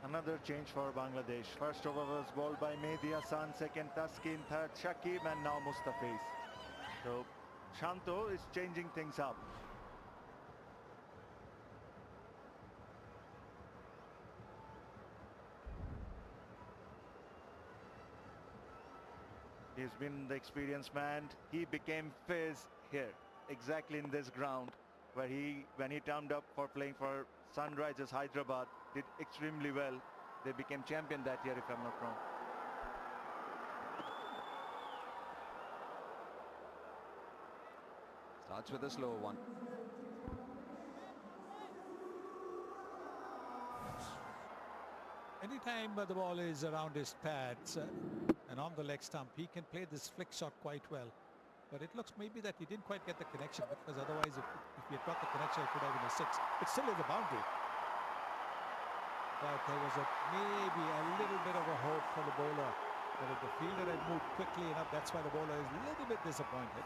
Another change for Bangladesh. First over was bowled by Mehdi Hassan, second Taskin, third Shakib, and now Mustafiz. So Shanto is changing things up. He's been the experienced man. He became Fizz here, exactly in this ground, where when he turned up for playing for Sunrisers Hyderabad, did extremely well. They became champion that year, if I'm not wrong. Starts with a slow one. Anytime the ball is around his pads and on the leg stump, he can play this flick shot quite well. But it looks maybe that he didn't quite get the connection, because otherwise if he had got the connection, it could have been a 6. It still is a boundary. But there was maybe a little bit of a hope for the bowler. But if the fielder had moved quickly enough, that's why the bowler is a little bit disappointed.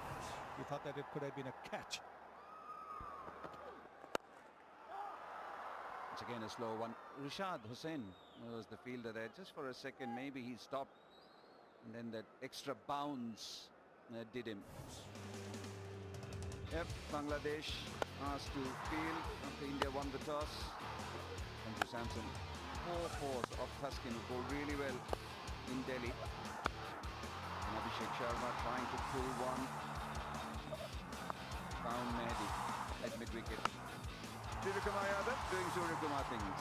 He thought that it could have been a catch. It's again a slow one. Rishad Hussain was the fielder there. Just for a second, maybe he stopped. And then that extra bounce did him. Yep, Bangladesh asked to field after India won the toss. Sanju Samson, 4-4s of Taskin, who bowled really well in Delhi. And Abhishek Sharma trying to pull one. Found Mehdi at mid-wicket. Suryakumar Yadav doing Suryakumar things.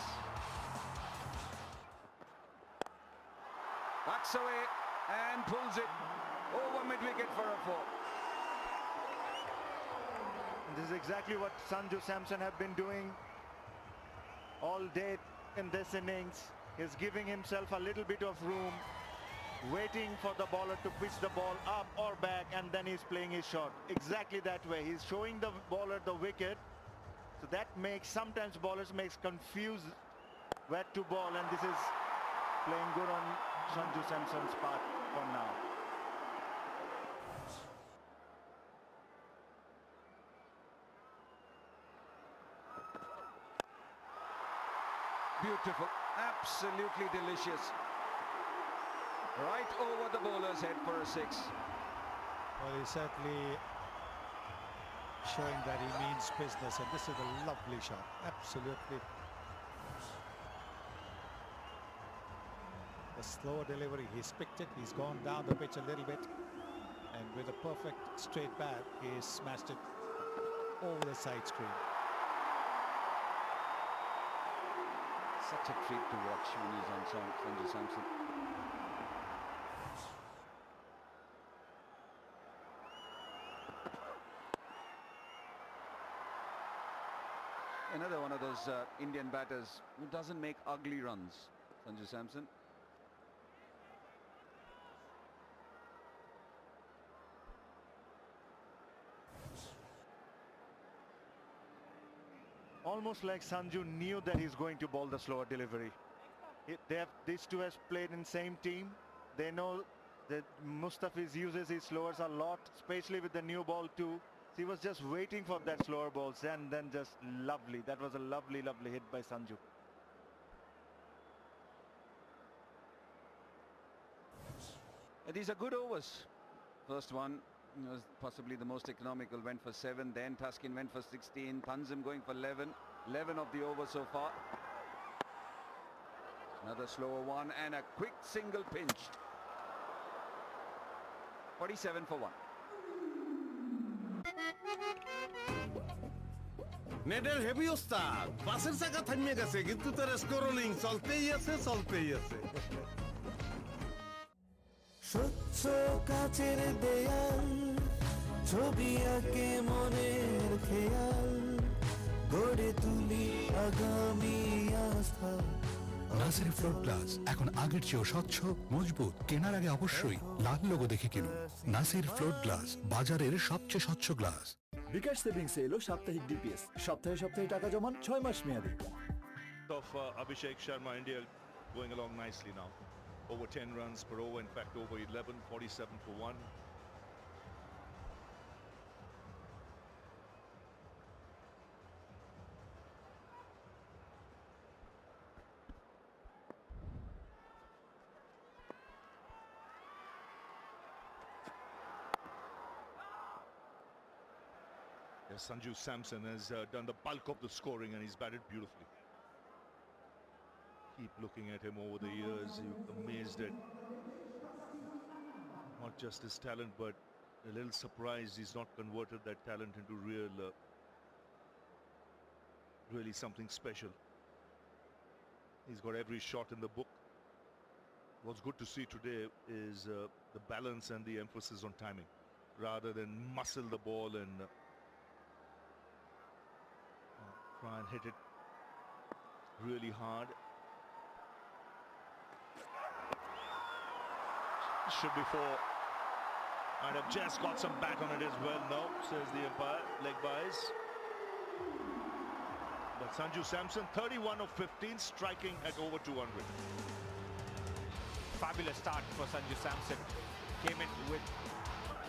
Backs away and pulls it over mid-wicket for a 4. And this is exactly what Sanju Samson have been doing all day in this innings. He's giving himself a little bit of room, waiting for the bowler to pitch the ball up or back, and then he's playing his shot exactly that way. He's showing the bowler the wicket, so that makes sometimes bowlers confused where to bowl, and this is playing good on Sanju Samson's part for now. Beautiful, absolutely delicious. Right over the bowler's head for a 6. Well, he's certainly showing that he means business, and this is a lovely shot. Absolutely. The slower delivery, he's picked it, he's gone down the pitch a little bit, and with a perfect straight bat, he smashed it over the side screen. Such a treat to watch when he's on Sanju Samson. Another one of those Indian batters who doesn't make ugly runs, Sanju Samson. Almost like Sanju knew that he's going to bowl the slower delivery. These two have played in same team. They know that Mustafiz uses his slowers a lot, especially with the new ball too. He was just waiting for that slower balls, and then just lovely. That was a lovely, lovely hit by Sanju. These are good overs. First one was possibly the most economical, went for 7, then Taskin went for 16, Tanzim going for 11 of the overs so far. Another slower one and a quick single pinch. 47 for 1. নেটের heavy ওস্তাদ বাসের চাকা থামিয়ে গেছে কিন্তু তার scrolling চলতেই আছে স্বচ্ছ কাচের দেয়াল ছবি আঁকে মনের খেয়াল গড়ে তুলি আগামী আস্থা। নাসির ফ্লোর গ্লাস এখন আগের চেয়েও স্বচ্ছ মজবুত। কেনার আগে অবশ্যই লাল লোগো দেখে কিনুন। নাসির ফ্লোর গ্লাস, বাজারের সবচেয়ে স্বচ্ছ গ্লাস। বিকাশ সেভিংসে এলো সাপ্তাহিক ডিপিএস, সপ্তাহে সপ্তাহে টাকা জমান 6 মাস মেয়াদী। Of Abhishek Sharma, India going along nicely now. Over 10 runs per over, in fact over 11, 47 for 1. Sanju Samson has done the bulk of the scoring and he's batted beautifully. Keep looking at him over the years, you're amazed at not just his talent, but a little surprised he's not converted that talent into really something special. He's got every shot in the book. What's good to see today is the balance and the emphasis on timing, rather than muscle the ball and try and hit it really hard. Should be four. I'd have just got some bat on it as well. No, says the umpire. Leg buys. But Sanju Samson, 31 of 15, striking at over 200. Fabulous start for Sanju Samson. Came in with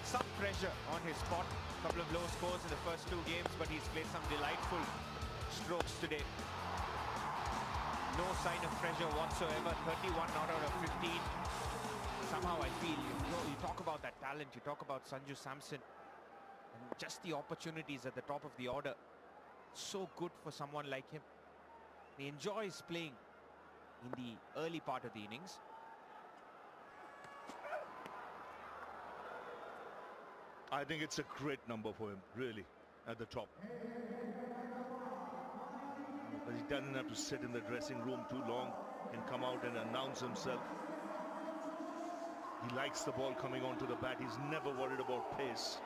some pressure on his spot. Couple of low scores in the first two games, but he's played some delightful strokes today. No sign of pressure whatsoever. 31 not out of 15. Somehow I feel, you talk about that talent, you talk about Sanju Samson, and just the opportunities at the top of the order. So good for someone like him. He enjoys playing in the early part of the innings. I think it's a great number for him, really, at the top. But he doesn't have to sit in the dressing room too long and come out and announce himself. He likes the ball coming onto the bat. He's never worried about pace.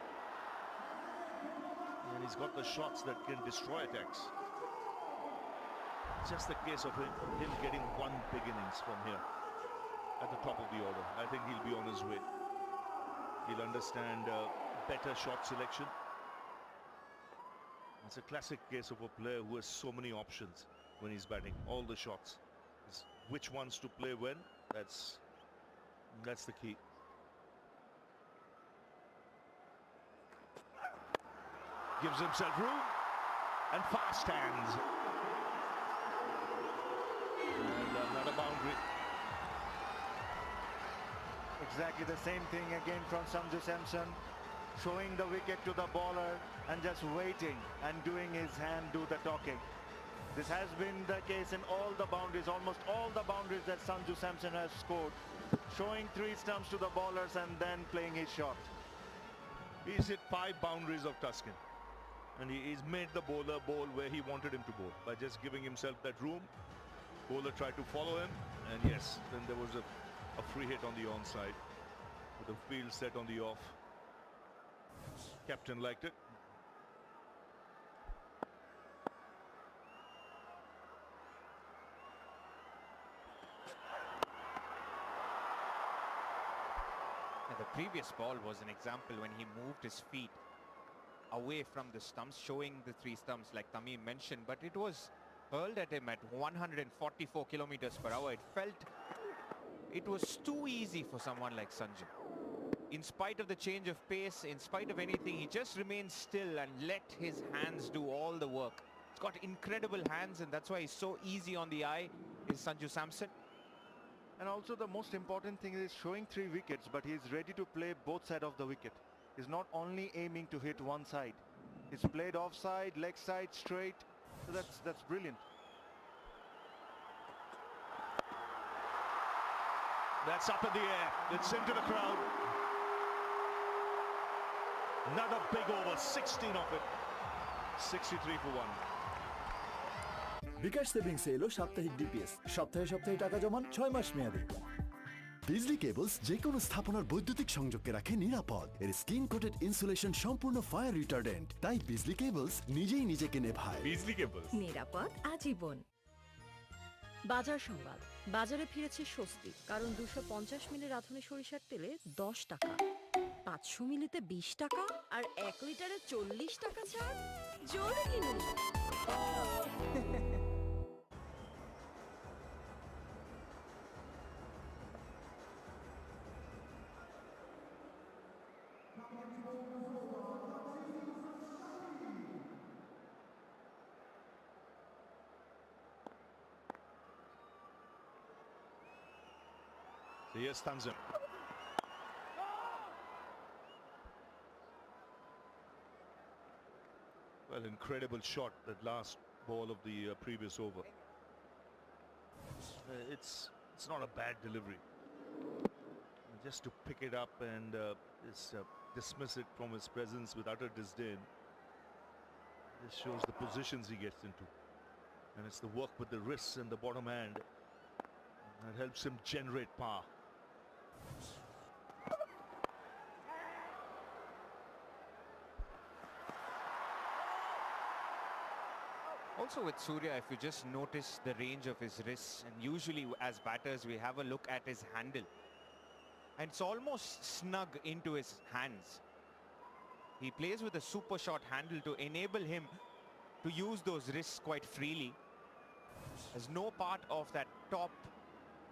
And he's got the shots that can destroy attacks. It's just the case of him getting one big innings from here at the top of the order. I think he'll be on his way. He'll understand better shot selection. It's a classic case of a player who has so many options when he's batting. All the shots. It's which ones to play when, that's the key. Gives himself room and fast hands. And another boundary. Exactly the same thing again from Sanju Samson, showing the wicket to the bowler and just waiting and doing his hand do the talking. This has been the case in all the boundaries, almost all the boundaries that Sanju Samson has scored, showing 3 stumps to the bowlers and then playing his shot. He's hit 5 boundaries of Tuscan, and he's made the bowler bowl where he wanted him to bowl by just giving himself that room. Bowler tried to follow him, and yes, then there was a free hit on the onside with the field set on the off. Captain liked it. And the previous ball was an example when he moved his feet away from the stumps, showing the 3 stumps like Tamim mentioned, but it was hurled at him at 144 kilometers per hour. It felt it was too easy for someone like Sanju. In spite of the change of pace, in spite of anything, he just remained still and let his hands do all the work. He's got incredible hands, and that's why he's so easy on the eye, is Sanju Samson. And also the most important thing is showing 3 wickets, but he's ready to play both sides of the wicket. He's not only aiming to hit one side. He's played offside, leg side, straight. So that's brilliant. That's up in the air. It's into the crowd. Another big over, 16 of it. 63 for 1. বিকাশ সেভিংসে এলো সাপ্তাহিক DPS, সপ্তাহে সপ্তাহে টাকা জমান 6 মাস মেয়াদে। বিজলি cables যে কোনো স্থাপনার বৈদ্যুতিক সংযোগকে রাখে নিরাপদ। এর স্কিন কোটেড ইনসুলেশন সম্পূর্ণ ফায়ার রিটার্ডেন্ট, তাই বিজলি কেবলস নিজেই নিজেকে নেভায়। বিজলি কেবলস, নিরাপদ আজীবন। বাজার সংবাদ। বাজারে ফিরেছে স্বস্তি, কারণ 250 মিলি রাঁধুনি সরিষার তেলে 10 টাকা, 500 মিলিতে 20 টাকা আর 1 লিটারে 40 টাকা ছাড়। জোরে কিনুন। So here's Tanzim. Well, incredible shot, that last ball of the previous over. It's not a bad delivery. Just to pick it up and dismiss it from his presence with utter disdain. This shows the positions he gets into. And it's the work with the wrists and the bottom hand that helps him generate power. Also with Surya, if you just notice the range of his wrists, and usually as batters we have a look at his handle, and it's almost snug into his hands. He plays with a super short handle to enable him to use those wrists quite freely. There's no part of that top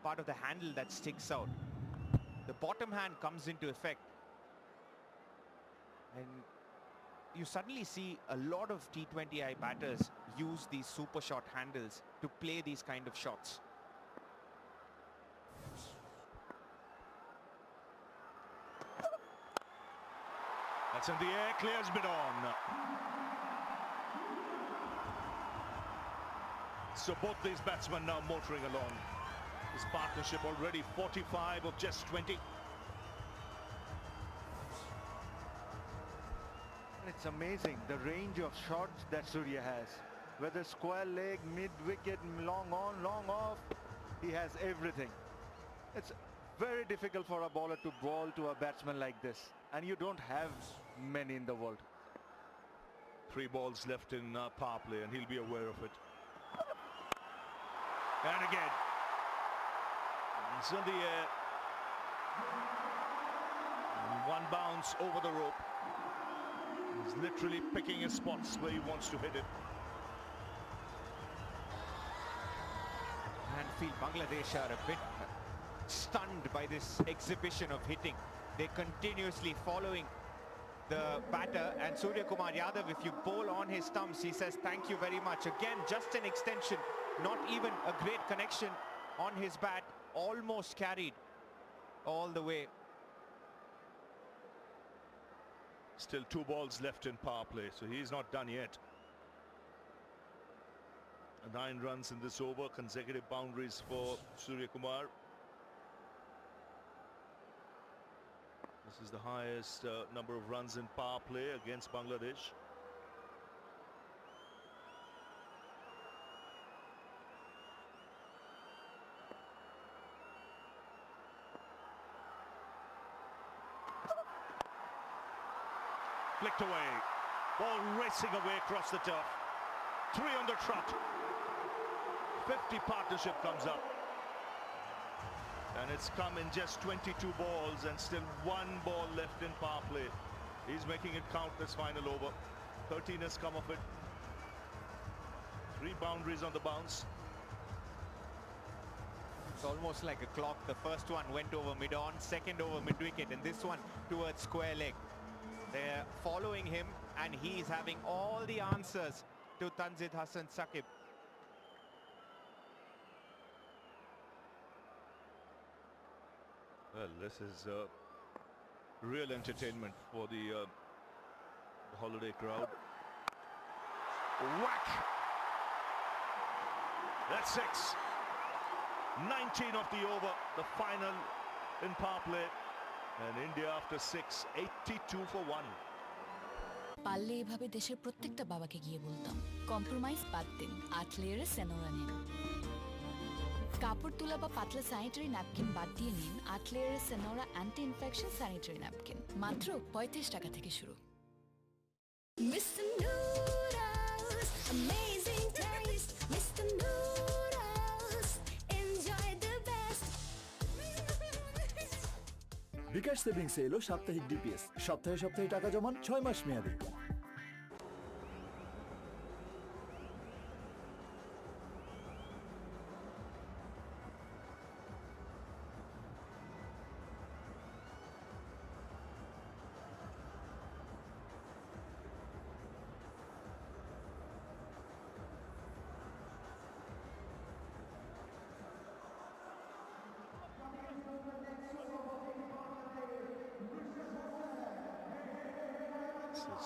part of the handle that sticks out. The bottom hand comes into effect, and you suddenly see a lot of T20I batters use these super short handles to play these kind of shots. That's in the air, clears mid on. So both these batsmen now motoring along. This partnership already 45 of just 20. It's amazing the range of shots that Surya has. Whether square leg, mid-wicket, long on, long off, he has everything. It's very difficult for a bowler to bowl to a batsman like this. And you don't have many in the world. 3 balls left in power play, and he'll be aware of it. And again, it's in the air. And one bounce over the rope. He's literally picking his spots where he wants to hit it. And feel Bangladesh are a bit stunned by this exhibition of hitting. They're continuously following the batter, and Surya Kumar Yadav, if you bowl on his stumps, he says thank you very much. Again, just an extension, not even a great connection on his bat, almost carried all the way. Still 2 balls left in power play, so he's not done yet. 9 runs in this over, consecutive boundaries for Surya Kumar. This is the highest number of runs in power play against Bangladesh. Flicked away. Ball racing away across the turf. 3 on the trot. 50 partnership comes up. And it's come in just 22 balls and still 1 ball left in power play. He's making it count this final over. 13 has come of it. 3 boundaries on the bounce. It's almost like a clock. The first one went over mid-on, second over mid-wicket, and this one towards square leg. They're following him, and he's having all the answers to Tanzid Hasan Saqib. Well, this is real entertainment for the holiday crowd. Whack! That's 6. 19 of the over, the final in power play. And India after 6, 82 for 1. পারলে এভাবে দেশের প্রত্যেকটা বাবাকে গিয়ে বলতাম compromise বাদ দিন 8 লেয়ারের সেনোরা নিন কাপড় তোলা বা পাতলা স্যানিটারি ন্যাপকিন বাদ দিয়ে নিন 8 লেয়ারের Senora anti infection sanitary napkin মাত্র 35 টাকা থেকে শুরু Mr. Noodles, amazing taste. Mr. Noodles, enjoy the best. বিকাশ সেভিংসে এলো সাপ্তাহিক ডিপিএস সপ্তাহে সপ্তাহে টাকা জমান 6 মাস মেয়াদে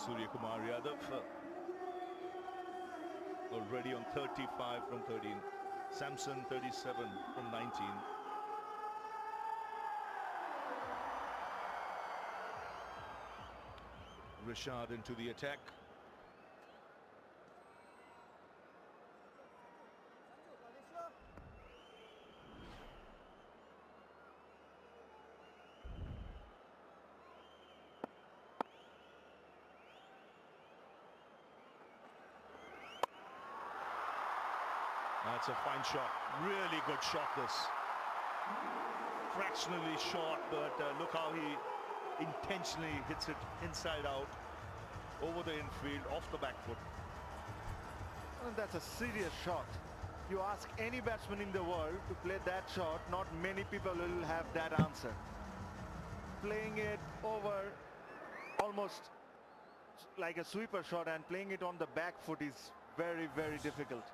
Surya Kumar Yadav already on 35 from 13. Samson 37 from 19. Rashad into the attack. That's a fine shot. Really good shot this. Fractionally short, but look how he intentionally hits it inside out, over the infield, off the back foot. And that's a serious shot. You ask any batsman in the world to play that shot, not many people will have that answer. Playing it over almost like a sweeper shot and playing it on the back foot is very, very difficult.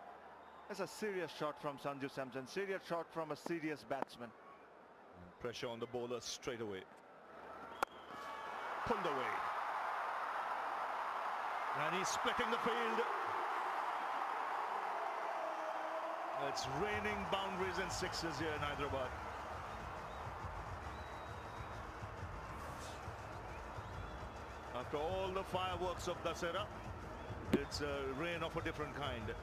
That's a serious shot from Sanju Samson, serious shot from a serious batsman. Pressure on the bowler straight away. Pulled away. And he's splitting the field. It's raining boundaries and sixes here in Hyderabad. After all the fireworks of Dasera, it's a rain of a different kind.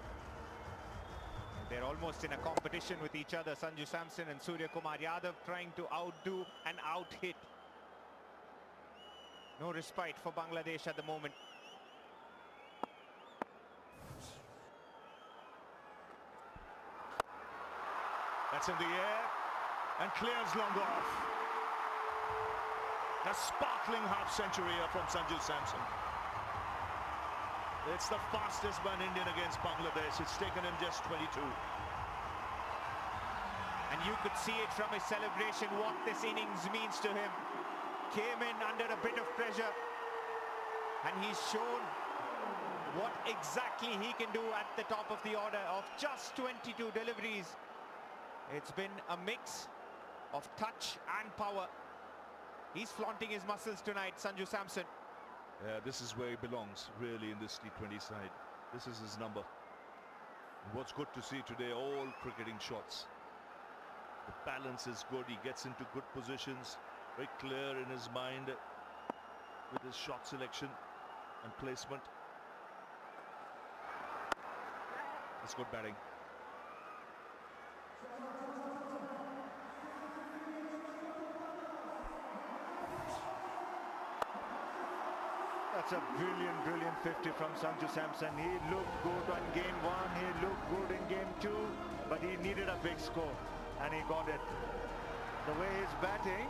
They're almost in a competition with each other. Sanju Samson and Surya Kumar Yadav trying to outdo and out-hit. No respite for Bangladesh at the moment. That's in the air and clears long off. A sparkling half century here from Sanju Samson. It's the fastest by an Indian against Bangladesh. It's taken him just 22. And you could see it from his celebration what this innings means to him. Came in under a bit of pressure and he's shown what exactly he can do at the top of the order of just 22 deliveries. It's been a mix of touch and power. He's flaunting his muscles tonight, Sanju Samson. Yeah, this is where he belongs, really, in this T20 side. This is his number. And what's good to see today, all cricketing shots. The balance is good. He gets into good positions, very clear in his mind with his shot selection and placement. That's good batting. That's a brilliant, brilliant 50 from Sanju Samson. He looked good on game 1, he looked good in game 2, but he needed a big score and he got it. The way he's batting,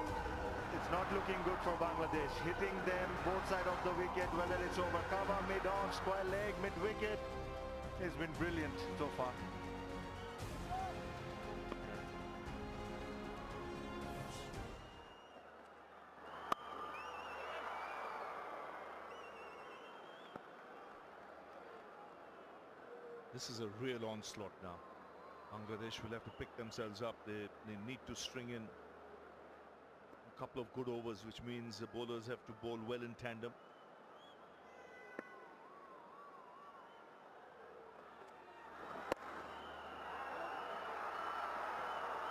it's not looking good for Bangladesh. Hitting them both sides of the wicket, whether it's over cover, mid-on, square leg, mid-wicket. He's been brilliant so far. This is a real onslaught now. Bangladesh will have to pick themselves up. They need to string in a couple of good overs, which means the bowlers have to bowl well in tandem.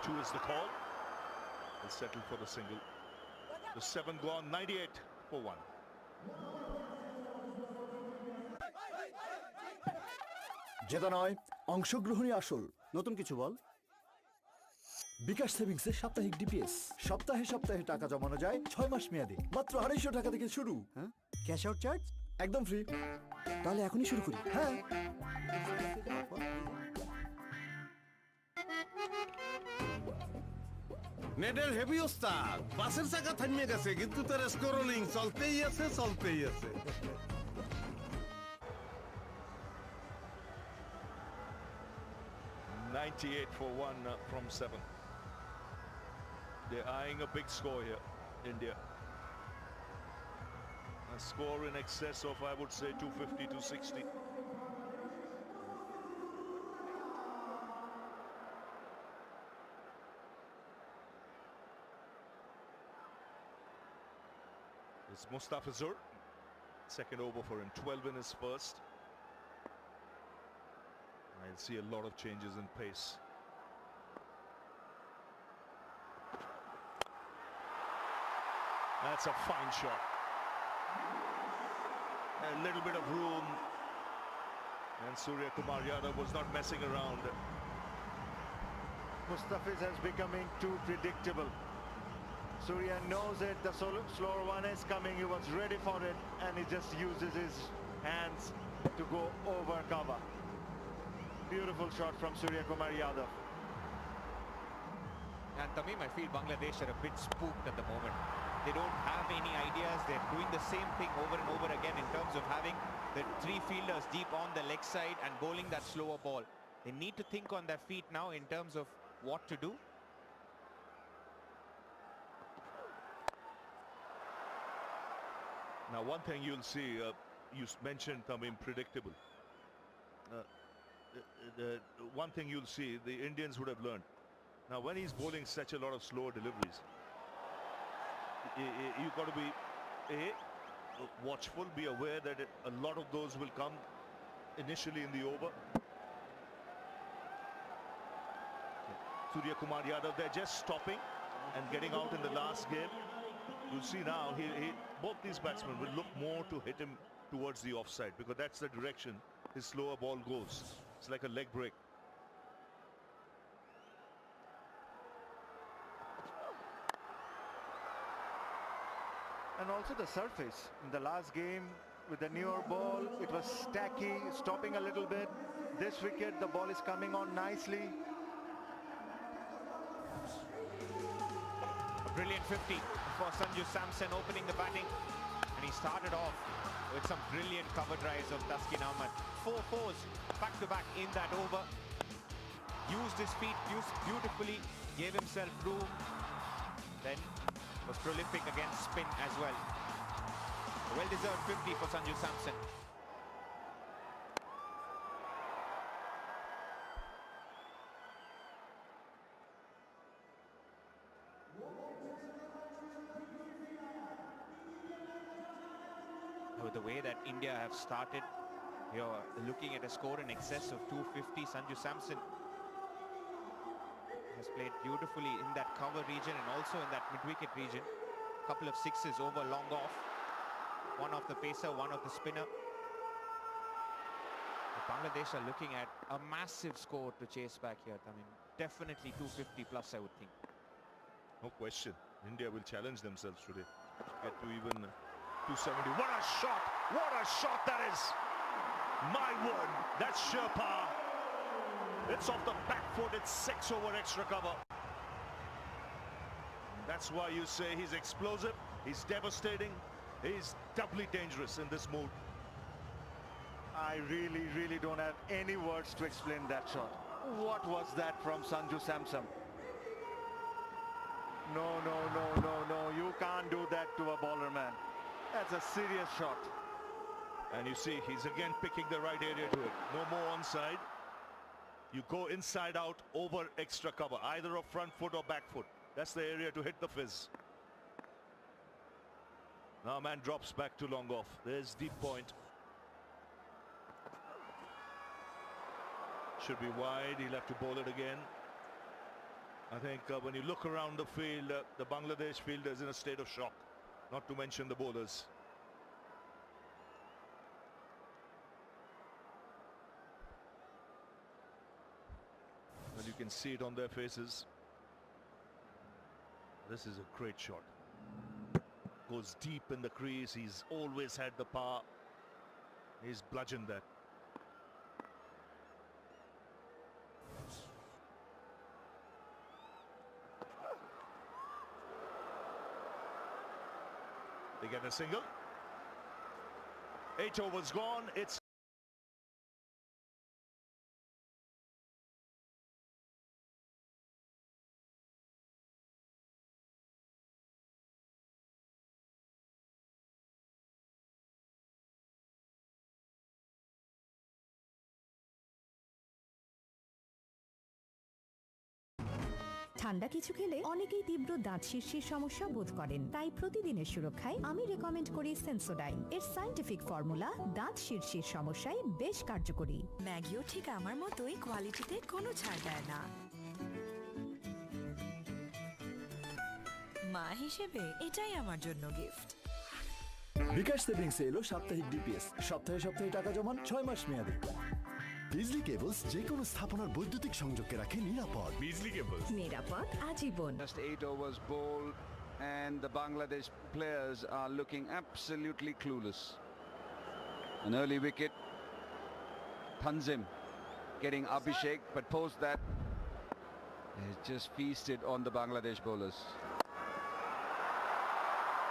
Two is the call. They'll settle for the single. The 7 gone, 98 for 1. জেতা নয়, অংশগ্রহণই আসল। নতুন কিছু বল। বিকাশ সেভিংসে সাপ্তাহিক DPS, সপ্তাহে সপ্তাহে টাকা জমানো যায় 6 মাস মেয়াদে, মাত্র 250 টাকা থেকে শুরু। হ্যাঁ, ক্যাশ আউট চার্জ একদম ফ্রি। তাহলে এখনই শুরু করি। হ্যাঁ, নেটের হেভি ওস্তাদ, বাসের চাকা থামিয়ে গেছে কিন্তু তার স্ক্রোলিং চলতেই আছে, চলতেই আছে। 98 for 1 from 7. They're eyeing a big score here, India. A score in excess of, I would say, 250, 260. It's Mustafizur. Second over for him, 12 in his first. I'll see a lot of changes in pace. That's a fine shot. A little bit of room. And Surya Kumar Yadav was not messing around. Mustafiz is becoming too predictable. Surya knows it, the slower one is coming, he was ready for it, and he just uses his hands to go over cover. Beautiful shot from Surya Kumar Yadav. And Tamim, I feel Bangladesh are a bit spooked at the moment. They don't have any ideas. They're doing the same thing over and over again in terms of having the three fielders deep on the leg side and bowling that slower ball. They need to think on their feet now in terms of what to do. Now, one thing you'll see, you mentioned Tamim, predictable. The one thing you'll see, the Indians would have learned. Now, when he's bowling such a lot of slower deliveries, you've got to be watchful, be aware that a lot of those will come initially in the over. Surya Kumar Yadav, they're just stopping and getting out in the last game. You'll see now, both these batsmen will look more to hit him towards the offside, because that's the direction his slower ball goes. It's like a leg break. And also the surface. In the last game with the newer ball, it was stacky, stopping a little bit. This wicket, the ball is coming on nicely. A brilliant 50 for Sanju Samson opening the batting. And he started off with some brilliant cover drives of Taskin Ahmed. 4 fours back to back in that over. Used his feet beautifully, gave himself room. Then was prolific against spin as well. A well-deserved 50 for Sanju Samson. With the way that India have started, you're looking at a score in excess of 250. Sanju Samson has played beautifully in that cover region and also in that mid-wicket region. Couple of sixes over, long off. One of the pacer, one of the spinner. But Bangladesh are looking at a massive score to chase back here. I mean, definitely 250 plus, I would think. No question. India will challenge themselves today to get to even 270. What a shot! What a shot that is! My word, that's sheer power. It's off the back foot. It's 6 over extra cover. That's why you say he's explosive, he's devastating, he's doubly dangerous in this mood. I really don't have any words to explain that shot. What was that from Sanju Samson? No, you can't do that to a bowler, man. That's a serious shot. And you see, he's again picking the right area to it. No more onside. You go inside out over extra cover, either a front foot or back foot. That's the area to hit the fizz. Now man drops back to long off. There's deep point. Should be wide. He'll have to bowl it again. I think when you look around the field, the Bangladesh fielder is in a state of shock, not to mention the bowlers. And you can see it on their faces. This is a great shot. Goes deep in the crease. He's always had the power. He's bludgeoned that. They get a single. 8 overs gone. It's ঠান্ডা কিছু খেলে অনেকেই তীব্র দাঁত শিরশির সমস্যা বোধ করেন, তাই প্রতিদিনের সুরক্ষায় আমি রেকমেন্ড করি সেন্সোডাইন। এর সায়েন্টিফিক ফর্মুলা দাঁত শিরশির সমস্যায় বেশ কার্যকরী। ম্যাগিও ঠিক আমার মতোই কোয়ালিটিতে কোনো ছাড় দেয় না। মা হিসেবে এটাই আমার জন্য গিফট। বিকাশ সেভিংসে এলো সাপ্তাহিক ডিপিএস, সপ্তাহে সপ্তাহে টাকা জমান 6 মাস মেয়াদে। বিজলি কেবলস যে কোনো স্থাপনার বৈদ্যুতিক সংযোগকে রাখে নিরাপদ। Beasley Cables. নিরাপদ আজীবন। Just 8 overs bowled, and the Bangladesh players are looking absolutely clueless. An early wicket. Tanzim getting Abhishek, but post that, he's just feasted on the Bangladesh bowlers.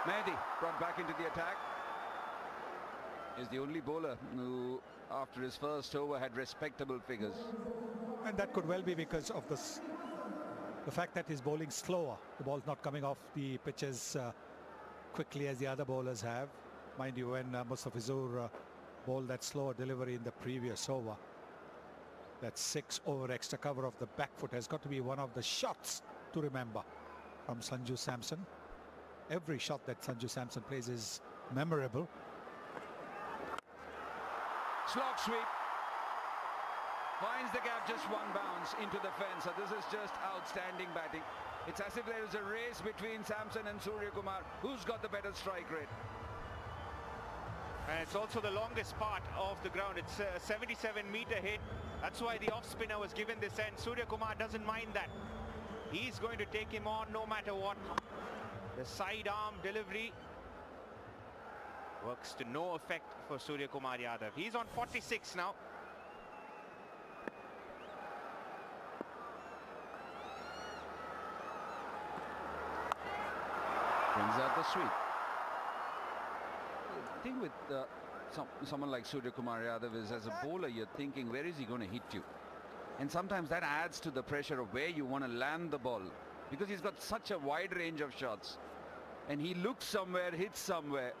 Mehdi brought back into the attack. Is the only bowler who, after his first over, had respectable figures. And that could well be because of the fact that he's bowling slower. The ball's not coming off the pitches quickly as the other bowlers have. Mind you, when Mustafizur bowled that slower delivery in the previous over, that 6 over extra cover of the back foot has got to be one of the shots to remember from Sanju Samson. Every shot that Sanju Samson plays is memorable. Slog sweep. Finds the gap, just one bounce into the fence. So this is just outstanding batting. It's as if there is a race between Samson and Surya Kumar. Who's got the better strike rate? And it's also the longest part of the ground. It's a 77-meter hit. That's why the off-spinner was given this end. Surya Kumar doesn't mind that. He's going to take him on no matter what. The side arm delivery works to no effect for Surya Kumar Yadav. He's on 46 now. Brings out the sweep. The thing with someone like Surya Kumar Yadav is, as a bowler, you're thinking, where is he going to hit you? And sometimes that adds to the pressure of where you want to land the ball, because he's got such a wide range of shots. And he looks somewhere, hits somewhere.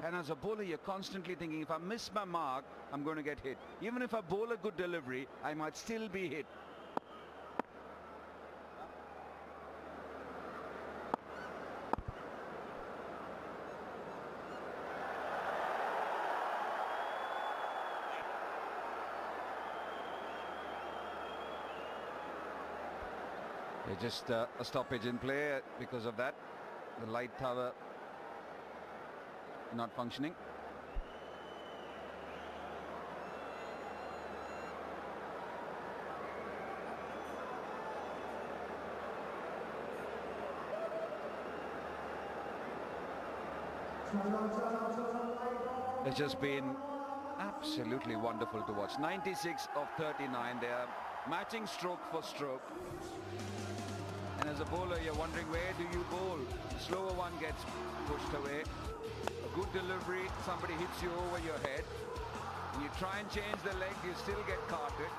And as a bowler, you're constantly thinking, if I miss my mark, I'm going to get hit. Even if I bowl a good delivery, I might still be hit. There's just a stoppage in play because of that. The light tower not functioning. It's just been absolutely wonderful to watch. 96 of 39 there, matching stroke for stroke. And as a bowler, you're wondering, where do you bowl? The slower one gets pushed away. A good delivery, somebody hits you over your head. And you try and change the leg, you still get carted.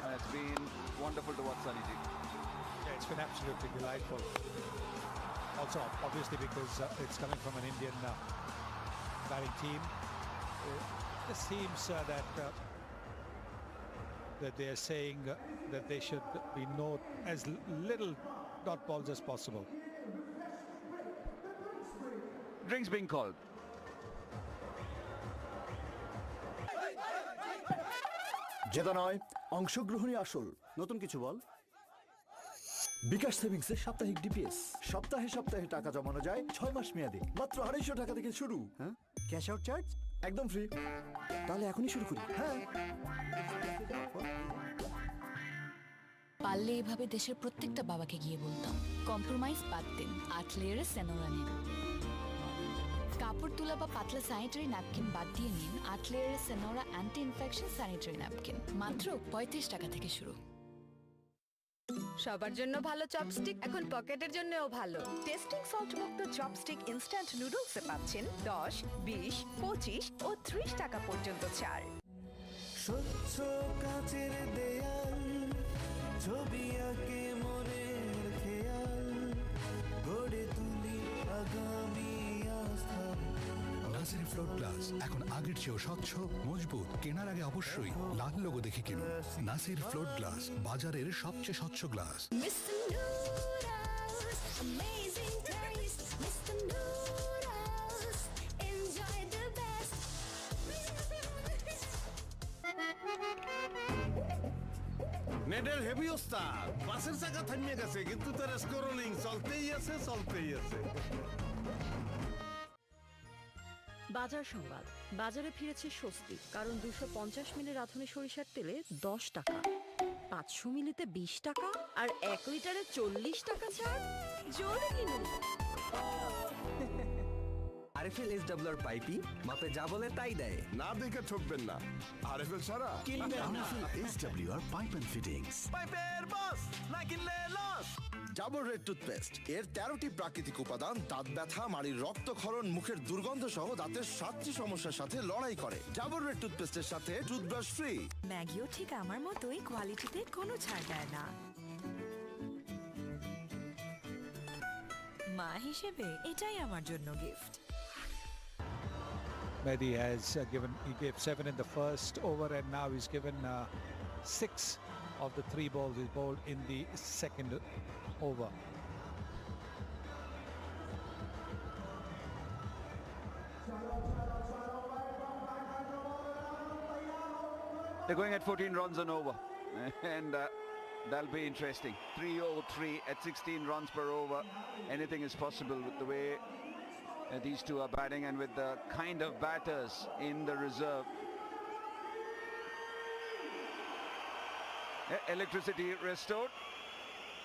And it's been wonderful to watch Sunny G. Yeah, it's been absolutely delightful. Also, obviously, because it's coming from an Indian batting team. It seems that they are saying that they should be as little dot balls as possible. Drinks being called. জেতা নয়, অংশগ্রহণই আসল। নতুন কিছু বল। বিকাশ সেভিংসে সাপ্তাহিক DPS, সপ্তাহে সপ্তাহে টাকা জমানো যায় 6 মাস মেয়াদে, মাত্র 250 টাকা থেকে শুরু। হ্যাঁ, ক্যাশ আউট চার্জ একদম ফ্রি। তাহলে এখনই শুরু করি। হ্যাঁ, পারলে এভাবে দেশের প্রত্যেকটা বাবাকে গিয়ে বলতাম, কম্প্রোমাইজ বাদ দিন, 8 লেয়ারের সেনোরা নিন। কাপড় তোলা বা পাতলা স্যানিটারি ন্যাপকিন বাদ দিয়ে নিন 8 লেয়ারের Senora anti infection sanitary napkin, মাত্র 35 টাকা থেকে শুরু। সবার জন্য ভালো চপস্টিক এখন পকেটের জন্যও ভালো। টেস্টিং সল্ট মুক্ত চপস্টিক ইনস্ট্যান্ট নুডলসে পাচ্ছেন 10, 20, 25 ও 30 টাকা পর্যন্ত ছাড়। স্বচ্ছ কাচের দেয়াল, ছবি আঁকে মনের খেয়াল, গড়ে তুলি আগামী আস্থা। নাসির ফ্লোর গ্লাস এখন আগের চেয়েও স্বচ্ছ, মজবুত। কেনার আগে অবশ্যই লাল লোগো দেখে কিনুন। নাসির ফ্লোর গ্লাস, বাজারের সবচেয়ে স্বচ্ছ glass. Miss Noodles, amazing taste. Mr. Noodles, enjoy the best. নেটের হেভি ওস্তাদ বাসের চাকা থামিয়ে গেছে কিন্তু তার স্ক্রোলিং চলতেই আছে বাজার সংবাদ। বাজারে ফিরেছে স্বস্তি, কারণ 250 মিলি রাঁধুনি সরিষার তেলে 10 টাকা, 500 মিলিতে 20 টাকা আর 1 লিটারে 40 টাকা ছাড়। জোরে কিনুন। আরএফএল এসডব্লিউআর পাইপি মাপে যা বলে তাই দেয়। না দেখে ঠকবেন না আরএফএল ছাড়া কিনবেন না। SWR pipe and fittings. পাইপের বস না কিনলে লস। ডাবল রেড টুথপেস্ট এর 13টি প্রাকৃতিক উপাদান দাঁত ব্যথা, মাড়ির রক্তক্ষরণ, মুখের দুর্গন্ধ সহ দাঁতের 7টি সমস্যার সাথে লড়াই করে। ডাবল রেড টুথপেস্টের সাথে টুথব্রাশ ফ্রি। ম্যাগিও ঠিক আমার মতোই কোয়ালিটিতে কোনো ছাড় দেয় না। মা হিসেবে এটাই আমার জন্য gift. Mehdi has he gave 7 in the first over, and now he's given 6 of the 3 balls he bowled in the second over. They're going at 14 runs and over, and that'll be interesting. 303 at 16 runs per over. Anything is possible with the way these two are batting and with the kind of batters in the reserve. Electricity restored.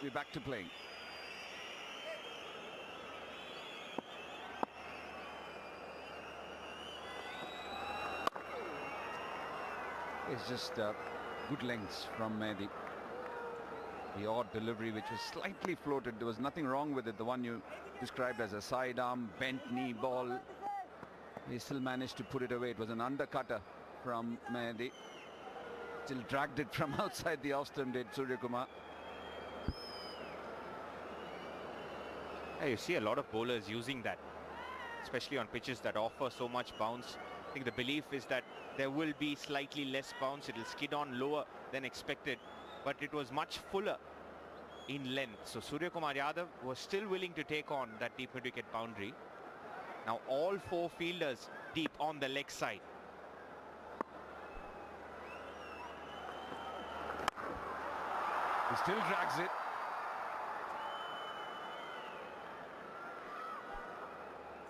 We're back to playing. It's just good lengths from Mehdi. The odd delivery which was slightly floated. There was nothing wrong with it. The one you described as a sidearm, bent knee ball. He still managed to put it away. It was an undercutter from Mehdi. Still dragged it from outside the off stump, did Suryakumar. Yeah, you see a lot of bowlers using that, especially on pitches that offer so much bounce. I think the belief is that there will be slightly less bounce. It will skid on lower than expected, but it was much fuller in length. So Suryakumar Yadav was still willing to take on that deep mid-wicket boundary. Now all 4 fielders deep on the leg side. He still drags it.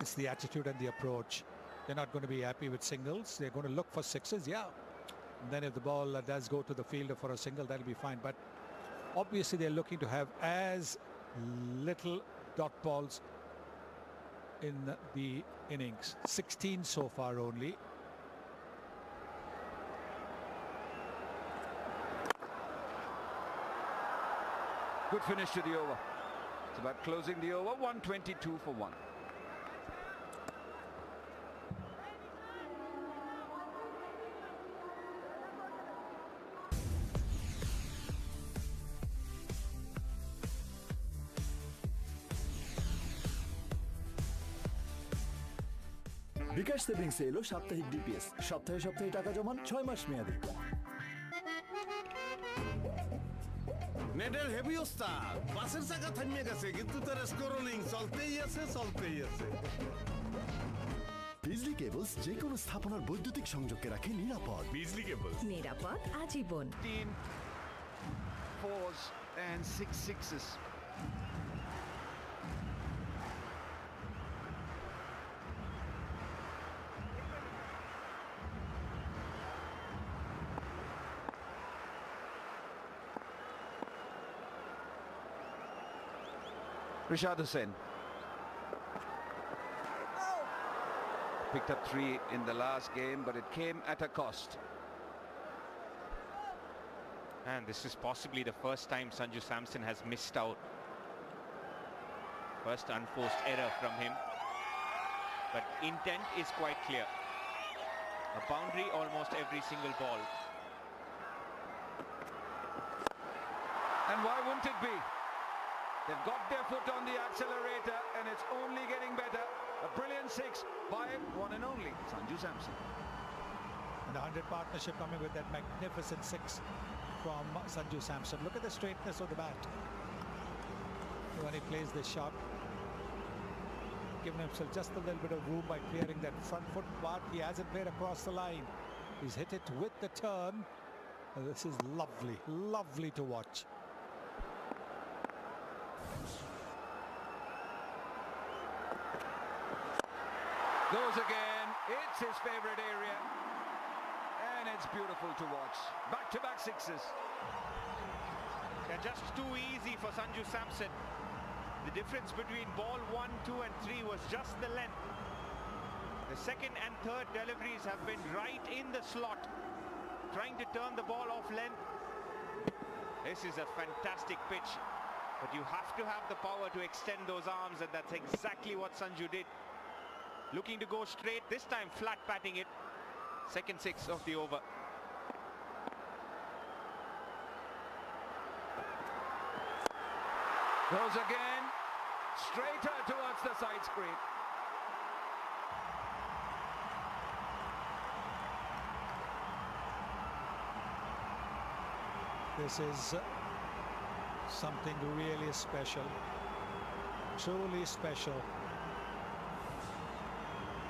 It's the attitude and the approach. They're not going to be happy with singles. They're going to look for sixes, yeah. And then if the ball does go to the fielder for a single, that'll be fine. But obviously they're looking to have as little dot balls in the innings. 16 so far only. Good finish to the over. It's about closing the over. 122 for 1. বিকাশ সেভিংসে এলো সাপ্তাহিক DPS. সপ্তাহে সপ্তাহে টাকা জমান 6 মাস মেয়াদী। নেটের heavy ওস্তাদ বাসের চাকা থামিয়ে গেছে কিন্তু তার স্ক্রোলিং চলতেই আছে বিজলি কেবলস যে কোনো স্থাপনার বৈদ্যুতিক সংযোগকে রাখে নিরাপদ। বিজলি কেবল নিরাপদ আজীবন। 15 fours and 6 sixes. Rishad Hussain picked up 3 in the last game, but it came at a cost. And this is possibly the first time Sanju Samson has missed out. First unforced error from him. But intent is quite clear. A boundary almost every single ball. And why wouldn't it be? They've got their foot on the accelerator and it's only getting better. A brilliant 6 by one and only Sanju Samson. And the 100 partnership coming with that magnificent 6 from Sanju Samson. Look at the straightness of the bat. when he plays this shot. Giving himself just a little bit of room by clearing that front foot, but he hasn't played across the line. He's hit it with the turn. This is lovely, lovely to watch. Goes again. It's his favorite area. And it's beautiful to watch. Back-to-back sixes. They're just too easy for Sanju Samson. The difference between ball 1, 2 and 3 was just the length. The second and third deliveries have been right in the slot, trying to turn the ball off length. This is a fantastic pitch, but you have to have the power to extend those arms, and that's exactly what Sanju did. Looking to go straight, this time flat patting it. Second six of the over. Goes again, straighter towards the side screen. This is something really special, truly special,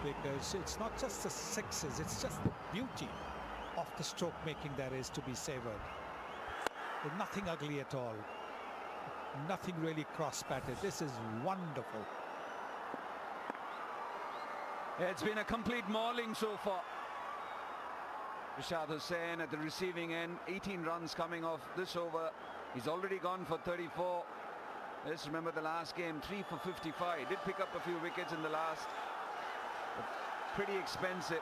because it's not just the sixes, it's just the beauty of the stroke making that is to be savored. There's nothing ugly at all, nothing really cross-patted. This is wonderful. It's been a complete mauling so far. Rashad Hussain at the receiving end, 18 runs coming off this over. He's already gone for 34. Let's remember the last game, 3 for 55. Did pick up a few wickets in the last, but pretty expensive.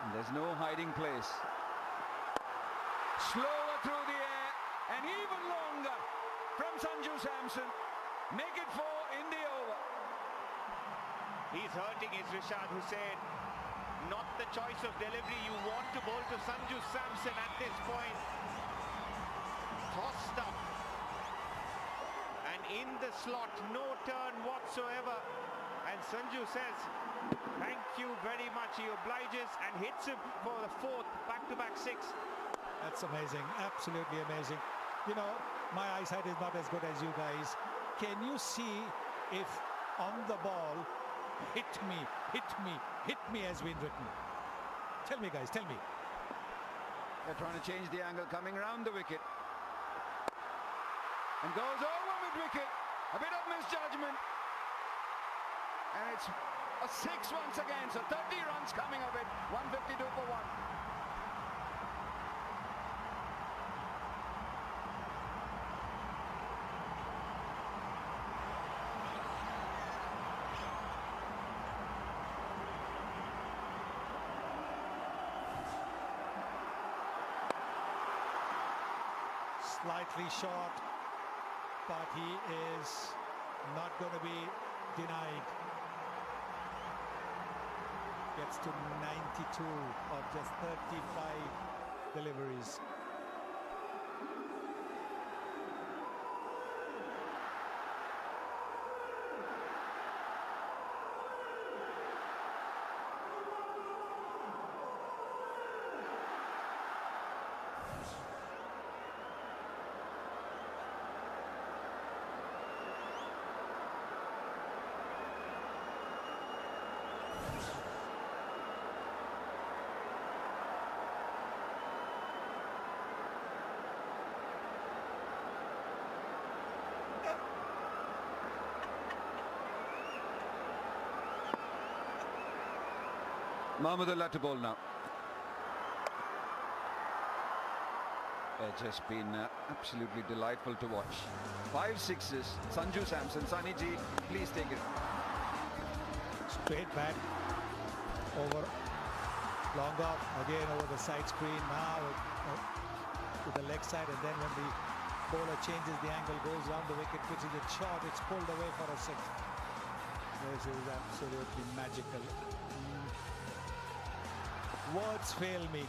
And there's no hiding place. Slower through the air and even longer from Sanju Samson. Make it 4 in the over. He's hurting his Rashad Hussain. Not the choice of delivery you want to bowl to Sanju Samson at this point. Tossed up. And in the slot, no turn whatsoever. And Sanju says, thank you very much. He obliges and hits him for the fourth back-to-back six. That's amazing, absolutely amazing. You know, my eyesight is not as good as you guys. Can you see if on the ball, hit me has been written? Tell me, guys, tell me. They're trying to change the angle, coming around the wicket. And goes over mid-wicket. A bit of misjudgment. And it's a 6 once again, so 30 runs coming of it. 152 for 1. Slightly short, but he is not going to be denied. Gets to 92 of just 35 deliveries. Mahmudullah to bowl now. It's just been absolutely delightful to watch. 5 sixes. Sanju Samson. Sunny Ji, please take it. Straight back over, long off again over the side screen, now to the leg side, and then when the bowler changes the angle, goes round the wicket, pitches it short, it's pulled away for a 6. This is absolutely magical. Words fail me.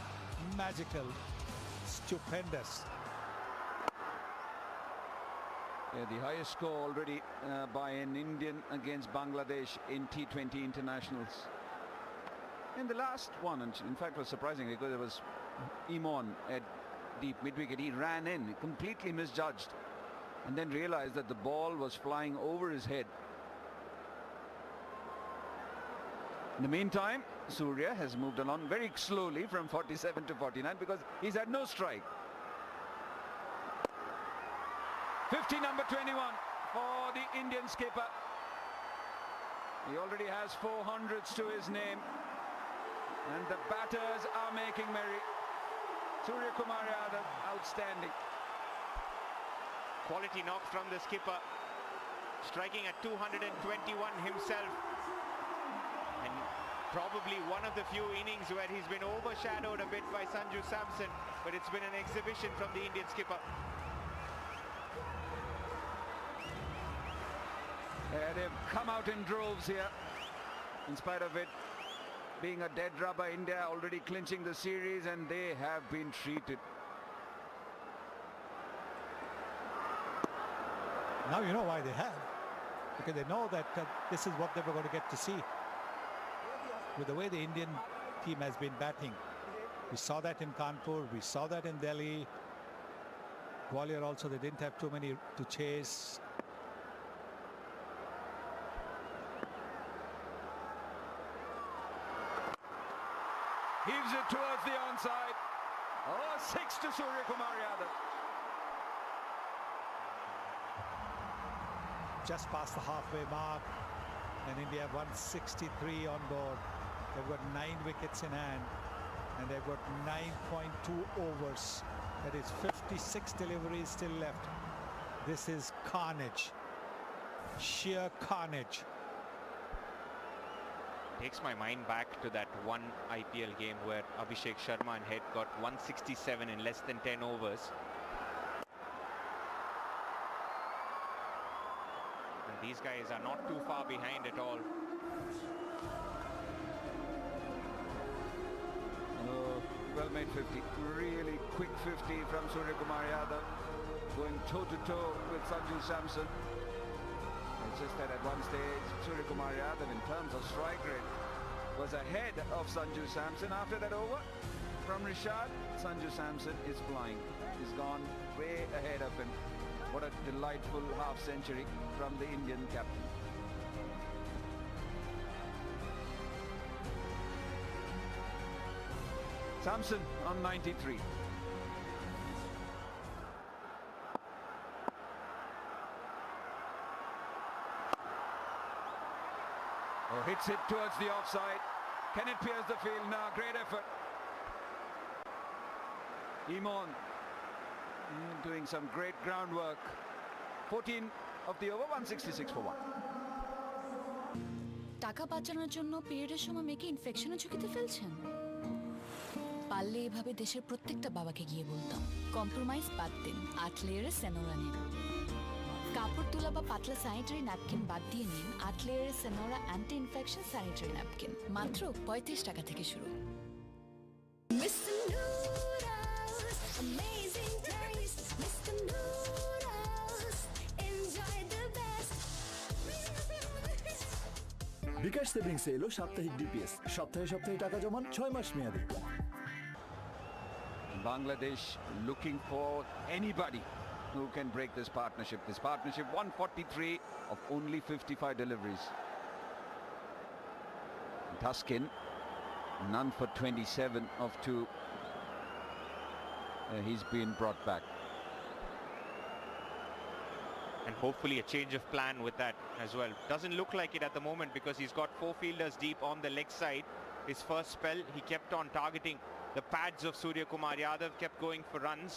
Magical. Stupendous. Yeah, the highest score already by an Indian against Bangladesh in T20 internationals. And the last one, and in fact was surprising because it was Imon at deep mid-wicket. He ran in, completely misjudged. and then realized that the ball was flying over his head. In the meantime, Surya has moved along very slowly from 47 to 49 because he's had no strike. 50 number 21 for the Indian skipper. He already has 400s to his name, and the batters are making merry. Surya Kumar Yadav, outstanding. Quality knock from the skipper, striking at 221 himself, and probably one of the few innings where he's been overshadowed a bit by Sanju Samson, but it's been an exhibition from the Indian skipper. They've come out in droves here, in spite of it being a dead rubber. India already clinching the series, and they have been treated. Now you know why they have, because they know that this is what they were going to get to see. With the way the Indian team has been batting, we saw that in Kanpur, we saw that in Delhi. Gwalior also, they didn't have too many to chase. Heaves it towards the onside. Oh, 6 to Surya Kumar Yadav. Just past the halfway mark, and India have 163 on board. They've got 9 wickets in hand, and they've got 9.2 overs. That is 56 deliveries still left. This is carnage, sheer carnage. Takes my mind back to that one IPL game where Abhishek Sharma and Head got 167 in less than 10 overs. And these guys are not too far behind at all. Oh, well made 50. Really quick 50 from Surya Kumar Yadav, going toe-to-toe with Sanju Samson. It's just that at one stage, Surya Kumar Yadav, in terms of strike rate, was ahead of Sanju Samson. After that over from Rishad, Sanju Samson is flying. He's gone way ahead of him. What a delightful half-century from the Indian captain. Samson on 93. Oh, hits it towards the offside. Can it pierce the field? Now, great effort. Imon doing some great groundwork. 14 of the over, 166 for 1. টাকা বাঁচানোর জন্য পিরিয়ডের সময় মেয়েকে ইনফেকশনের ঝুঁকিতে ফেলছেন? পারলে এভাবে দেশের প্রত্যেকটা বাবাকে গিয়ে বলতাম, কম্প্রোমাইজ বাদ দিন, 8 লেয়ারের সেনোরা নিন। কাপড় তোলা বা পাতলা স্যানিটারি ন্যাপকিন বাদ দিয়ে নিন 8 লেয়ারের Senora anti infection sanitary napkin, মাত্র 35 টাকা থেকে শুরু। বিকাশ সেভিংসে এলো সাপ্তাহিক ডিপিএস, সপ্তাহে সপ্তাহে টাকা জমান 6 মাস মেয়াদে। Bangladesh looking for anybody who can break this partnership. This partnership 143 of only 55 deliveries. Tuskin, none for 27 of 2. He's been brought back. And hopefully a change of plan with that as well. Doesn't look like it at the moment because he's got 4 fielders deep on the leg side. His first spell, he kept on targeting the pads of Surya Kumar Yadav, kept going for runs.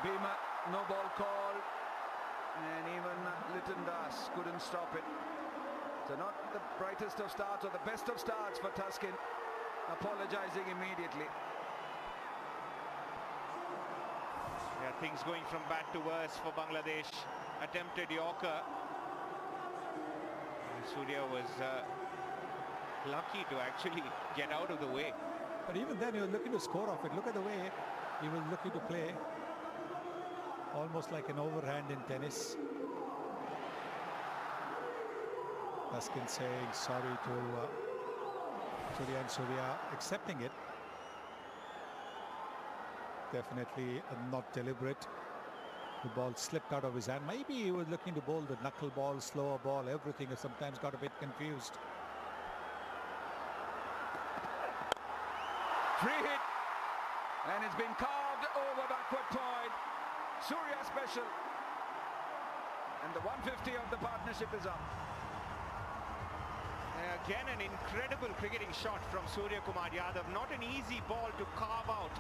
Bhima, no ball call, and even Liton Das couldn't stop it. So not the brightest of starts or the best of starts for Tuskin, apologizing immediately. Yeah, things going from bad to worse for Bangladesh. Attempted Yorker. Surya was lucky to actually get out of the way. But even then, he was looking to score off it. Look at the way he was looking to play. Almost like an overhand in tennis. Tuskin saying sorry to Surya, and Surya accepting it. definitely not deliberate. The ball slipped out of his hand. Maybe he was looking to bowl the knuckle ball, slower ball, everything has sometimes got a bit confused. Free hit. And it's been carved over backward point. Surya special. And the 150 of the partnership is up. Again, an incredible cricketing shot from Surya Kumar Yadav. Not an easy ball to carve out.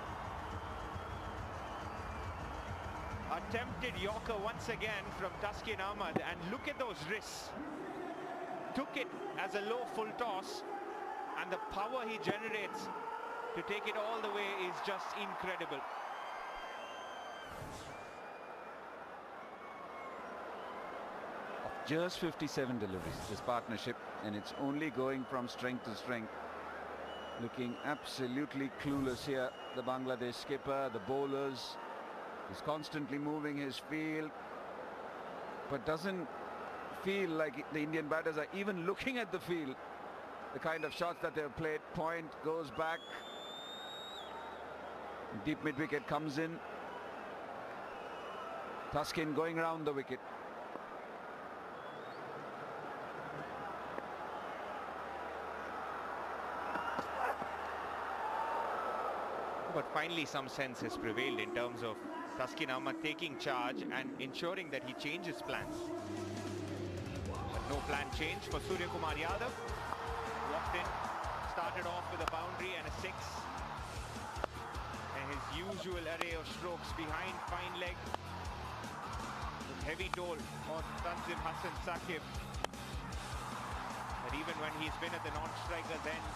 Attempted Yorker once again from Taskin Ahmad, and look at those wrists. Took it as a low full toss, and the power he generates to take it all the way is just incredible. Just 57 deliveries, this partnership, and it's only going from strength to strength. Looking absolutely clueless here, the Bangladesh skipper, the bowlers. He's constantly moving his field, but doesn't feel like the Indian batters are even looking at the field. The kind of shots that they've played. Point goes back. Deep mid-wicket comes in. Taskin going round the wicket. But finally some sense has prevailed in terms of Taskin Ahmad taking charge and ensuring that he changes plans. But no plan change for Surya Kumar Yadav. Walked in, started off with a boundary and a 6. And his usual array of strokes behind fine leg. With heavy toll on Tanzim Hassan Saqib. But even when he's been at the non-striker's end,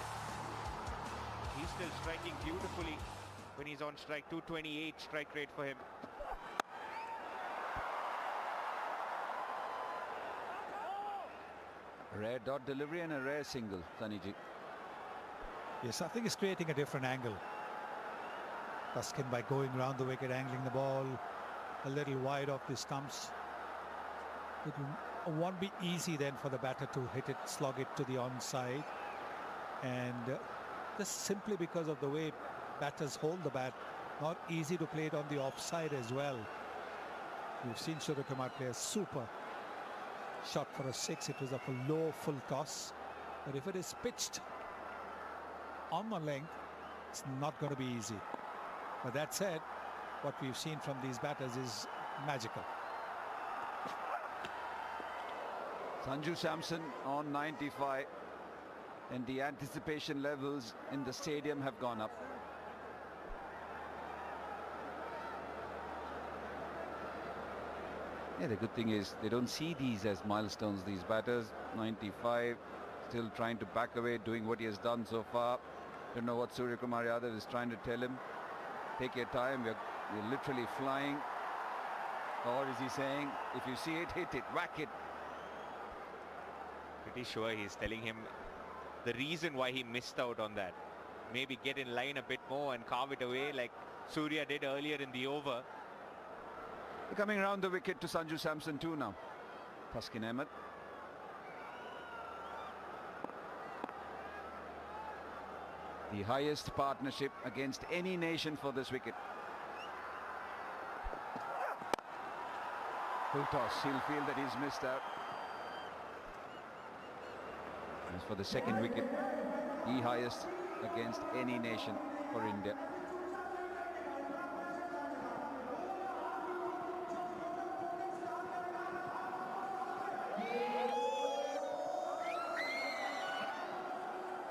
he's still striking beautifully. When he's on strike, 228 strike rate for him. Rare dot delivery and a rare single, Sunnyji. Yes, I think he's creating a different angle. Taskin, by going round the wicket, angling the ball a little wide off the stumps. It won't be easy then for the batter to hit it, slog it to the onside. And just simply because of the way batters hold the bat, not easy to play it on the offside as well. We've seen Surya Kumar play a super shot for a 6. It was a low full toss, but if it is pitched on the length, it's not going to be easy. But that said, what we've seen from these batters is magical. Sanju Samson on 95, and the anticipation levels in the stadium have gone up. Yeah, the good thing is they don't see these as milestones, these batters. 95, still trying to back away, doing what he has done so far. Don't know what Surya Kumar Yadav is trying to tell him. Take your time, we're literally flying. Or is he saying, if you see it, hit it, whack it? Pretty sure he's telling him the reason why he missed out on that. Maybe get in line a bit more and carve it away like Surya did earlier in the over. Coming round the wicket to Sanju Samson too now. Taskin Ahmad. The highest partnership against any nation for this wicket. Full toss. He'll feel that he's missed out. As for the second wicket, the highest against any nation for India.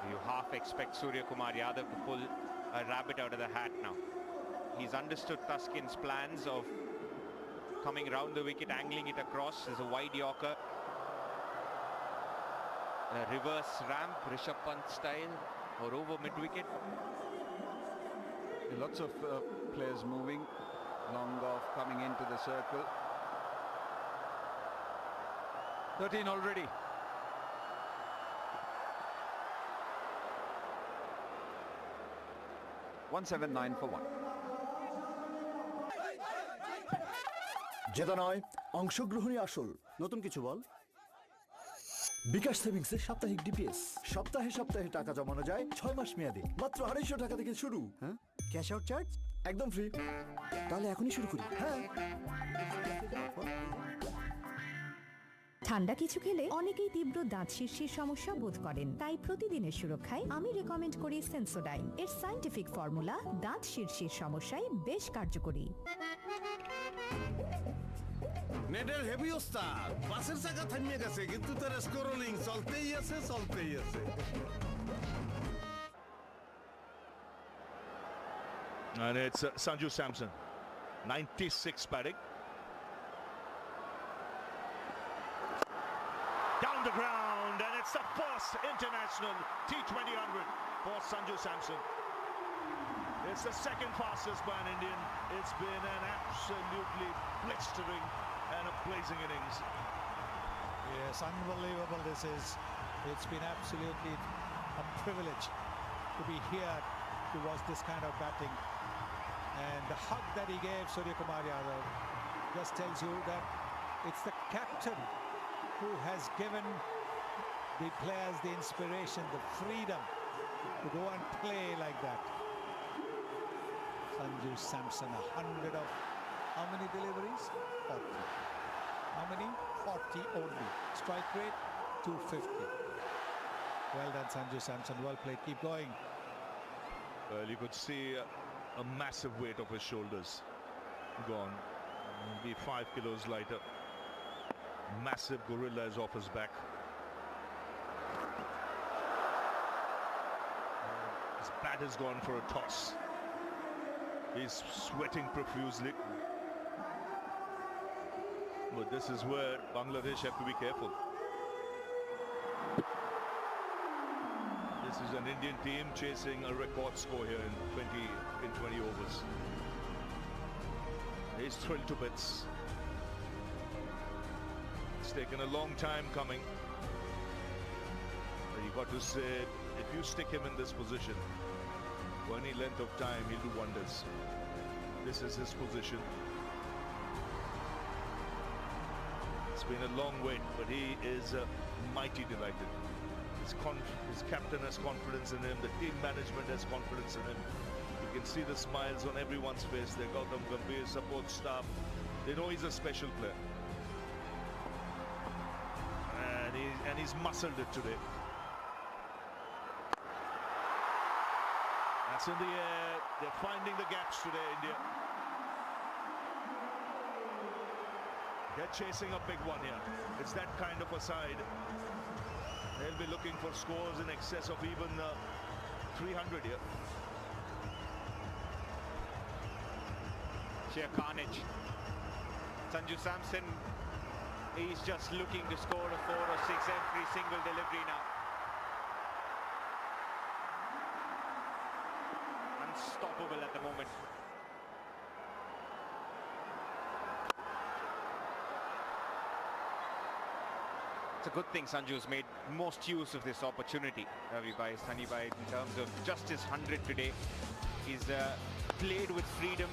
You half expect Surya Kumar Yadav to pull a rabbit out of the hat now. He's understood Taskin's plans of coming round the wicket, angling it across. There's a wide Yorker. A reverse ramp, Rishabh Pant style, or over mid-wicket. Lots of players moving. Long off coming into the circle. 13 already. $179 for 1. জেতা নয়, অংশগ্রহণই আসল। নতুন কিছু বল। বিকাশ সেভিংসে সাপ্তাহিক DPS সপ্তাহে সপ্তাহে টাকা জমানো যায় 6 মাস মেয়াদে মাত্র 250 টাকা থেকে শুরু। হ্যাঁ, ক্যাশ আউট চার্জ একদম ফ্রি। তাহলে এখনই শুরু করি। হ্যাঁ, ঠান্ডা কিছু খেলে অনেকেই তীব্র দাঁত শীর্ষের সমস্যা বোধ করেন, তাই প্রতিদিনের সুরক্ষায় আমি রেকমেন্ড করি সেন্সোডাইন। এর সায়েন্টিফিক ফর্মুলা দাঁত শীর্ষের সমস্যায় বেশ কার্যকরী। নেটের হেভি ওস্তাদ বাসের চাকা থামিয়ে গেছে কিন্তু তার স্ক্রোলিং চলতেই আছে চলতেই আছে। And it's Sanju Samson, 96 batting. Down the ground, and it's the first international T20 100 for Sanju Samson. It's the second fastest by an Indian. It's been an absolutely blistering and a blazing innings. Yes, unbelievable this is. It's been absolutely a privilege to be here to watch this kind of batting. And the hug that he gave Surya Kumar Yadav just tells you that it's the captain who has given the players the inspiration, the freedom to go and play like that. Sanju Samson, 100 of how many deliveries? 40. How many? 40 only. Strike rate, 250. Well done, Sanju Samson. Well played. Keep going. Well, you could see a massive weight off his shoulders gone. Be 5 kilos lighter. Massive gorilla is off his back. His bat has gone for a toss. He's sweating profusely. But this is where Bangladesh have to be careful. This is an Indian team chasing a record score here in 20 overs. He's thrilled to bits. It's taken a long time coming. But you got to say, if you stick him in this position for any length of time, he'll do wonders. This is his position. It's been a long wait, but he is mighty delighted. His captain has confidence in him. The team management has confidence in him. You can see the smiles on everyone's face. They got them Gambhir support staff. They know he's a special player. And he's muscled it today. That's in the air. They're finding the gaps today, India. They're chasing a big one here. It's that kind of a side. They'll be looking for scores in excess of even 300 here. Sheer carnage. Sanju Samson, he's just looking to score a 4 or 6 every single delivery now. Unstoppable at the moment. It's a good thing Sanju's made most use of this opportunity, Ravi Bhai, Sunny Bhai, in terms of just his 100 today. He's played with freedom,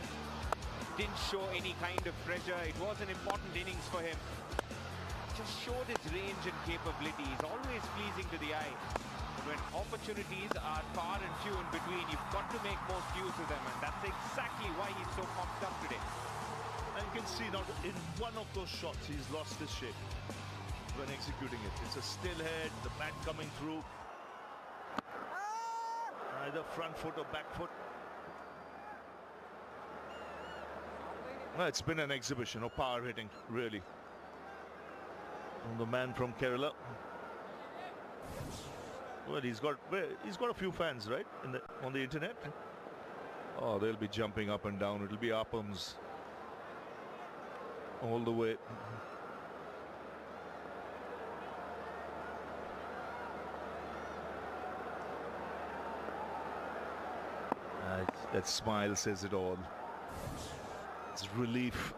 didn't show any kind of pressure. It was an important innings for him. Just showed his range and capability. He's always pleasing to the eye. But when opportunities are far and few in between, you've got to make most use of them, and that's exactly why he's so pumped up today. And you can see now in one of those shots, he's lost his shape when executing it. It's a still head, the bat coming through. Either front foot or back foot. Well, it's been an exhibition of power hitting, really. From the man from Kerala. Well, he's got a few fans, right, on the internet. Oh, they'll be jumping up and down. It'll be uppums all the way. That smile says it all. It's relief.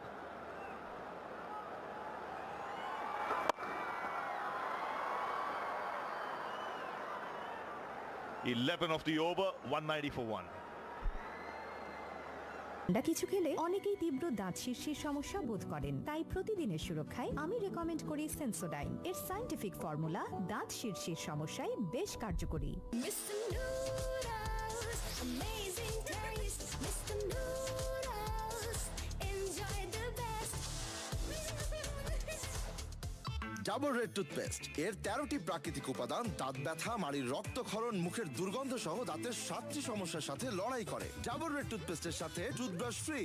(11 of the over, 190 for 1. ঠান্ডা কিছু খেলে অনেকেই তীব্র দাঁত শীর্ষের সমস্যা বোধ করেন, তাই প্রতিদিনের সুরক্ষায় আমি রেকমেন্ড করি সেন্সোডাইন। এর সায়েন্টিফিক ফর্মুলা দাঁত শীর্ষের সমস্যায় বেশ কার্যকরী। ডাবল রেড টুথপেস্ট এর 13টি প্রাকৃতিক উপাদান দাঁত ব্যথা, মাড়ির রক্তক্ষরণ, মুখের দুর্গন্ধ সহ দাঁতের 7টি সমস্যার সাথে লড়াই করে। ডাবল রেড টুথপেস্টের সাথে টুথব্রাশ ফ্রি।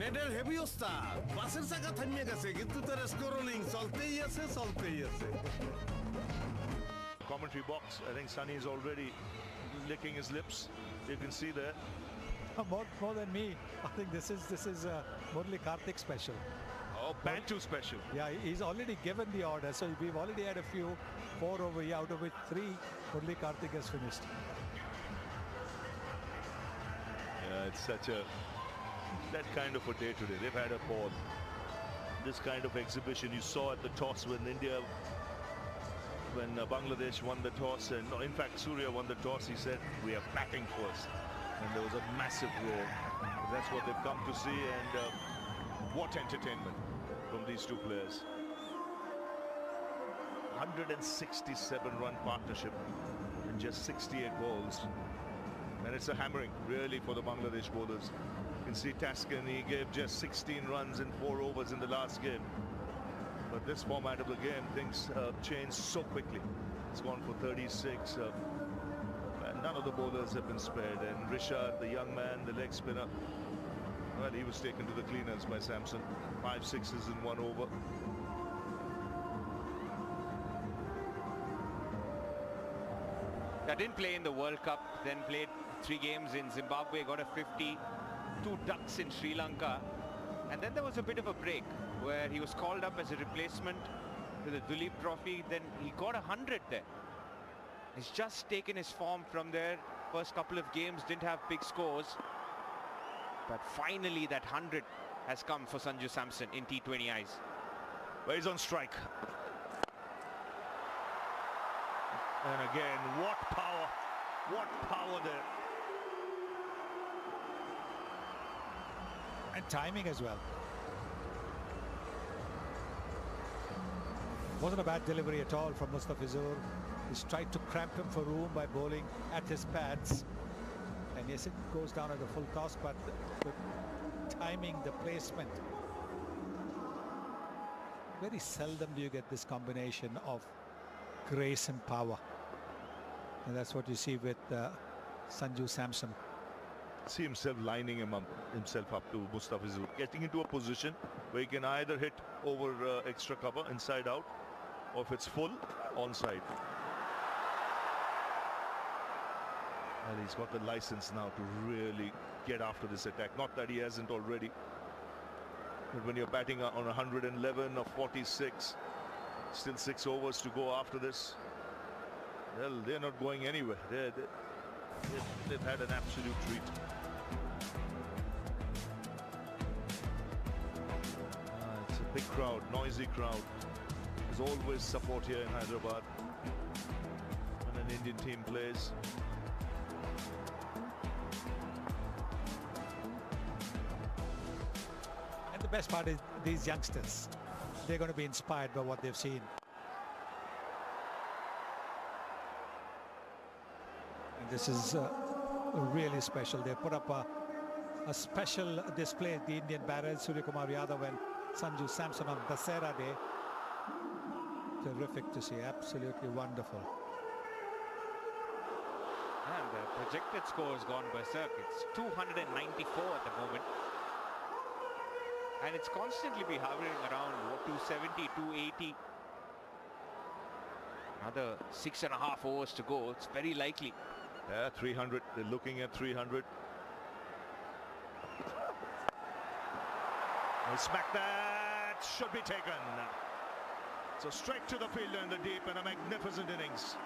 নেটের হেভি ওস্তাদ, বাসের চাকা থামিয়ে গেছে কিন্তু তার স্ক্রোলিং চলতেই আছে। Commentary box, I think Sunny is already licking his lips. You can see there. More than me. I think this is Murli Karthik special. Oh, Bantu special. Yeah, he's already given the order, so we've already had a few, 4 over here, out of which 3 Murli Karthik has finished. Yeah, it's such that kind of a day today. They've had a ball. This kind of exhibition you saw at the toss when Bangladesh won the toss, and no, in fact Surya won the toss. He said we are batting first, and there was a massive roar. That's what they've come to see, and what entertainment from these two players. 167-run partnership in just 68 balls, and it's a hammering really for the Bangladesh bowlers. You can see Taskin, he gave just 16 runs in 4 overs in the last game. But this format of the game, things changed so quickly. It's gone for 36. And none of the bowlers have been spared. And Rishad, the young man, the leg spinner, well, he was taken to the cleaners by Samson. 5 sixes in 1 over. That didn't play in the World Cup, then played 3 games in Zimbabwe, got a 50, 2 ducks in Sri Lanka, and then there was a bit of a break where he was called up as a replacement to the Duleep Trophy. Then he got 100 there. He's just taken his form from there. First couple of games didn't have big scores, but finally that 100 has come for Sanju Samson in T20 eyes. Well, he's on strike. And again, what power there. And timing as well. Wasn't a bad delivery at all from Mustafizur. He's tried to cramp him for room by bowling at his pads. And yes, it goes down at a full toss, but the timing, the placement. Very seldom do you get this combination of grace and power. And that's what you see with Sanju Samson. See himself lining himself up to Mustafizur, getting into a position where he can either hit over extra cover inside out, or if it's full, onside. And he's got the license now to really get after this attack. Not that he hasn't already, but when you're batting on 111 or 46, still 6 overs to go after this, well, they're not going anywhere. They've had an absolute treat. It's a big crowd, noisy crowd. There's always support here in Hyderabad when an Indian team plays. And the best part is these youngsters. They're going to be inspired by what they've seen. And this is really special. They put up a special display, the Indian batters, Surya Kumar Yadav and Sanju Samson on Dasera Day. Terrific to see, absolutely wonderful. And the projected score has gone berserk. It's 294 at the moment. And it's constantly be hovering around 270, 280. Another 6.5 overs to go. It's very likely. Yeah, 300. They're looking at 300. Well, smack that should be taken. So straight to the fielder in the deep, and a magnificent innings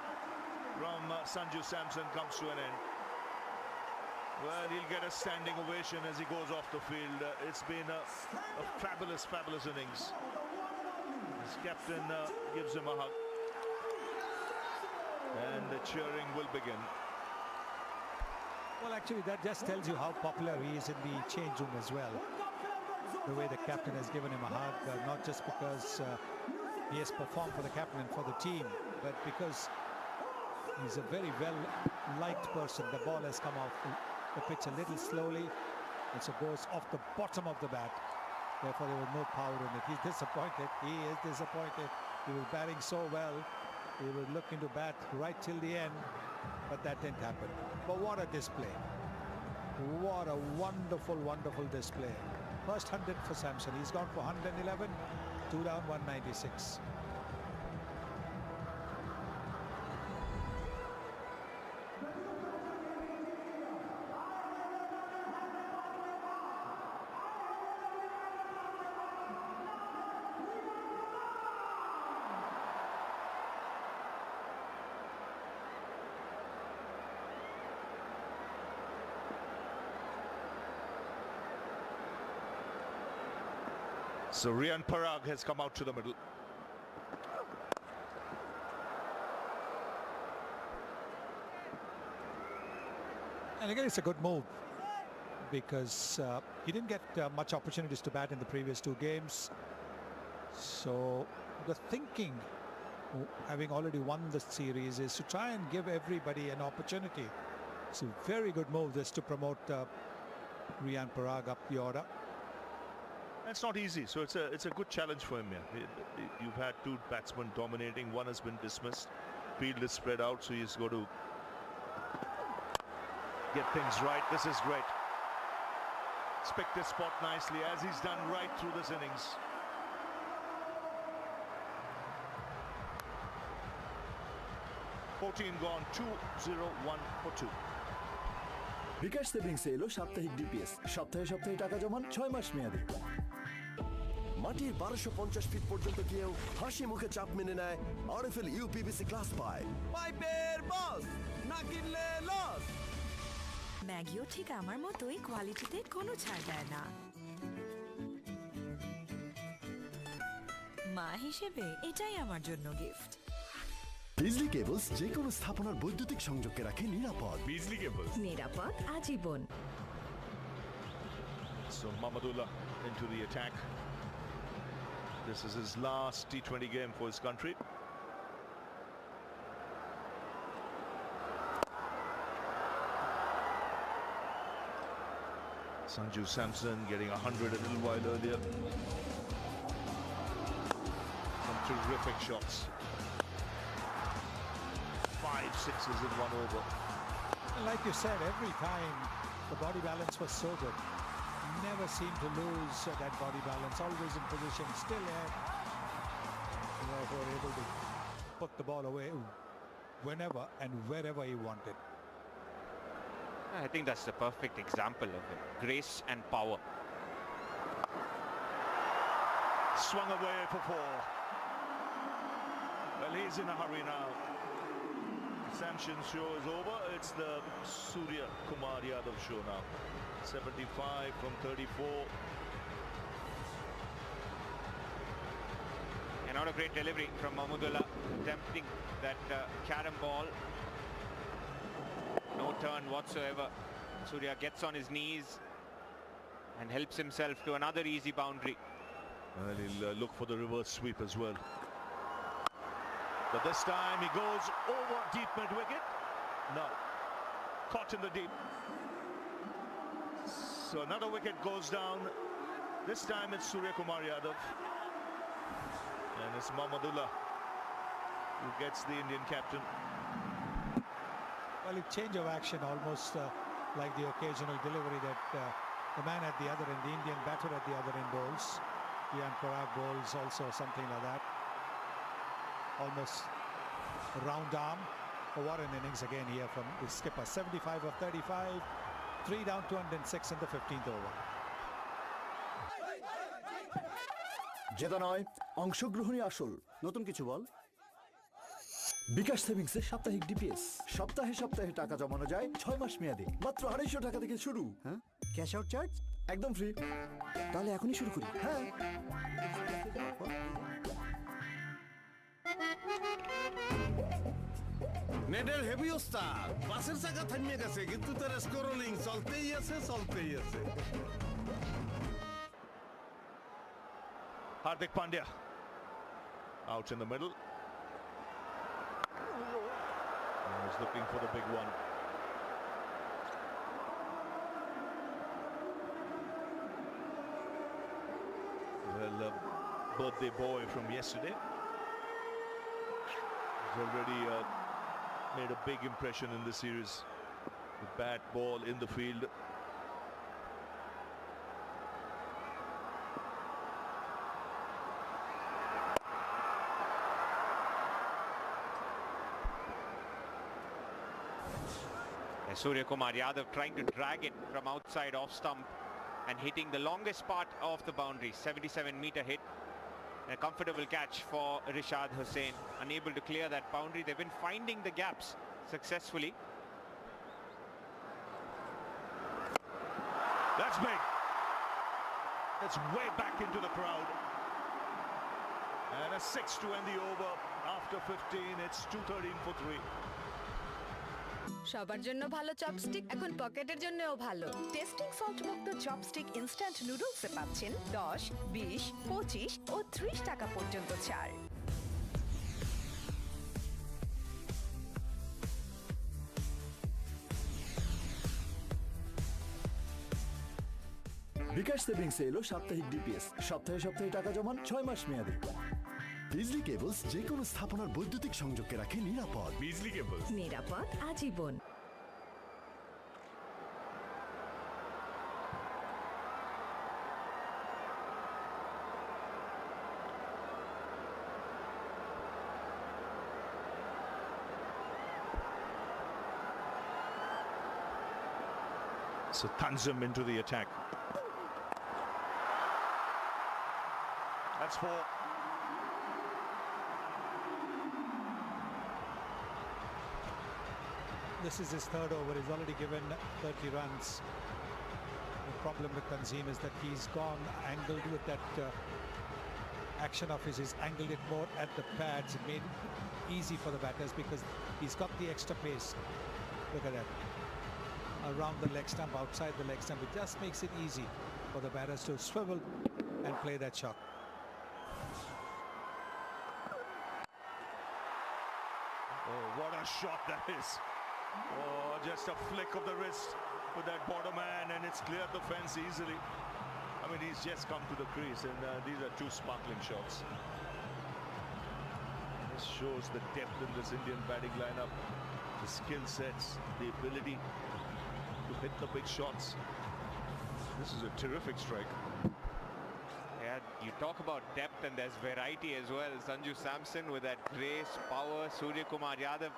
from Sanju Samson comes to an end. Well, he'll get a standing ovation as he goes off the field. It's been a fabulous, fabulous innings. His captain gives him a hug. And the cheering will begin. Well, Well, actually, that just tells you how popular he is in the change room as well. The way the captain has given him a hug, not just because he has performed for the captain and for the team, but because he's a very well-liked person. The ball has come off the pitch a little slowly, and so goes off the bottom of the bat. Therefore, there was no power in it. He's disappointed. He is disappointed. He was batting so well. He was looking to bat right till the end, but that didn't happen. But what a display. What a wonderful, wonderful display. First 100 for Samson. He's gone for 111, 2 down, 196. So Riyan Parag has come out to the middle. And again, it's a good move because he didn't get much opportunities to bat in the previous 2 games. So the thinking, having already won the series, is to try and give everybody an opportunity. It's a very good move this to promote Riyan Parag up the order. That's not easy, so it's a good challenge for him. Yeah. You've had 2 batsmen dominating, one has been dismissed. Field is spread out, so he's got to get things right. This is great. He's picked his spot nicely, as he's done right through this innings. Gone 2-0-1 for 2. বিকাশ সেভিংসে এলো সাপ্তাহিক DPS. সপ্তাহে সপ্তাহে টাকা জমান 6 মাস মেয়াদে। মাটির 1250 fit পর্যন্ত গিয়েও হাসি মুখে চাপ মেনে নেয় আরএফএল ইউপিভিসি ক্লাস পায়। পাইপের বস না কিনলে লস। ম্যাগিও ঠিক আমার মতোই কোয়ালিটিতে কোনো ছাড় দেয় না। মা হিসেবে এটাই আমার জন্য গিফট। বিজলি কেবলস যে কোনো স্থাপনার বৈদ্যুতিক সংযোগকে রাখে নিরাপদ। বিজলি কেবলস নিরাপদ আজীবন। So Mahmudullah into the attack. This is his last T20 game for his country. Sanju Samson getting 100 a little while earlier. Some terrific shots. 5 sixes in 1 over. Like you said, every time the body balance was so good. Never seemed to lose that body balance, always in position, still therefore able to put the ball away whenever and wherever he wanted. I think that's the perfect example of it. Grace and power. Swung away for 4. Well, he's in a hurry now. Samson's show is over. It's the Surya Kumar Yadav show now. 75 from 34. And not a great delivery from Mahmudullah, attempting that carom ball. No turn whatsoever. Surya gets on his knees and helps himself to another easy boundary. Well, he'll look for the reverse sweep as well. But this time he goes over deep mid-wicket. No. Caught in the deep. So another wicket goes down. This time it's Surya Kumar Yadav. And it's Mahmudullah who gets the Indian captain. Well, a change of action, almost like the occasional delivery that the man at the other end, the Indian batter at the other end bowls. Riyan Parag bowls also something like that. Almost round arm. Oh, what an innings again here from the skipper. 75 of 35. 3 down, 206 in the 15th over. জেতা নয়, অংশগ্রহণই আসল। নতুন কিছু বল। বিকাশ সেভিংসে সাপ্তাহিক DPS. সপ্তাহে সপ্তাহে টাকা জমানো যায় 6 মাস মেয়াদে। মাত্র 250 টাকা থেকে শুরু। হ্যাঁ? ক্যাশ আউট চার্জ একদম ফ্রি। তাহলে এখনই শুরু করি। হ্যাঁ। নেটের হেভি ওস্তাদ বাসের চাকা থামিয়ে গেছে কিন্তু তার স্ক্রলিং চলতেই আছে চলতেই আছে Hardik Pandya out in the middle. He's looking for the big one. Well, birthday boy from yesterday. He's already made a big impression in the series. The bat, ball in the field. Surya Kumar Yadav trying to drag it from outside off stump and hitting the longest part of the boundary, 77-meter hit. A comfortable catch for Rishad Hussain, unable to clear that boundary. They've been finding the gaps successfully. That's big. That's way back into the crowd. And a 6 to end the over. After 15, it's 213 for 3. সবার জন্য ভালো chopstick এখন পকেটের জন্যও ভালো testing salt মুক্ত chopstick instant নুডলসে পাচ্ছেন 10, 20, 25 ও 30 টাকা পর্যন্ত ছাড় বিকাশ সেভিংসে এলো সাপ্তাহিক ডিপিএস সপ্তাহে সপ্তাহে টাকা জমান 6 মাস মেয়াদী বিজলি কেবলস যে কোনো স্থাপনার বৈদ্যুতিক সংযোগকে রাখে নিরাপদ। বিজলি কেবলস নিরাপদ আজীবন So Tanzim into the attack. That's 4. This is his third over. He's already given 30 runs. The problem with Tanzim is that he's gone angled with that action of his. He's angled it more at the pads. It made it easy for the batters because he's got the extra pace. Look at that. Around the leg stump, outside the leg stump. It just makes it easy for the batters to swivel and play that shot. Oh, what a shot that is. Oh, just a flick of the wrist with that bottom hand and it's cleared the fence easily. I mean, he's just come to the crease and these are two sparkling shots. This shows the depth in this Indian batting lineup, the skill sets, the ability to hit the big shots. This is a terrific strike. Yeah, you talk about depth and there's variety as well. Sanju Samson with that grace, power, Surya Kumar Yadav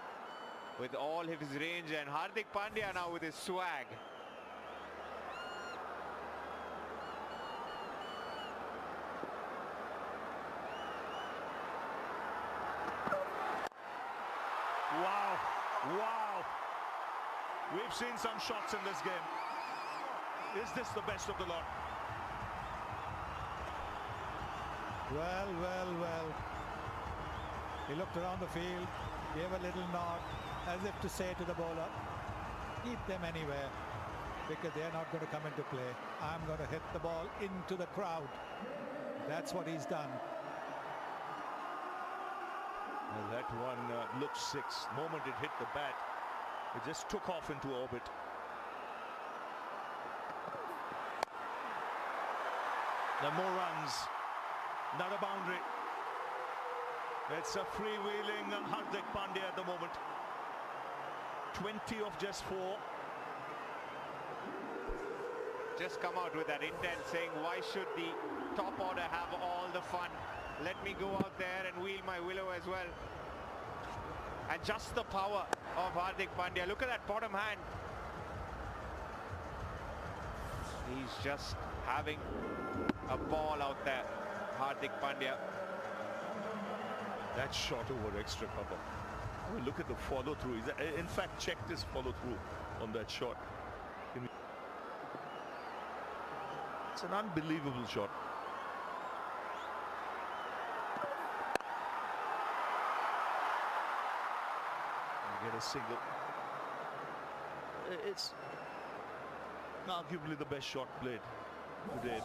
with all of his range and Hardik Pandya now with his swag. Wow, wow. We've seen some shots in this game. Is this the best of the lot? Well, well, well. He looked around the field, gave a little nod, as if to say to the bowler, keep them anywhere, because they're not going to come into play. I'm going to hit the ball into the crowd. That's what he's done. Well, that one looked 6. The moment it hit the bat, it just took off into orbit. There are more runs. Another boundary. It's a freewheeling Hardik Pandya at the moment. 20 of just 4. Just come out with that intent saying, why should the top order have all the fun? Let me go out there and wheel my willow as well. And just the power of Hardik Pandya. Look at that bottom hand. He's just having a ball out there, Hardik Pandya. That shot over extra cover. I mean, look at the follow through. He's in fact checked his follow through on that shot. It's an unbelievable shot. You get a single. It's arguably the best shot played today.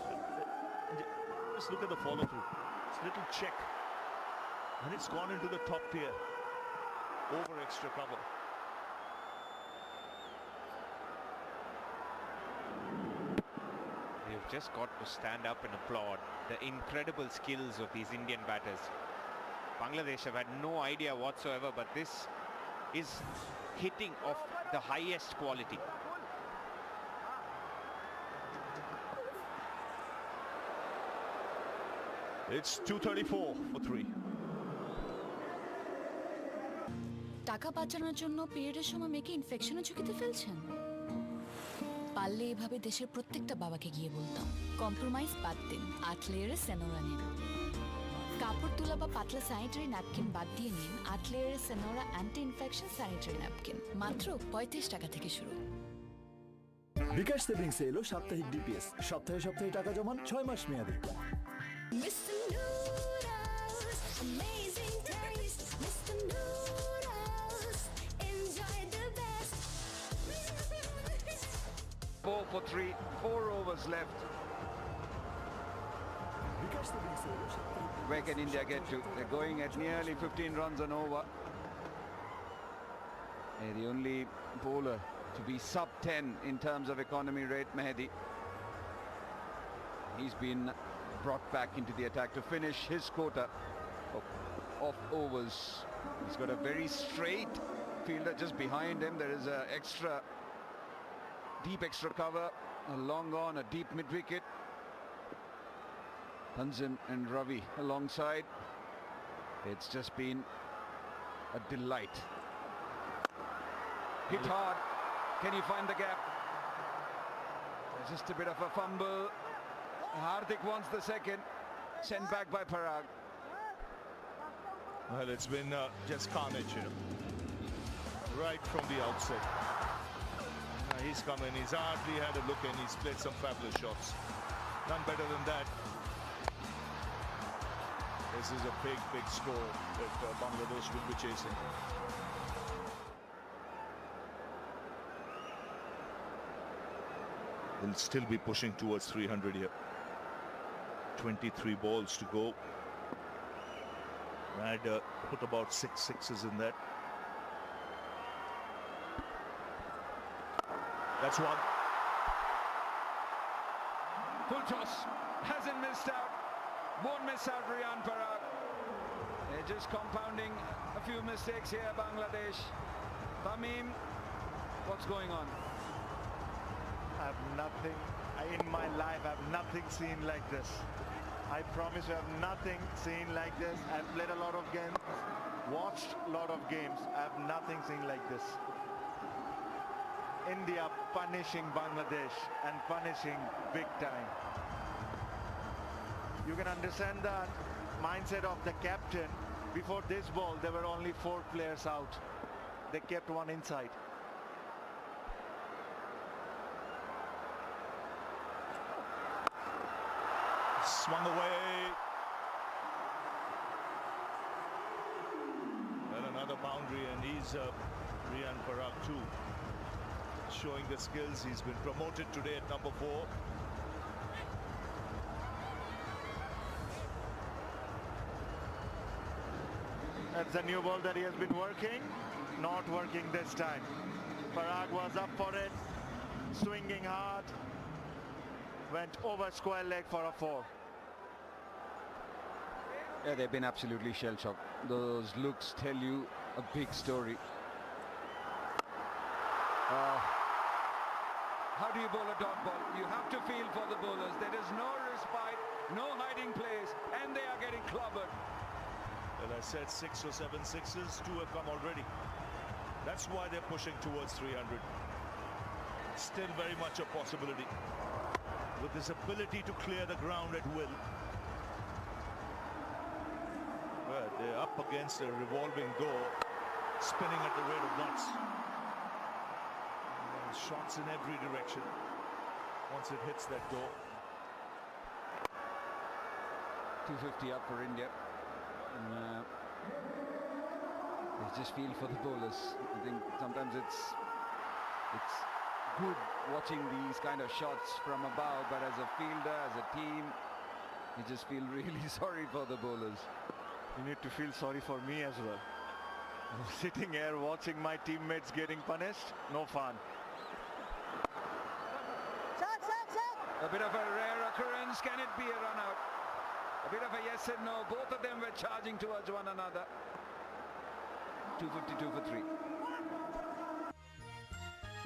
Just look at the follow-through. It's a little check. And it's gone into the top tier. Over extra cover. You've just got to stand up and applaud the incredible skills of these Indian batters. Bangladesh have had no idea whatsoever, but this is hitting of the highest quality. It's 234 for 3. টাকা বাঁচানোর জন্য পিরিয়ডের সময় মেয়েকে ইনফেকশনের ঝুঁকিতে ফেলছেন? পারলে এভাবে দেশের প্রত্যেকটা বাবাকে গিয়ে বলতাম, কম্প্রোমাইজ বাদ দিন, 8 লেয়ারের সেনোরা নিন। কাপড় তোলা বা পাতলা স্যানিটারি ন্যাপকিন বাদ দিয়ে নিন 8 লেয়ারের Senora anti infection sanitary napkin, মাত্র 35 টাকা থেকে শুরু। বিকাশ সেভিংসে এলো সাপ্তাহিক ডিপিএস, সপ্তাহে সপ্তাহে টাকা জমান 6 মাস মেয়াদে। Mr. Noodles, amazing taste. Mr. Noodles, enjoy the best. 4 for 3, 4 overs left. বিকাশ সেভিংসে এলো সাপ্তাহিক Where can India get to? They're going at nearly 15 runs an over. They're the only bowler to be sub 10 in terms of economy rate, Mehdi. He's been brought back into the attack to finish his quota of overs. He's got a very straight fielder just behind him. There is a deep extra cover, a long on, a deep mid wicket. Tanzim and Ravi alongside. It's just been a delight. Hit hard. Can you find the gap? There's just a bit of a fumble. Hardik wants the second. Sent back by Parag. Well, it's been just carnage, you know, right from the outset. He's come in, he's hardly had a look in, he's played some fabulous shots. None better than that. This is a big, big score that Bangladesh will be chasing. They'll still be pushing towards 300 here. 23 balls to go. I'd put about 6 sixes in that. That's one. Full toss. Hasn't missed out. Won't miss out Riyan Parag. They're just compounding a few mistakes here, Bangladesh. Tamim, what's going on? I have nothing, in my life, I have nothing seen like this. I promise you, I have nothing seen like this. I've played a lot of games, watched a lot of games. I have nothing seen like this. India punishing Bangladesh and punishing big time. You can understand the mindset of the captain. Before this ball, there were only 4 players out. They kept one inside. Swung away. Well, another boundary, and he's Riyan Parag too, showing the skills. He's been promoted today at number 4. That's a new ball that he has been working. Not working this time. Parag was up for it, swinging hard, went over square leg for a 4. Yeah, they've been absolutely shell-shocked. Those looks tell you a big story. How do you bowl a dot ball? You have to feel for the bowlers. There is no respite, no hiding place, and they are getting clobbered. Well, I said 6 or 7 sixes, 2 have come already. That's why they're pushing towards 300. Still very much a possibility. With this ability to clear the ground at will. Well, they're up against a revolving door, spinning at the rate of knots. Shots in every direction once it hits that door. 250 up for India. They just feel for the bowlers. I think sometimes it's good watching these kind of shots from above, but as a fielder, as a team, you just feel really sorry for the bowlers. You need to feel sorry for me as well. Sitting here watching my teammates getting punished, no fun. A bit of a rare occurrence. Can it be a run out? A bit of a yes and no. Both of them were charging towards one another. 252 for 3.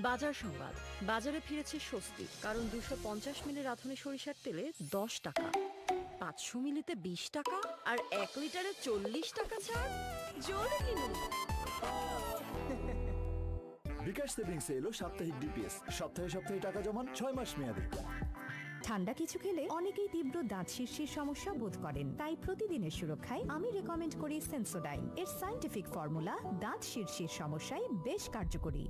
বাজার সংবাদ। বাজারে ফিরেছে স্বস্তি, কারণ 250 মিলি রাঁধুনি সরিষার তেলে 10 টাকা, 500 মিলিতে 20 টাকা আর 1 লিটারে 40 টাকা ছাড়। জোরে কিনুন। বিকাশ সেভিংসে এলো সাপ্তাহিক ডিপিএস। সপ্তাহে সপ্তাহে টাকা জমান 6 মাস মেয়াদে। ঠান্ডা কিছু খেলে অনেকেই তীব্র দাঁত শীর্ষের সমস্যা বোধ করেন, তাই প্রতিদিনের সুরক্ষায় আমি রেকমেন্ড করি সেন্সোডাইন। এর সায়েন্টিফিক ফর্মুলা দাঁত শীর্ষের সমস্যায় বেশ কার্যকরী।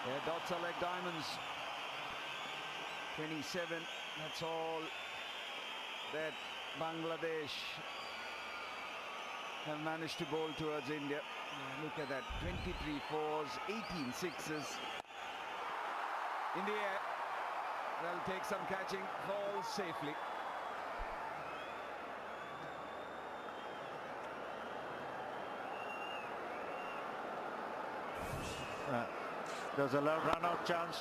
Yeah, dots are like diamonds. 27, that's all that Bangladesh have managed to bowl towards India. Look at that, 23 fours, 18 sixes. In the air, they'll take some catching, falls safely. There's a run-out chance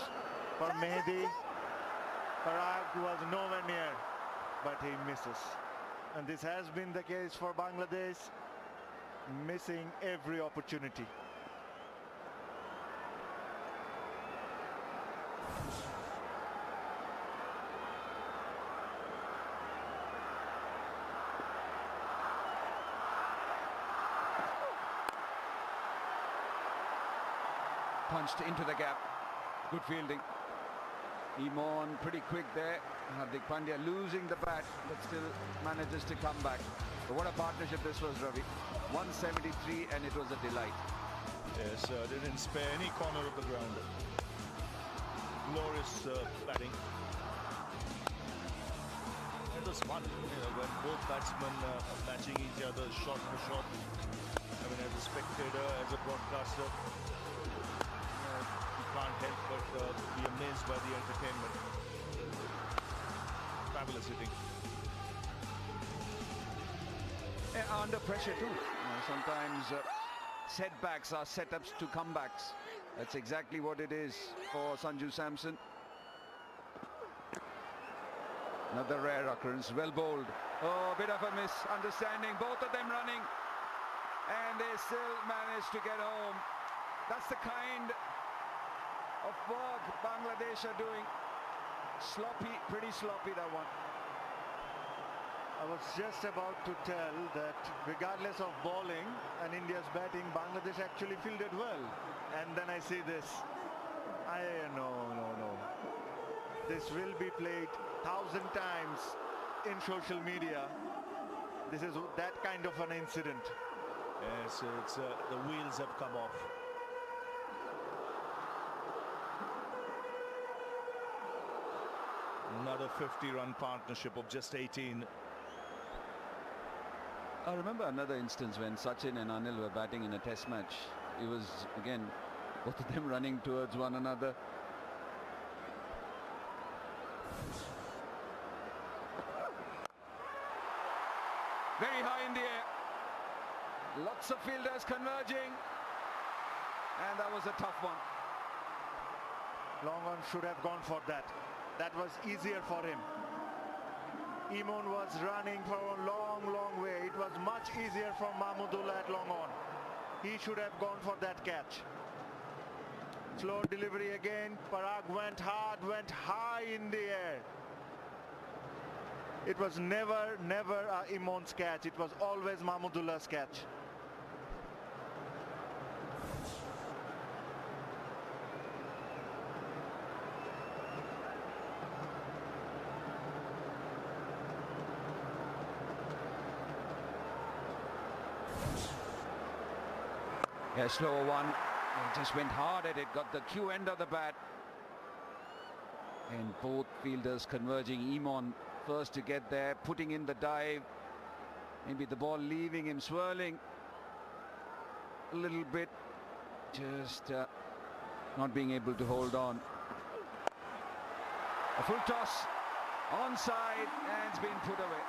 for Mehdi. Parag was nowhere near, but he misses. And this has been the case for Bangladesh, missing every opportunity. Punched into the gap. Good fielding. Imon pretty quick there. Hardik Pandya losing the bat, but still manages to come back. But what a partnership this was, Ravi. 173, and it was a delight. Yes, they didn't spare any corner of the ground. Glorious batting. It was fun, when both batsmen are matching each other shot for shot. I mean, as a spectator, as a broadcaster, you can't help but be amazed by the entertainment. Fabulous hitting. Under pressure too. Sometimes setbacks are setups to comebacks. That's exactly what it is for Sanju Samson. Another rare occurrence, well bowled. Oh, a bit of a misunderstanding. Both of them running, and they still managed to get home. That's the kind of work Bangladesh are doing. Sloppy, pretty sloppy, that one. I was just about to tell that regardless of bowling and India's batting, Bangladesh actually fielded well. And then I see this. No. This will be played 1,000 times in social media. This is that kind of an incident. Yes, it's the wheels have come off. Another 50-run partnership of just 18. I remember another instance when Sachin and Anil were batting in a test match. It was, again, both of them running towards one another. Very high in the air. Lots of fielders converging. And that was a tough one. Long on should have gone for that. That was easier for him. Imon was running for a long way. It was much easier for Mahmudullah at long on. He should have gone for that catch. Slow delivery again. Parag went hard, went high in the air. It was never Imon's catch. It was always Mahmudullah's catch. Yeah, slower one. Just went hard at it, got the Q end of the bat. And both fielders converging. Imon first to get there, putting in the dive. Maybe the ball leaving him swirling a little bit, just not being able to hold on. A full toss, onside, and it's been put away.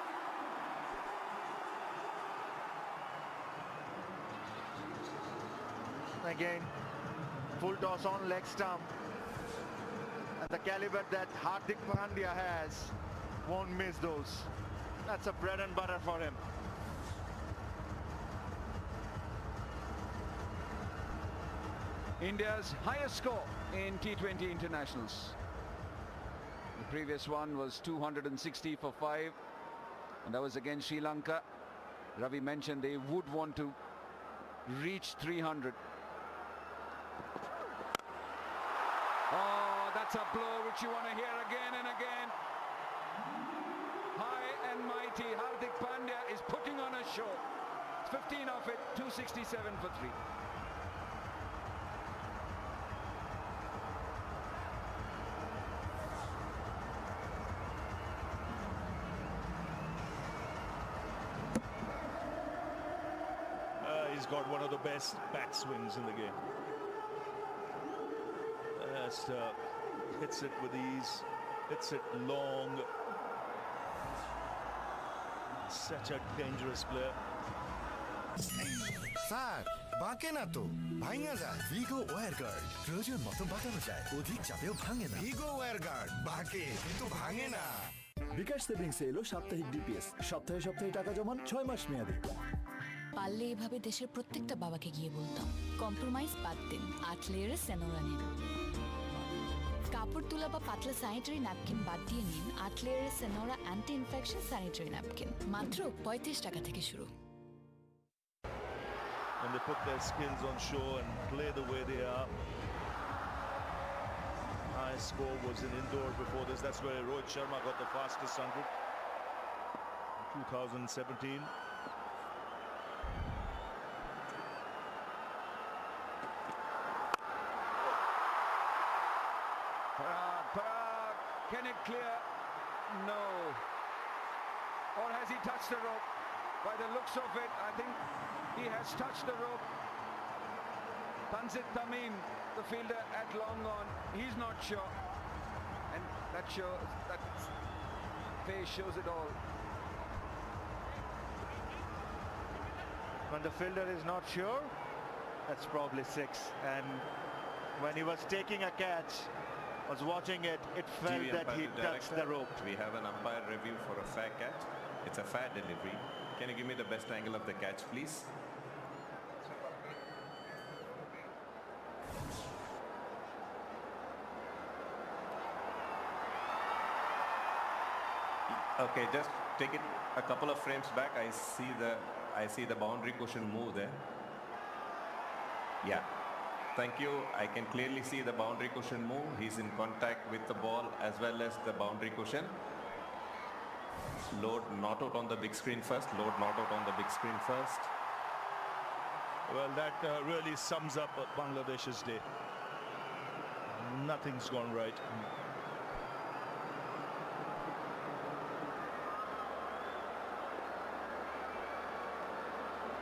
Again, full toss on leg stump. At the caliber that Hardik Pandya has, won't miss those. That's a bread and butter for him. India's highest score in T20 internationals. The previous one was 260 for 5, and that was against Sri Lanka. Ravi mentioned they would want to reach 300. Oh, that's a blow which you want to hear again and again. High and mighty, Hardik Pandya is putting on a show. 15 of it, 267 for 3. He's got one of the best back swings in the game. Just hits it with ease, hits it long. Such a dangerous player. Sir বাঁকে না তো ভাঙা যায় ভিগো wire guard প্রয়োজন মতো বাঁকানো যায় অধিক চাপেও ভাঙে না ভিগো ওয়্যার গার্ড বাঁকে কিন্তু ভাঙে না বিকাশ সেভিংসে এলো সাপ্তাহিক ডিপিএস সপ্তাহে সপ্তাহে টাকা জমান 6 মাস মেয়াদে পারলে এভাবে দেশের প্রত্যেকটা বাবাকে গিয়ে বলতাম কম্প্রোমাইজ বাদ দিন 8 লেয়ারের সেনোরা নিন কাপড় তোলা বা পাতলা স্যানিটারি ন্যাপকিন বাদ দিয়ে নিন 8 লেয়ারের Senora anti infection sanitary napkin মাত্র 35 টাকা থেকে শুরু And they put their skills on show and play the way they are. Highest score was in indoor before this. That's where Rohit Sharma got the fastest 100 in 2017. Parag, can it clear? No. Or has he touched the rope? By the looks of it, I think he has touched the rope. Tanzit Tamim, the fielder at long on, he's not sure. And that face shows it all. When the fielder is not sure, that's probably 6. And when he was taking a catch, was watching it, it felt that he touched the rope. We have an umpire review for a fair catch. It's a fair delivery. Can you give me the best angle of the catch, please? Okay, just take it a couple of frames back. I see the boundary cushion move there. Yeah. Thank you. I can clearly see the boundary cushion move. He's in contact with the ball as well as the boundary cushion. Load not out on the big screen first. Load not out on the big screen first. Well, that really sums up Bangladesh's day. Nothing's gone right.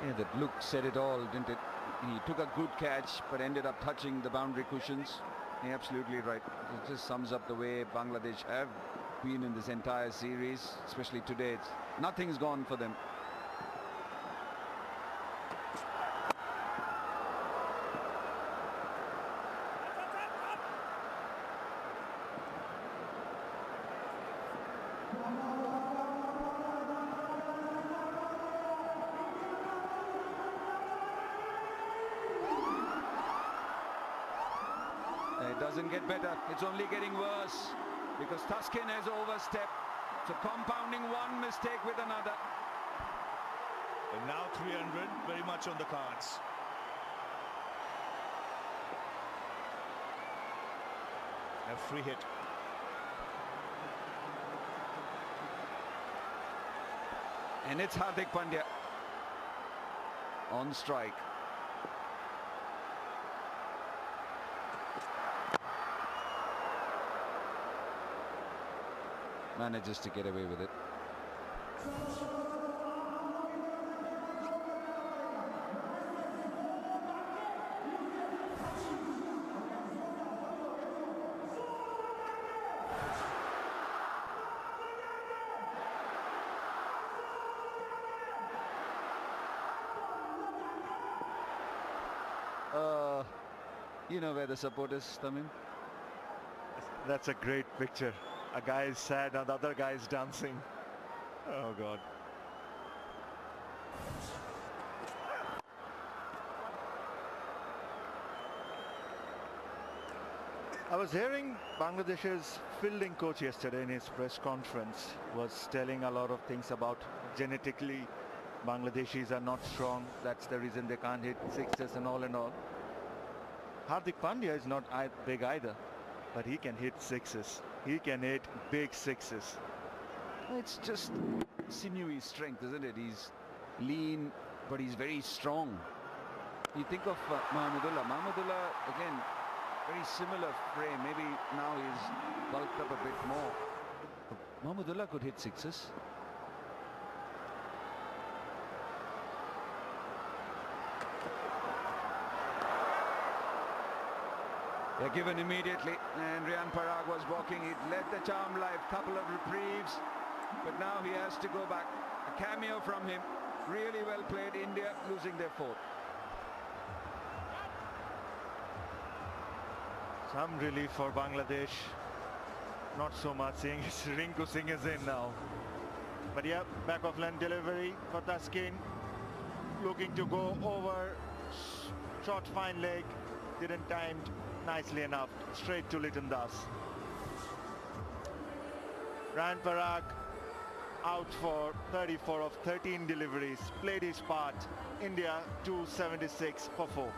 Yeah, that look said it all, didn't it? He took a good catch but ended up touching the boundary cushions. You're absolutely right. It just sums up the way Bangladesh have been in this entire series, especially today. Nothing's gone for them. It doesn't get better. It's only getting worse because Tuskin has overstepped. So compounding one mistake with another. And now 300, very much on the cards. A free hit. And it's Hardik Pandya on strike. Manages to get away with it. You know where the support is, Tamim? That's a great picture. A guy is sad and the other guy is dancing. Oh God. I was hearing Bangladesh's fielding coach yesterday in his press conference was telling a lot of things about genetically Bangladeshis are not strong. That's the reason they can't hit sixes and all and all. Hardik Pandya is not big either, but he can hit sixes. He can hit big sixes. It's just sinewy strength, isn't it? He's lean, but he's very strong. You think of Mahmudullah. Mahmudullah, again, very similar frame. Maybe now he's bulked up a bit more. But Mahmudullah could hit sixes. They're given immediately, and Rian Parag was walking. He'd let the charm live, couple of reprieves, but now he has to go back. A cameo from him. Really well played. India losing their fourth. Some relief for Bangladesh. Not so much, seeing Rinku Singh is in now. But yeah, back of line delivery for Taskin. Looking to go over. Short fine leg. Didn't time nicely enough. Straight to Liton Das. Rian Parag out for 34 of 13 deliveries. Played his part. India 276 for 4.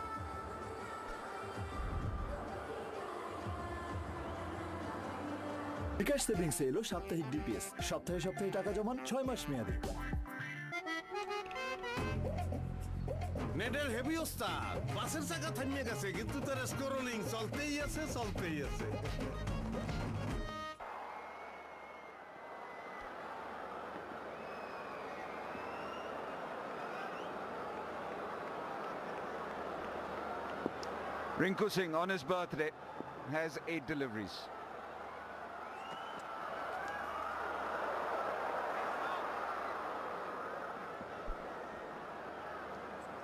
বিকাশ সেভিংসে এলো সাপ্তাহিক DPS সপ্তাহে সপ্তাহে টাকা জমান 6 মাস মেয়াদে নেটের heavy ওস্তাদ বাসের চাকা থামিয়ে গেছে কিন্তু তার স্ক্রলিং চলতেই আছে Rinku Singh on his birthday has 8 deliveries.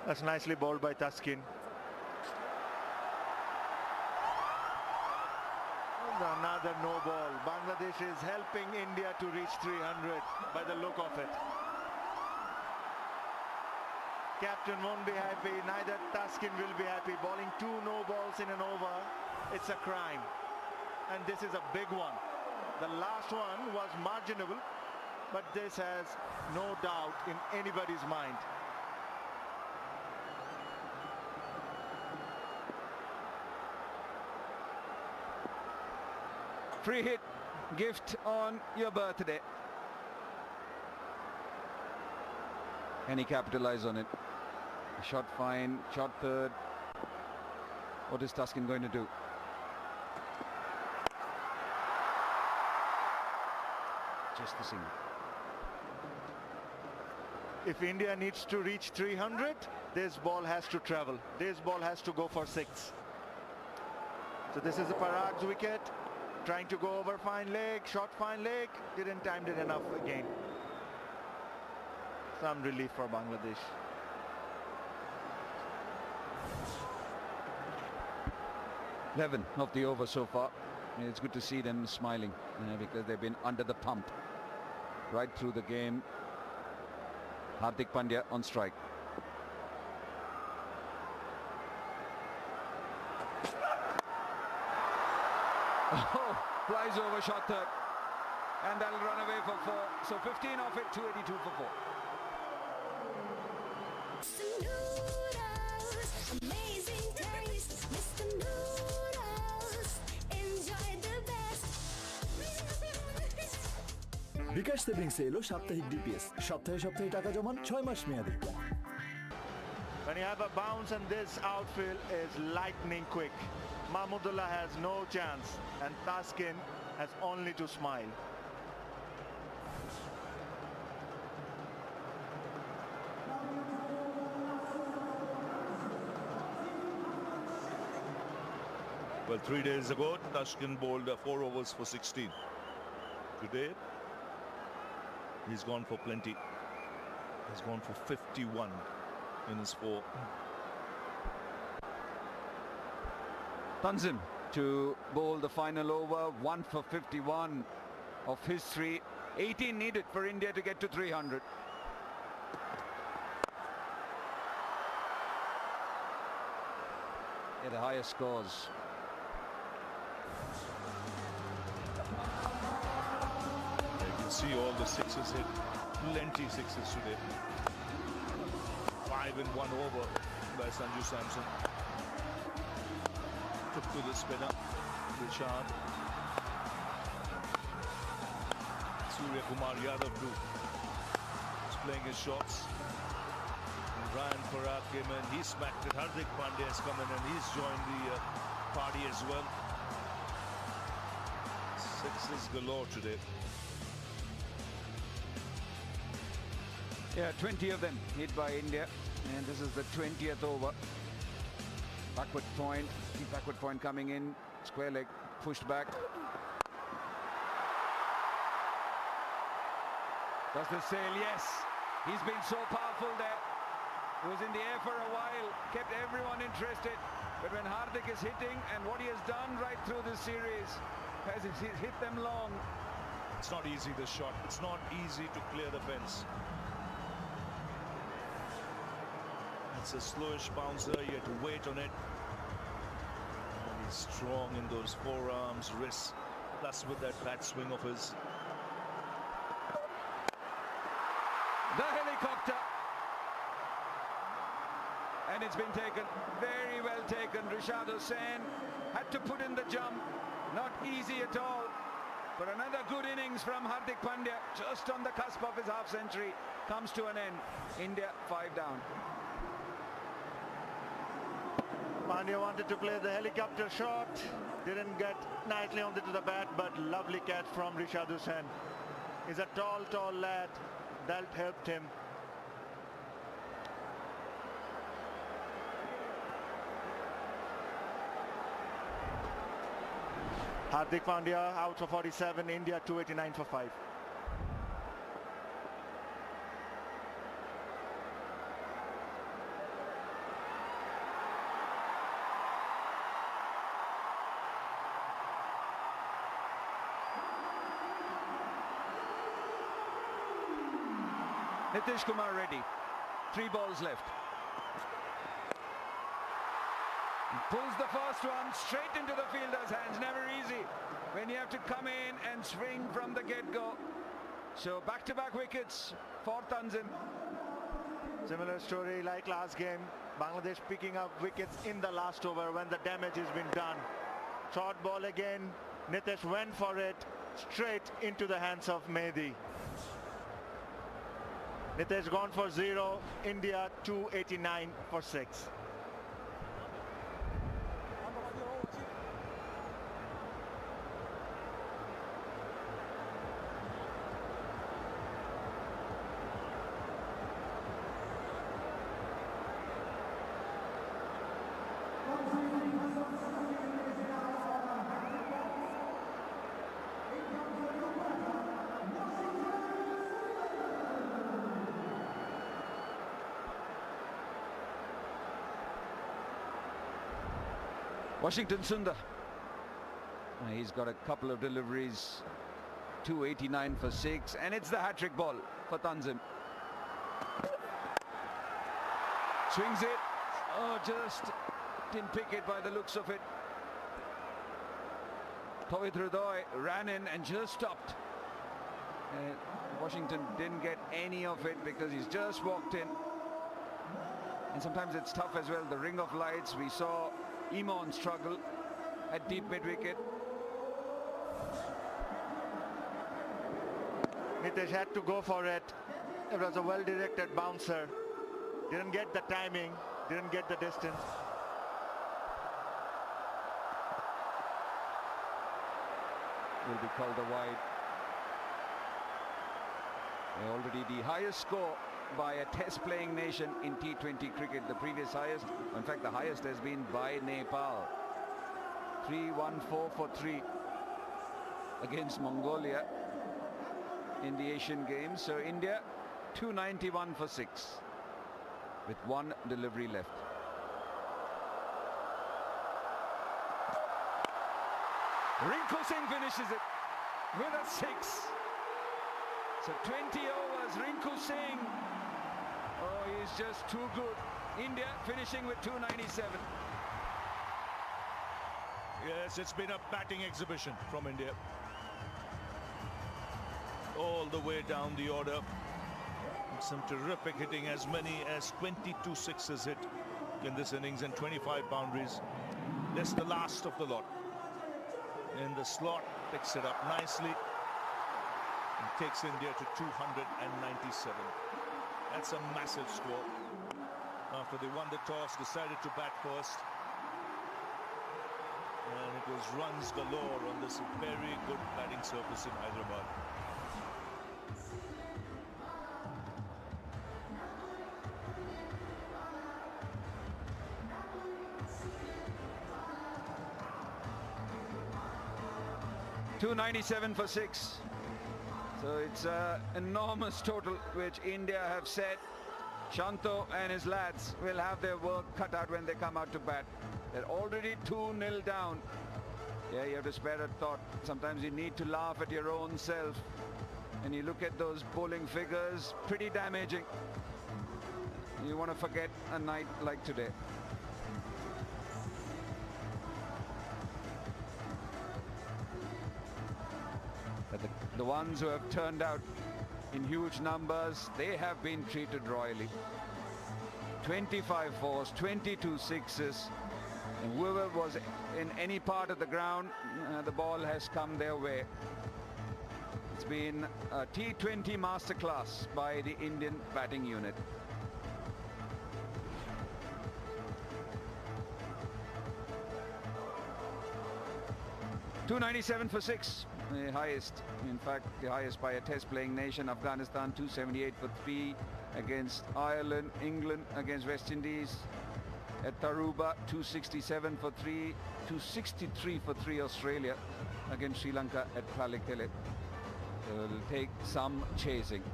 That's nicely bowled by Taskin. Another no ball. Bangladesh is helping India to reach 300 by the look of it. Captain won't be happy, neither Taskin will be happy. Bowling 2 no balls in an over, it's a crime. And this is a big one. The last one was marginable, but this has no doubt in anybody's mind. Free hit gift on your birthday. Can he capitalize on it? Shot fine, shot third. What is Taskin going to do? Just the single. If India needs to reach 300, this ball has to travel. This ball has to go for 6. So this is the Parag's wicket. Trying to go over fine leg, short fine leg, didn't time it enough again. Some relief for Bangladesh. 11 of the over so far. It's good to see them smiling because they've been under the pump right through the game. Hardik Pandya on strike. Oh, flies over, shot third, and that'll run away for 4. So 15 off it, 282 for 4. বিকাশ সেভিংসে এলো সাপ্তাহিক DPS সপ্তাহে সপ্তাহে টাকা জমান 6 মাস মেয়াদে When you have a bounce and this outfield is lightning quick, Mahmudullah has no chance and Taskin has only to smile. Well, 3 days ago, Taskin bowled 4 overs for 16. Today, he's gone for plenty. He's gone for 51 in his 4. Tanzim to bowl the final over, 1 for 51 of his 3. 18 needed for India to get to 300. Yeah, the highest scores. You can see all the sixes hit, plenty sixes today. 5 in 1 over by Sanju Samson. Took to the spinner, Rishad. Surya Kumar Yadav too. He's playing his shots. And Ryan Parag came in, he smacked it. Hardik Pandya has come in and he's joined the party as well. Sixes galore today. Yeah, 20 of them hit by India, and this is the 20th over. Backward point, deep backward point coming in, square leg pushed back. Does the sail? Yes. He's been so powerful there. He was in the air for a while, kept everyone interested. But when Hardik is hitting, and what he has done right through this series, has hit them long. It's not easy, this shot. It's not easy to clear the fence. It's a slowish bouncer, you have to wait on it. And he's strong in those forearms, wrists, plus with that bat swing of his. The helicopter. And it's been taken, very well taken. Rishad Hussain had to put in the jump. Not easy at all. But another good innings from Hardik Pandya, just on the cusp of his half century, comes to an end. India 5 down. Pandya wanted to play the helicopter shot, didn't get nicely onto the bat, but lovely catch from Rishad Hussain. He's a tall lad. That helped him. Hardik Pandya out for 47, India 289 for 5. Nitish Kumar ready. 3 balls left. He pulls the first one straight into the fielder's hands. Never easy when you have to come in and swing from the get-go. So back-to-back wickets for Tanzim. Similar story like last game. Bangladesh picking up wickets in the last over when the damage has been done. Short ball again. Nitish went for it straight into the hands of Mehdi. Nitish gone for 0. India 289 for 6. Washington Sundar. He's got a couple of deliveries. 289 for 6, and it's the hat-trick ball for Tanzim. Swings it. Oh, just didn't pick it by the looks of it. Tawhid Hridoy ran in and just stopped. Washington didn't get any of it because he's just walked in. And sometimes it's tough as well. The ring of lights, we saw Imon struggle at deep mid-wicket. Nitish had to go for it. It was a well-directed bouncer. Didn't get the timing, didn't get the distance. Will be called a wide. Already the highest score by a test-playing nation in T20 cricket. The previous highest, in fact the highest has been by Nepal. 314 for 3 against Mongolia in the Asian Games. So India 291 for 6 with 1 delivery left. Rinku Singh finishes it with a 6. So 20 overs, Rinku Singh. Oh, he's just too good. India finishing with 297. Yes, it's been a batting exhibition from India. All the way down the order. Some terrific hitting, as many as 22 sixes hit in this innings and 25 boundaries. That's the last of the lot. In the slot, picks it up nicely and takes India to 297. That's a massive score. After they won the toss, decided to bat first. And it was runs galore on this very good batting surface in Hyderabad. .297 for 6. So it's an enormous total which India have set. Shanto and his lads will have their work cut out when they come out to bat. They're already 2-0 down. Yeah, you have to spare a thought. Sometimes you need to laugh at your own self. And you look at those bowling figures, pretty damaging. You want to forget a night like today. But the ones who have turned out in huge numbers, they have been treated royally. 25 fours, 22 sixes. And whoever was in any part of the ground, the ball has come their way. It's been a T20 masterclass by the Indian batting unit. .297 for 6, the highest, in fact the highest by a test playing nation. Afghanistan 278 for 3 against Ireland. England against West Indies at Taruba 267 for 3, 263 for 3 Australia against Sri Lanka at Palikele. It will take some chasing.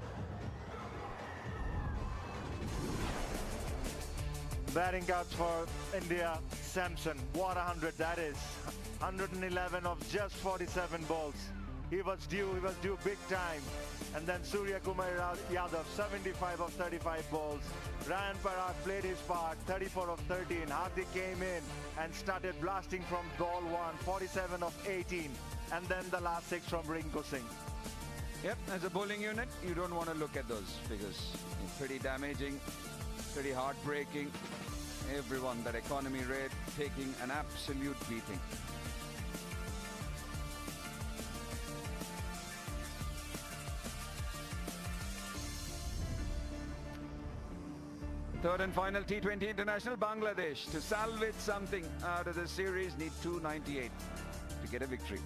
Batting cards for India. Samson, what 100 that is. 111 of just 47 balls. He was due big time. And then Surya Kumar Yadav, 75 of 35 balls. Ryan Parag played his part, 34 of 13. Hardik came in and started blasting from ball 1, 47 of 18. And then the last 6 from Rinku Singh. Yep, as a bowling unit, you don't want to look at those figures. It's pretty damaging, pretty heartbreaking. Everyone, that economy rate, taking an absolute beating. Third and final T20 International. Bangladesh, to salvage something out of the series, need 298 to get a victory.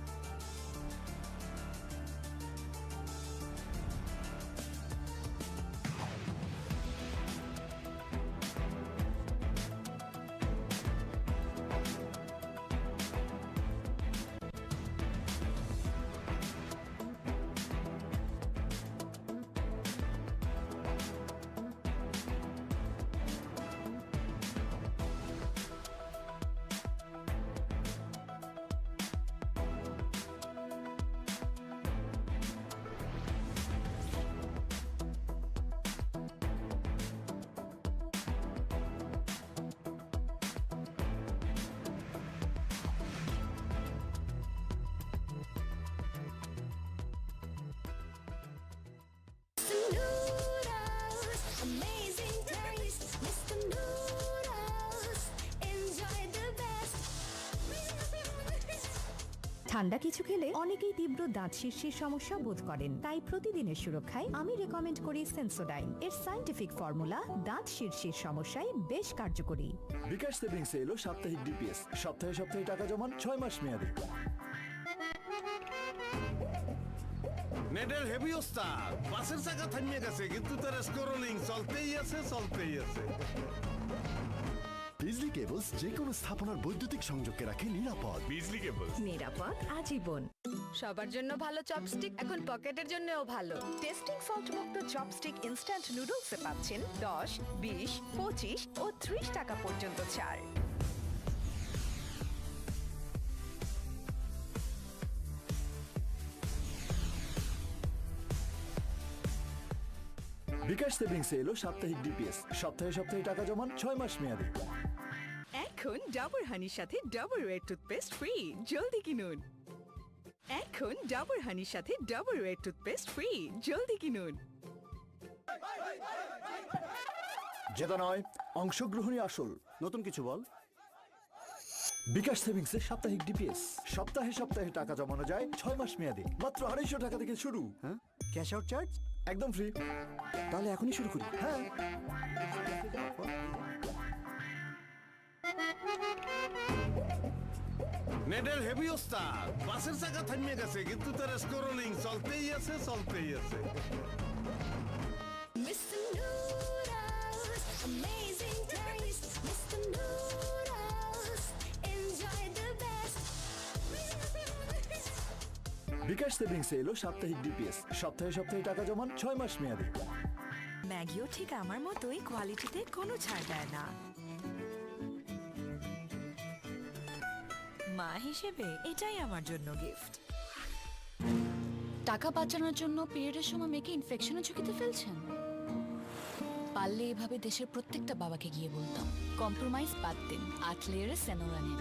ঠান্ডা কিছু খেলে অনেকেই তীব্র দাঁত শীর্ষের সমস্যা বোধ করেন, তাই প্রতিদিনের সুরক্ষায় আমি রেকমেন্ড করি সেন্সোডাইন। এর সায়েন্টিফিক ফর্মুলা দাঁত শীর্ষের সমস্যায় বেশ কার্যকরী। বিকাশ সেভিংসে এলো সাপ্তাহিক ডিপিএস। সপ্তাহে সপ্তাহে টাকা জমান 6 মাস মেয়াদী। নেটের হেভি ওস্তাদ, বাসের চাকা থামিয়ে গেছে কিন্তু তার স্ক্রলিং চলতেই আছে। বিজলি কেবলস যে কোনো স্থাপনার বৈদ্যুতিক সংযোগকে রাখে নিরাপদ। বিজলি কেবলস, নিরাপদ আজীবন। সবার জন্য ভালো চপস্টিক এখন পকেটের জন্যও ভালো। টেস্টিং সল্ট মুক্ত চপস্টিক ইনস্ট্যান্ট নুডলসে পাচ্ছেন 10, 20, 25 ও 30 টাকা পর্যন্ত ছাড়। বিকাশ সেভিংসে এলো সাপ্তাহিক ডিপিএস সপ্তাহে সপ্তাহে টাকা জমান 6 মাস মেয়াদে। এখন ডাবর হানির সাথে ডাবর রেড টুথপেস্ট ফ্রি, জলদি কিনুন। এখন ডাবর হানির সাথে ডাবর রেড টুথপেস্ট ফ্রি, জলদি কিনুন। জেতা নয়, অংশগ্রহণই আসল। নতুন কিছু বল। বিকাশ সেভিংসে সাপ্তাহিক ডিপিএস সপ্তাহে সপ্তাহে টাকা জমানো যায় 6 মাস মেয়াদে মাত্র 250 টাকা থেকে শুরু। হ্যাঁ, ক্যাশ আউট চার্জ একদম ফ্রি। তাহলে এখনই শুরু করি। হ্যাঁ, নেটের হেভি ওস্তাদ বাসের চাকা থামিয়ে গেছে কিন্তু তার স্ক্রলিং চলতেই আছে চলতেই আছে। Mr. Noodles, amazing taste. Mr. Noodles, enjoy the best. বিকাশ সেভিংসে এলো সাপ্তাহিক ডিপিএস সপ্তাহে সপ্তাহে টাকা জমান 6 মাস মেয়াদে। ম্যাগিও ঠিক আমার মতোই কোয়ালিটিতে কোনো ছাড় দেয় না। মা হিসেবে এটাই আমার জন্য গিফট। টাকা বাঁচানোর জন্য পিরিয়ডের সময় মেয়েকে ইনফেকশনের ঝুঁকিতে ফেলছেন? পারলে এভাবে দেশের প্রত্যেকটা বাবাকে গিয়ে বলতাম, কম্প্রোমাইজ বাদ দিন, 8 লেয়ারের সেনোরা নিন।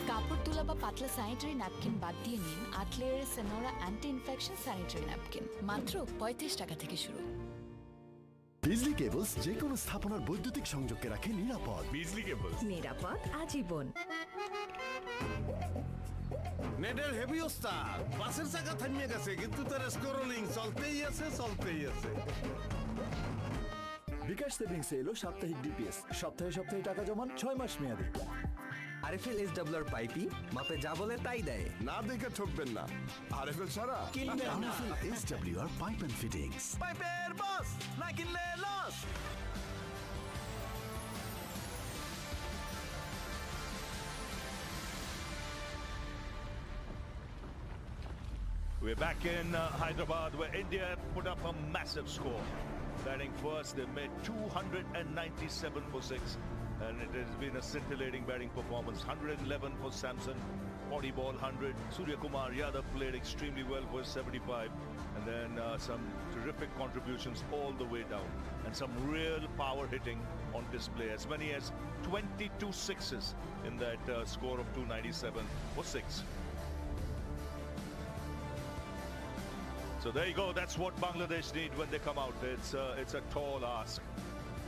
কাপড় তোলা বা পাতলা স্যানিটারি ন্যাপকিন বাদ দিয়ে নিন 8 লেয়ারের Senora anti infection sanitary napkin, মাত্র 35 টাকা থেকে শুরু। বিজলি কেবলস যে কোনো স্থাপনার বৈদ্যুতিক সংযোগকে রাখে নিরাপদ। বিজলি কেবলস, নিরাপদ আজীবন। নেটের হেভি ওস্তাদ বাসের চাকা থামিয়ে গেছে কিন্তু তার স্ক্রলিং চলতেই আছে চলতেই আছে। বিকাশ সেভিংসে এলো সাপ্তাহিক ডিপিএস সপ্তাহে সপ্তাহে টাকা জমান 6 মাস মেয়াদে। আরএফএল এসডব্লিউআর পাইপি মাপে যা বলে তাই দেয়। না দেখে ঠকবেন না, আরএফএল ছাড়া কিনবেন না। SWR pipe and fittings. পাইপের বস না কিনলে loss. we're back in Hyderabad, where India put up a massive score. Batting first, they made 297 for 6, and it has been a scintillating batting performance. 111 for Samson, 40 ball 100. Surya Kumar Yadav played extremely well for 75, and then some terrific contributions all the way down, and some real power hitting on display. As many as 22 sixes in that score of 297 for 6. So there you go. That's what Bangladesh need when they come out. It's a tall ask,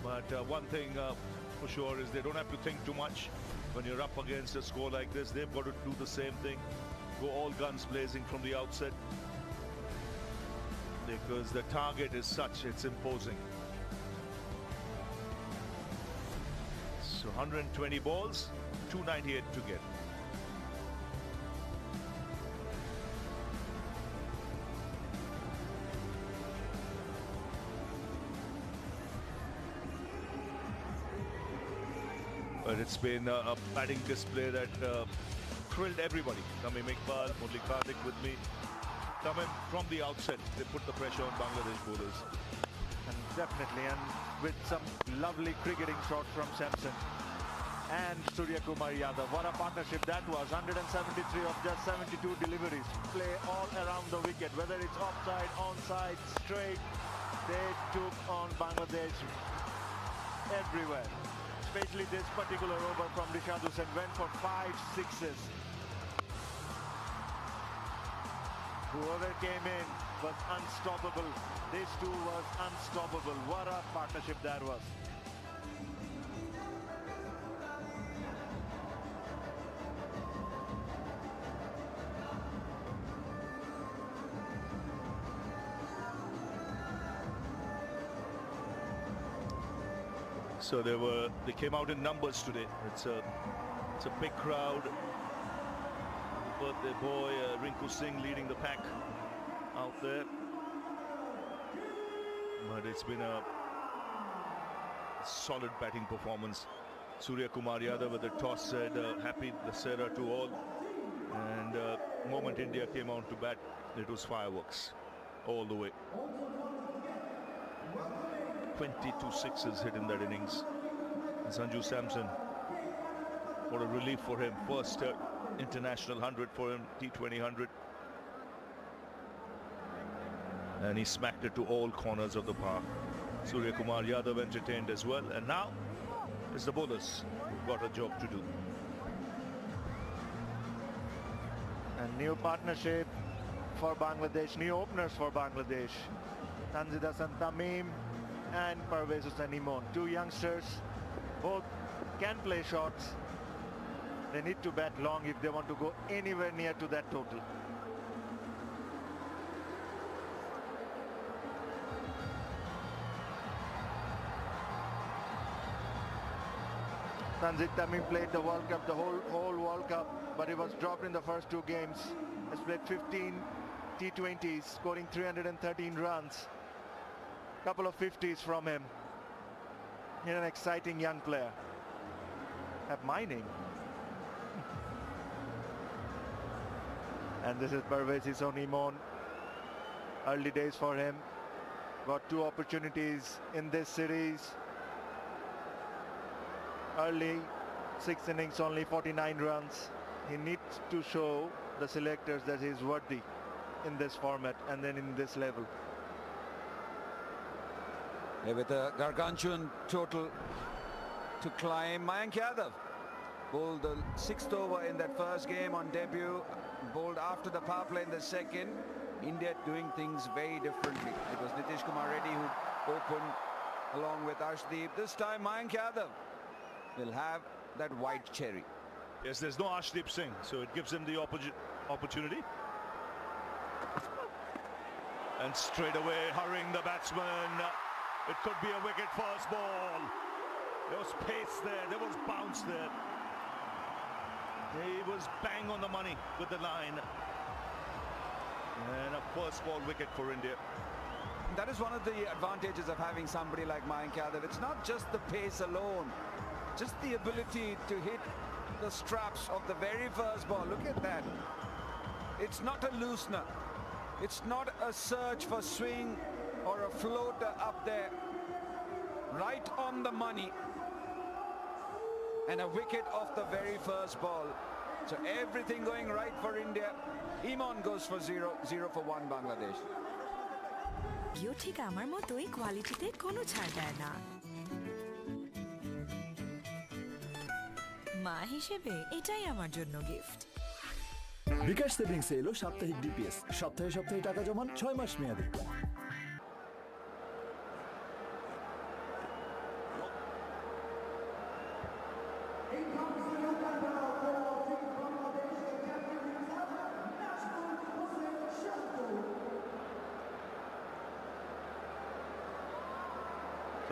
but one thing for sure is they don't have to think too much when you're up against a score like this. They've got to do the same thing, go all guns blazing from the outset, because the target is such, it's imposing. So 120 balls, 298 to get. But it's been a batting display that thrilled everybody. Tamim Iqbal, Murli Karthik with me. Tamim, from the outset, they put the pressure on Bangladesh bowlers. And definitely, and with some lovely cricketing shots from Samson and Surya Kumar Yadav. What a partnership that was. 173 of just 72 deliveries. Play all around the wicket, whether it's offside, onside, straight. They took on Bangladesh everywhere. Especially this particular over from Rishad Hussain went for 5 sixes. Whoever came in was unstoppable. This too was unstoppable. What a partnership that was. So they came out in numbers today. It's a big crowd. Birthday boy Rinku Singh leading the pack out there. But it's been a solid batting performance. Surya Kumar Yadav with the toss said happy Dasera to all. And moment India came out to bat, it was fireworks all the way. 22 sixes hit in that innings. And Sanju Samson, what a relief for him. First international 100 for him, T20 100. and he smacked it to all corners of the park. Surya Kumar Yadav entertained as well, and now it's the bowlers who've got a job to do. A new partnership for Bangladesh, new openers for Bangladesh. Tanzid Hasan Tamim and Parvez Hussain Imon. Two youngsters, both can play shots. They need to bat long if they want to go anywhere near to that total. Tanzid Tamim played the World Cup, the whole World Cup, but he was dropped in the first two games. Has played 15 T20s, scoring 313 runs. Couple of 50s from him. He's an exciting young player. Have my name. And this is Parvez Hussain Imon. Early days for him. Got two opportunities in this series. Early 6 innings, only 49 runs. He needs to show the selectors that he is worthy in this format and then in this level. With a gargantuan total to climb, Mayank Yadav bowled the 6th over in that first game on debut, bowled after the power play in the second. India doing things very differently. It was Nitish Kumar Reddy who opened along with Arshdeep. This time Mayank Yadav will have that white cherry. Yes, there's no Arshdeep Singh, so it gives him the opportunity. And straight away hurrying the batsman. It could be a wicket first ball. There was pace there, there was bounce there. He was bang on the money with the line. And a first ball wicket for India. That is one of the advantages of having somebody like Mayank Yadav. It's not just the pace alone, just the ability to hit the straps of the very first ball. Look at that. It's not a loosener. It's not a search for swing or a floater up there. Right on the money. And a wicket off the very first ball. So everything going right for India. Imon goes for 0 for 1 Bangladesh. ইও ঠিক আমার মতোই কোয়ালিটিতে কোনো ছাড় দেয় না। মা হিসেবে এটাই আমার জন্য গিফট। বিকাশ সেভিংসে এলো সাপ্তাহিক ডিপিএস। সপ্তাহে সপ্তাহে টাকা জমান 6 মাস মেয়াদে।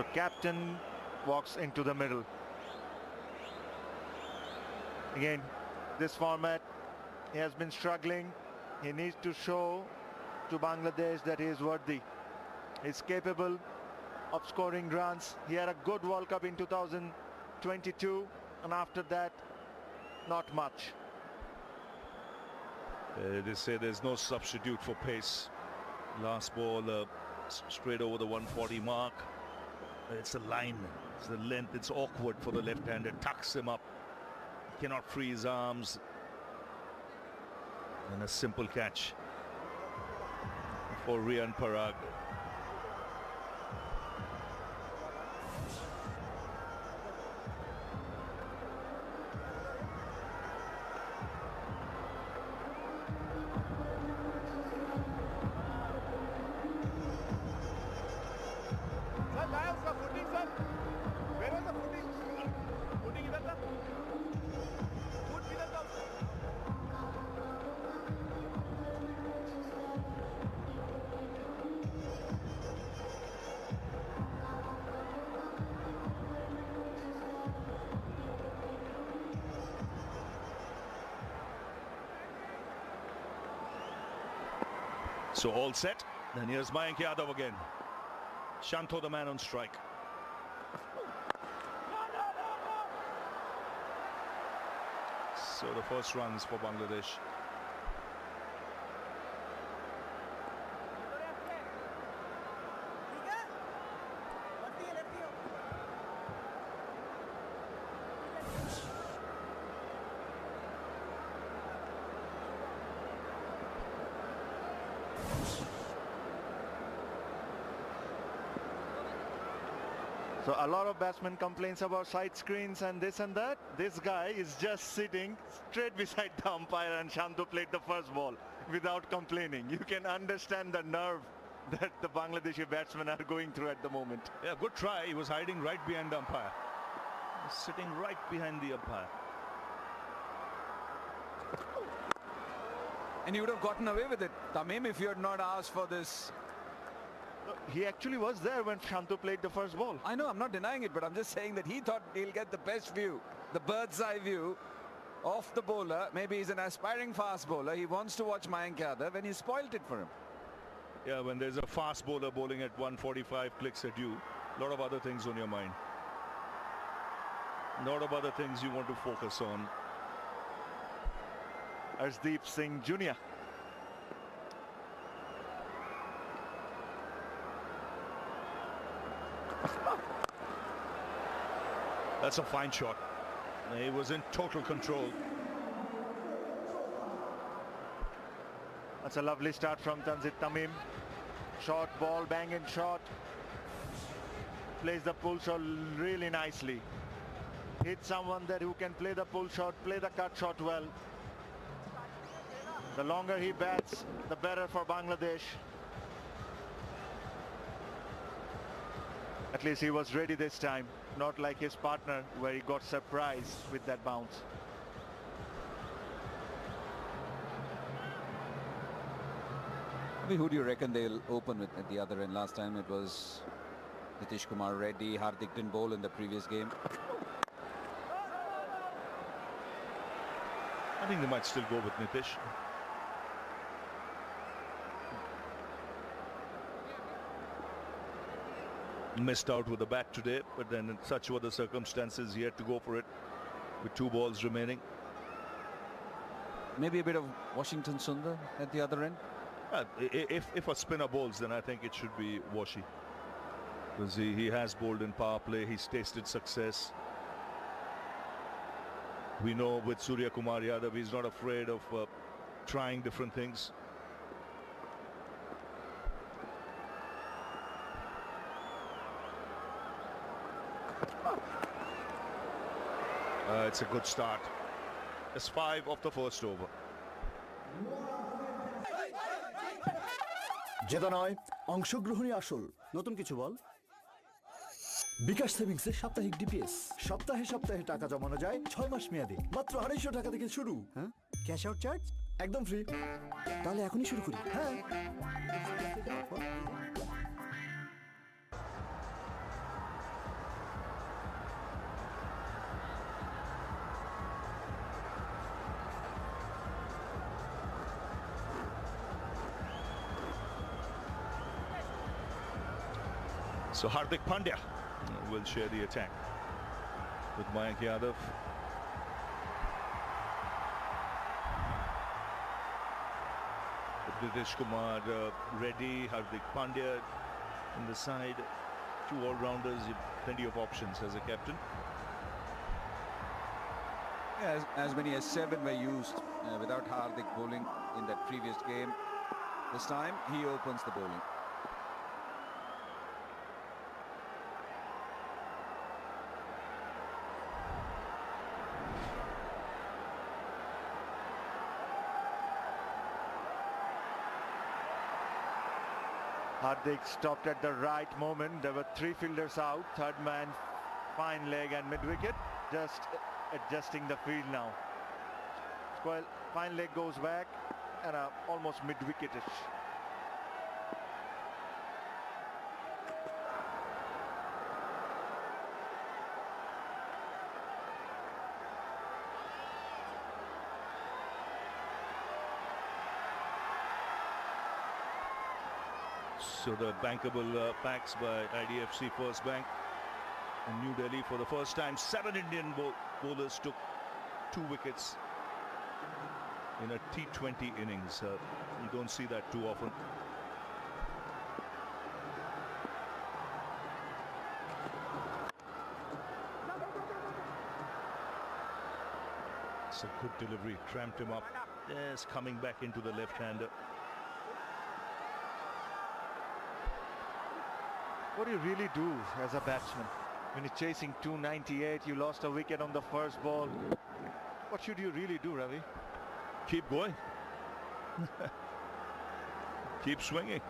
The captain walks into the middle. Again, this format, he has been struggling. He needs to show to Bangladesh that he is worthy. He's capable of scoring runs. He had a good World Cup in 2022, and after that, not much. They say there's no substitute for pace. Last ball straight over the 140 mark. It's a line, it's the length, it's awkward for the left-hander, tucks him up, cannot free his arms, and a simple catch for Riyan Parag. So all set, and here's Mayank Yadav again. Shanto the man on strike. So the first runs for Bangladesh. So a lot of batsmen complains about side screens and this and that. This guy is just sitting straight beside the umpire, and Shantu played the first ball without complaining. You can understand the nerve that the Bangladeshi batsmen are going through at the moment. Yeah, good try. He was hiding right behind the umpire. He's sitting right behind the umpire. And he would have gotten away with it, Tamim, if you had not asked for this. He actually was there when Shantu played the first ball. I know, I'm not denying it, but I'm just saying that he thought he'll get the best view, the bird's eye view of the bowler. Maybe he's an aspiring fast bowler. He wants to watch Mayank Yadav, and he spoiled it for him. Yeah, when there's a fast bowler bowling at 145 clicks at you, a lot of other things on your mind. A lot of other things you want to focus on. Arshdeep Singh Jr. That's a fine shot. He was in total control. That's a lovely start from Tanzit Tamim. Short ball, banging shot. Plays the pull shot really nicely. Hit someone there who can play the pull shot, play the cut shot well. The longer he bats, the better for Bangladesh. At least he was ready this time, not like his partner where he got surprised with that bounce. I mean, who do you reckon they'll open with at the other end? Last time it was Nitish Kumar Reddy. Hardik didn't bowl in the previous game. I think they might still go with Nitish. Missed out with the bat today, but then in such were the circumstances, he had to go for it with 2 balls remaining. Maybe a bit of Washington Sundar at the other end. If a spinner bowls, then I think it should be Washi, because he has bowled in power play. He's tasted success. We know with Surya Kumar Yadav, he's not afraid of trying different things. It's a good start. It's 5 of the first over. জেতা নয়, অংশগ্রহণই আসল। নতুন কিছু বল। বিকাশ সেভিংসের সাপ্তাহিক DPS. সপ্তাহে সপ্তাহে টাকা জমানো যায় 6 মাস মেয়াদে। মাত্র 250 টাকা থেকে শুরু। হ্যাঁ? ক্যাশ আউট চার্জ একদম ফ্রি। তাহলে এখনই শুরু করি। হ্যাঁ। So Hardik Pandya will share the attack with Mayank Yadav. Nitish Kumar Reddy, Hardik Pandya in the side. 2 all-rounders, plenty of options as a captain. Yeah, as many as 7 were used without Hardik bowling in that previous game. This time he opens the bowling. Hardik stopped at the right moment. There were 3 fielders out. Third man, fine leg and mid-wicket. Just adjusting the field now. Well, fine leg goes back and almost mid-wicketish. So the bankable packs by IDFC First Bank in New Delhi for the first time. 7 Indian bowlers took 2 wickets in a T20 innings. You don't see that too often. It's a good delivery, tramped him up. Yes, coming back into the left-hander. What do you really do as a batsman? When you're chasing 298, you lost a wicket on the first ball. What should you really do, Ravi? Keep going. Keep swinging.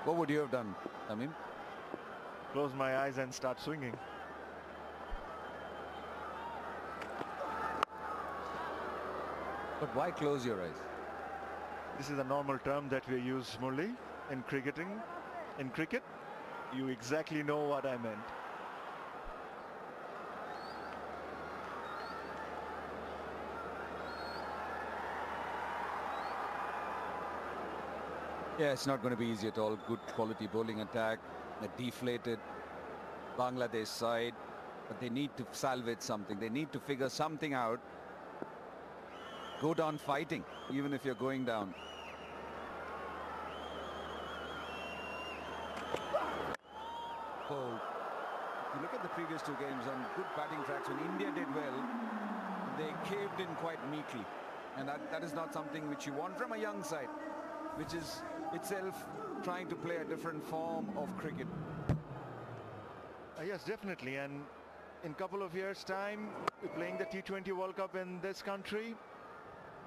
What would you have done, Tamim? Close my eyes and start swinging. But why close your eyes? This is a normal term that we use, Murli, in cricketing. In cricket, you exactly know what I meant. Yeah, it's not going to be easy at all. Good quality bowling attack. A deflated Bangladesh side. But they need to salvage something. They need to figure something out. Go down fighting, even if you're going down. Oh, if you look at the previous two games on good batting tracks, when India did well, they caved in quite meekly. And that is not something which you want from a young side, which is itself trying to play a different form of cricket. Yes, definitely. And in a couple of years' time, we're playing the T20 World Cup in this country.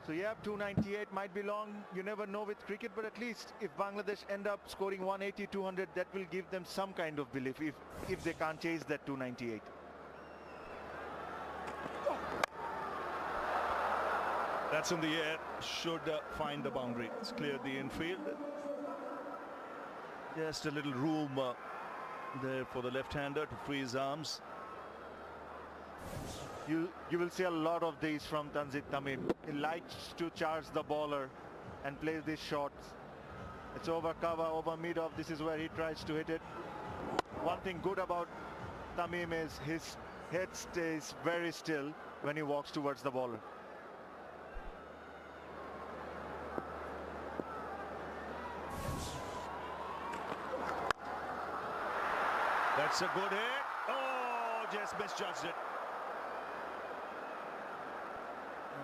So yeah, 298 might be long. You never know with cricket, but at least if Bangladesh end up scoring 180, 200, that will give them some kind of belief if they can't chase that 298. That's in the air. Should find the boundary. It's cleared the infield. Just a little room there for the left-hander to free his arms. You will see a lot of these from Tanzit Tamim. He likes to charge the bowler and plays these shots. It's over cover, over mid-off. This is where he tries to hit it. One thing good about Tamim is his head stays very still when he walks towards the bowler. That's a good hit. Oh, just misjudged it.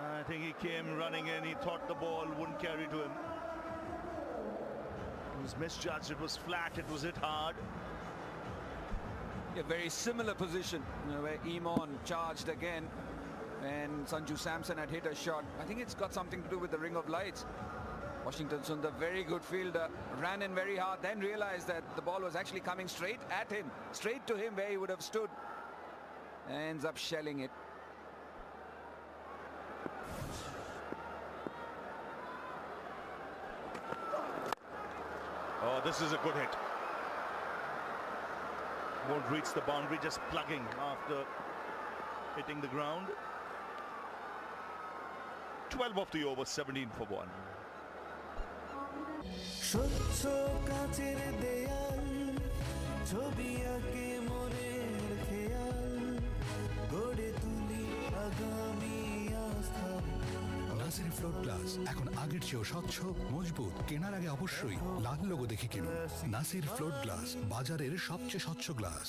I think he came running in. He thought the ball wouldn't carry to him. It was misjudged. It was flat. It was hit hard. A very similar position, you know, where Imon charged again and Sanju Samson had hit a shot. I think it's got something to do with the ring of lights. Washington Sundar, very good fielder, ran in very hard, then realized that the ball was actually coming straight at him, straight to him where he would have stood. Ends up shelling it. Oh, this is a good hit. Won't reach the boundary, just plugging after hitting the ground. 12 of the over, 17 for 1. স্বচ্ছ কাচের দেয়াল ছবি আঁকে মনের খেয়াল গড়ে তুলি আগামী আস্থা নাসির ফ্লোট গ্লাস এখন আগের চেয়েও স্বচ্ছ মজবুত কেনার আগে অবশ্যই লাল লোগো দেখে কিনুন নাসির ফ্লোট গ্লাস বাজারের সবচেয়ে স্বচ্ছ glass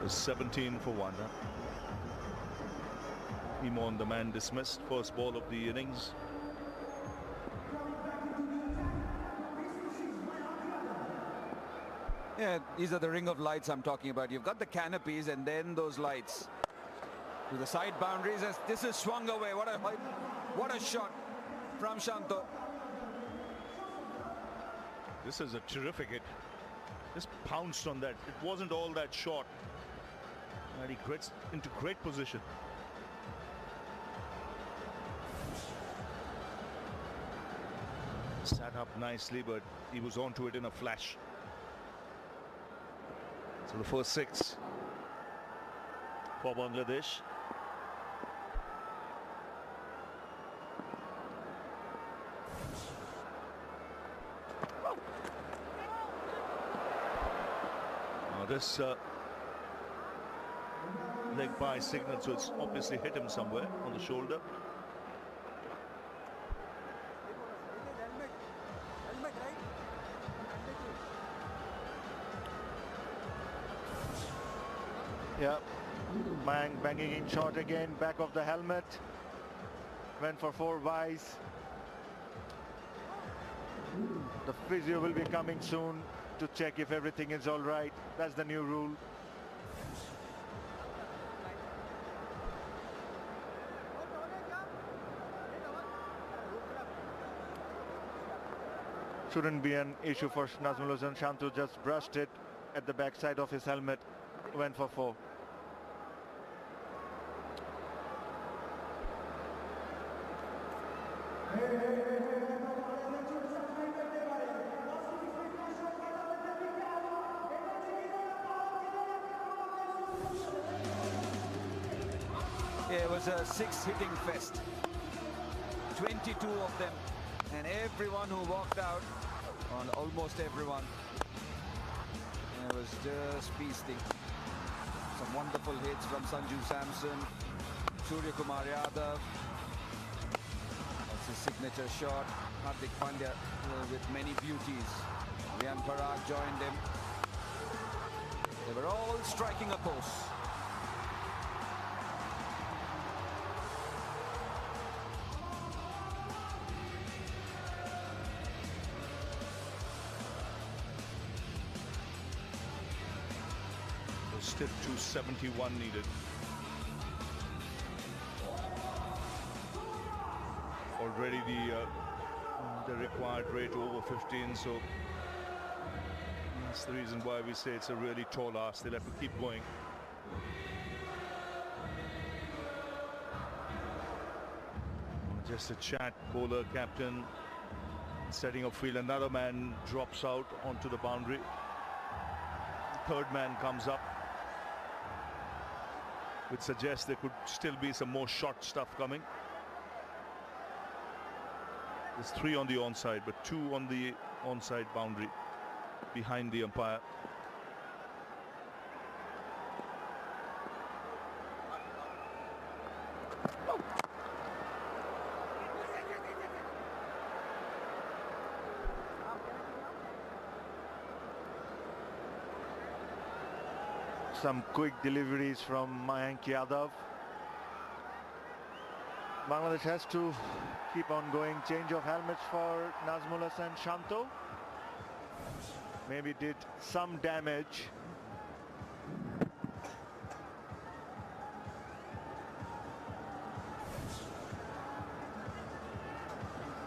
So 17 for 1. Imon, the man dismissed, first ball of the innings. Yeah, these are the ring of lights I'm talking about. You've got the canopies and then those lights to the side boundaries as this is swung away. What a shot from Shanto. This is a terrific hit. Just pounced on that. It wasn't all that short. And he gets into great position. Sat up nicely, but he was onto it in a flash. So the first 6 for Bangladesh. Now this leg by signal, so it's obviously hit him somewhere on the shoulder. Yeah, banging in short again, back of the helmet. Went for 4 buys. The physio will be coming soon to check if everything is all right. That's the new rule. Shouldn't be an issue for Nazmul Hossain Shantu, just brushed it at the backside of his helmet, went for 4. Yeah, it was a 6-hitting fest. 22 of them, and everyone who walked out, on almost everyone, it was just feasting. Some wonderful hits from Sanju Samson, Surya Kumar Yadav. That's his signature shot. Hardik Pandya with many beauties. Rian Parag joined him. They were all striking a pose. Still 271 needed. Already the required rate over 15, so that's the reason why we say it's a really tall ask. They'll have to keep going. Just a chat, bowler, captain, setting up field. Another man drops out onto the boundary. Third man comes up, which suggests there could still be some more short stuff coming. There's 3 on the onside, but 2 on the onside boundary behind the umpire. Some quick deliveries from Mayank Yadav. Bangladesh has to keep on going. Change of helmets for Nazmul Hossain Shantu. Maybe did some damage.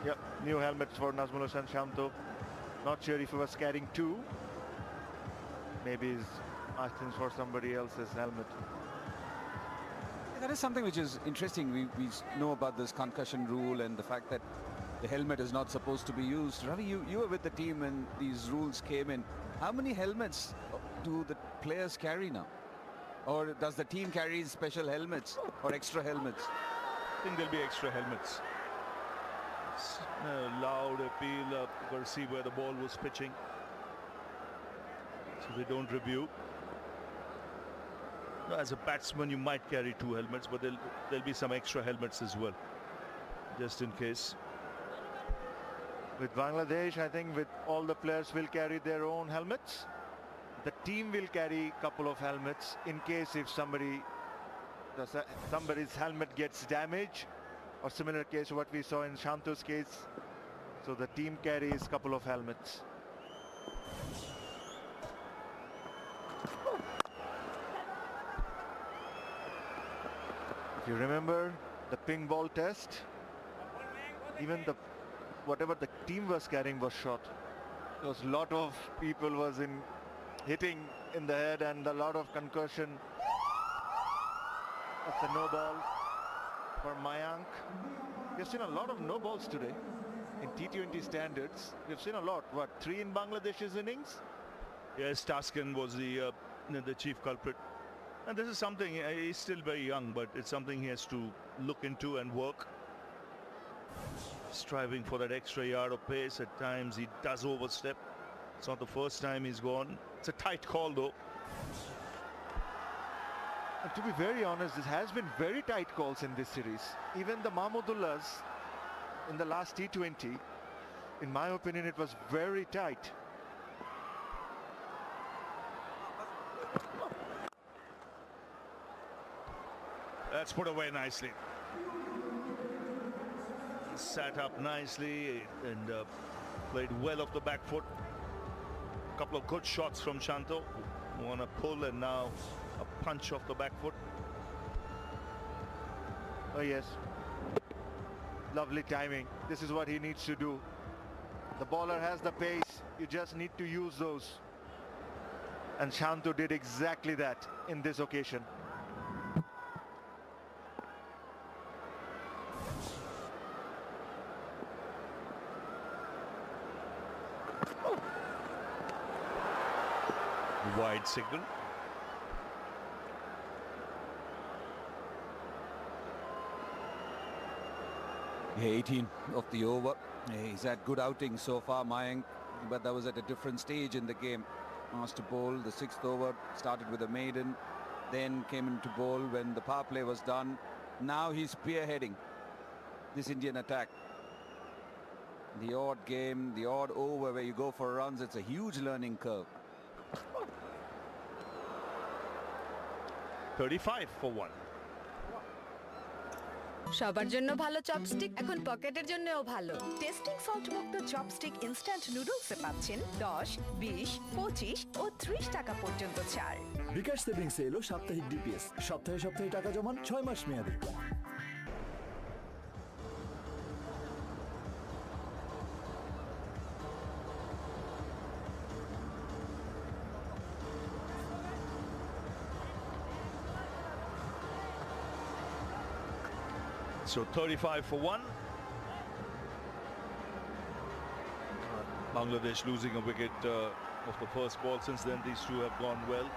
Yep, new helmets for Nazmul Hossain Shantu. Not sure if he was carrying 2. Maybe he's asking for somebody else's helmet. That is something which is interesting. We know about this concussion rule and the fact that the helmet is not supposed to be used. Ravi, you were with the team when these rules came in. How many helmets do the players carry now? Or does the team carry special helmets or extra helmets? I think there'll be extra helmets. It's a loud appeal. Got to see where the ball was pitching, so they don't review. As a batsman, you might carry 2 helmets, but there'll be some extra helmets as well, just in case. With Bangladesh, I think with all the players will carry their own helmets. The team will carry a couple of helmets in case if somebody's helmet gets damaged, or similar case what we saw in Shantu's case. So the team carries a couple of helmets. You remember the ping ball test? Even whatever the team was carrying was shot. There was a lot of people was hitting in the head and a lot of concussion. That's a no ball for Mayank. We've seen a lot of no balls today in T20 standards. We've seen a lot. What, 3 in Bangladesh's innings? Yes, Taskin was the chief culprit. And this is something, he's still very young, but it's something he has to look into and work. Striving for that extra yard of pace. At times he does overstep. It's not the first time he's gone. It's a tight call though. And to be very honest, this has been very tight calls in this series. Even the Mahmudullahs in the last T20, in my opinion, it was very tight. That's put away nicely. Sat up nicely and played well off the back foot. A couple of good shots from Shanto. One a pull and now a punch off the back foot. Oh yes, lovely timing. This is what he needs to do. The bowler has the pace, you just need to use those. And Shanto did exactly that in this occasion. Wide signal. Yeah, 18 of the over. He's had good outings so far, Mayank, but that was at a different stage in the game. Asked to bowl the 6th over, started with a maiden, then came into bowl when the power play was done. Now he's spearheading this Indian attack. The odd game, the odd over where you go for runs, it's a huge learning curve. 35 for 1. সবার জন্য ভালো chopstick এখন পকেটের জন্যও ভালো। Testing salt মুক্ত chopstick instant নুডলসে পাচ্ছেন 10, 20, 25 ও 30 টাকা পর্যন্ত ছাড়। বিকাশ সেভিংসে এলো সাপ্তাহিক ডিপিএস। সপ্তাহে সপ্তাহে টাকা জমান 6 মাস মেয়াদী। So 35 for 1. Bangladesh losing a wicket of the first ball. Since then these two have gone well.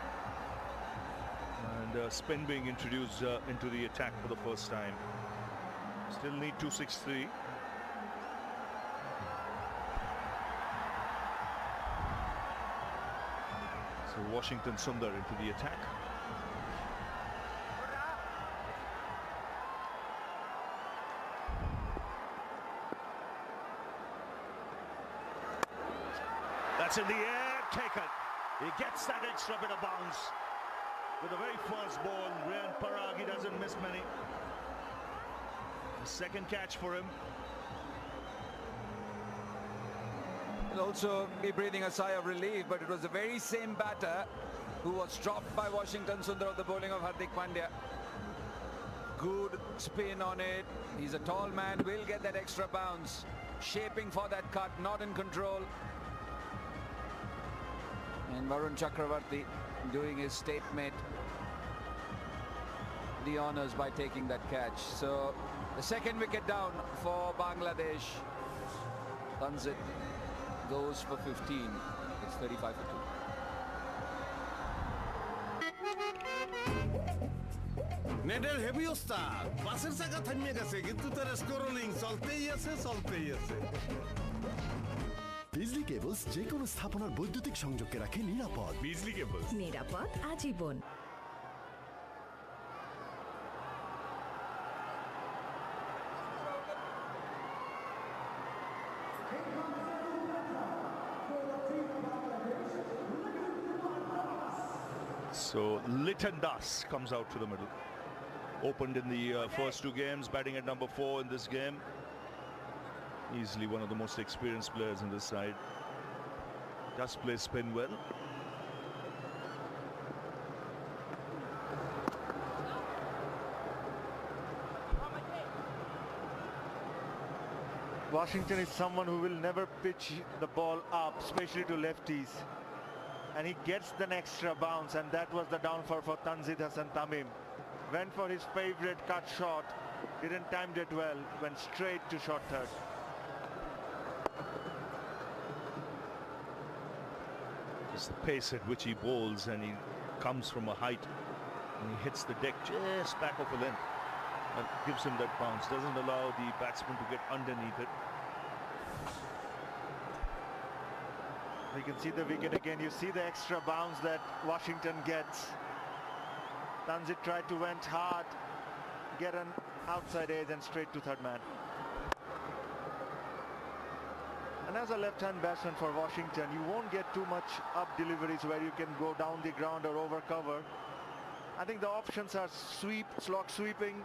And spin being introduced into the attack for the first time. Still need 263. So Washington Sundar into the attack. That's in the air, taken. He gets that extra bit of bounce. With the very first ball, Rian Parag, he doesn't miss many. The second catch for him. He'll also be breathing a sigh of relief, but it was the very same batter who was dropped by Washington Sundar of the bowling of Hardik Pandya. Good spin on it. He's a tall man, will get that extra bounce. Shaping for that cut, not in control. And Varun Chakravarti doing his statement the honours by taking that catch. So the second wicket down for Bangladesh. Tanzit goes for 15. It's 35 for 2. নেটের heavy ওস্তাদ বাসের চাকা থামিয়ে গেছে কিন্তু তার scrolling চলতেই আছে বিজলি কেবলস যে কোনো স্থাপনার বৈদ্যুতিক সংযোগকে রাখে নিরাপদ। বিজলি কেবলস নিরাপদ আজীবন। So Liton Das comes out to the middle. Opened in the first two games, batting at number 4 in this game. Easily one of the most experienced players in this side. Does play spin well. Washington is someone who will never pitch the ball up, especially to lefties. And he gets the extra bounce, and that was the downfall for Tanzit Hasan Tamim. Went for his favorite cut shot, didn't time it well, went straight to short third. It's the pace at which he bowls, and he comes from a height and he hits the deck just back of a length. That gives him that bounce, doesn't allow the batsman to get underneath it. You can see the wicket again. You see the extra bounce that Washington gets. Tanzit tried to went hard, get an outside edge and straight to third man. And as a left-hand batsman for Washington, you won't get too much up deliveries where you can go down the ground or over cover. I think the options are sweep, slog sweeping.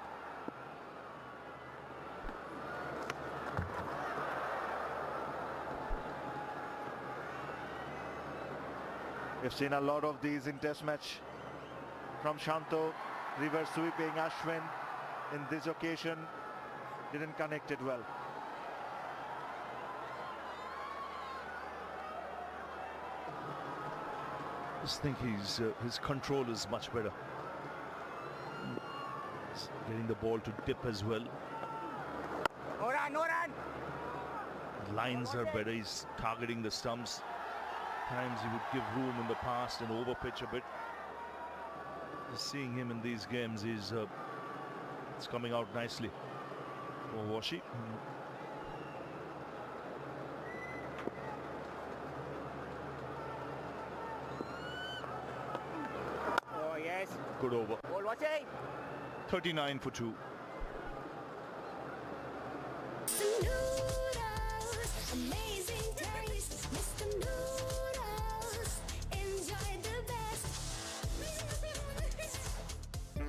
We've seen a lot of these in test match from Shanto. Reverse sweeping Ashwin in this occasion didn't connect it well. I just think his control is much better. He's getting the ball to dip as well. No run. Lines are better. He's targeting the stumps. Times he would give room in the past and overpitch a bit. Just seeing him in these games, it's coming out nicely for Washi. Oh yes. Good over. Ball Washi. 39 for 2. Amazing taste, Mr. Noodles. Enjoy the best.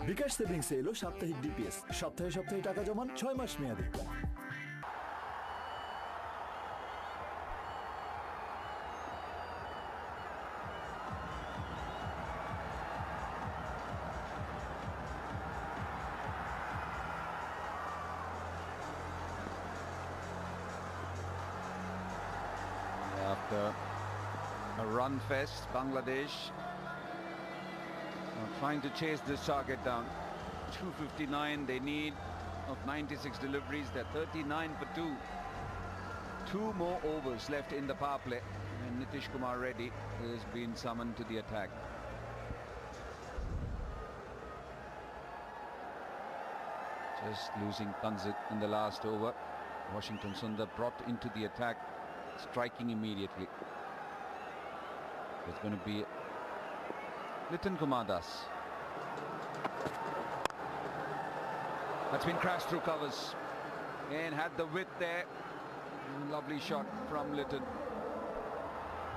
বিকাশ সেভিংসে এলো সাপ্তাহিক DPS. সপ্তাহে সপ্তাহে টাকা জমান 6 মাস মেয়াদে। After a run fest, Bangladesh are trying to chase this target down. 259 they need of 96 deliveries. They're 39 for 2. 2 more overs left in the power play, and Nitish Kumar Reddy has been summoned to the attack. Just losing Kanzit in the last over. Washington Sundar brought into the attack, striking immediately. It's going to be Litan Kumar Das. That's been crashed through covers and had the width there. Lovely shot from Litan.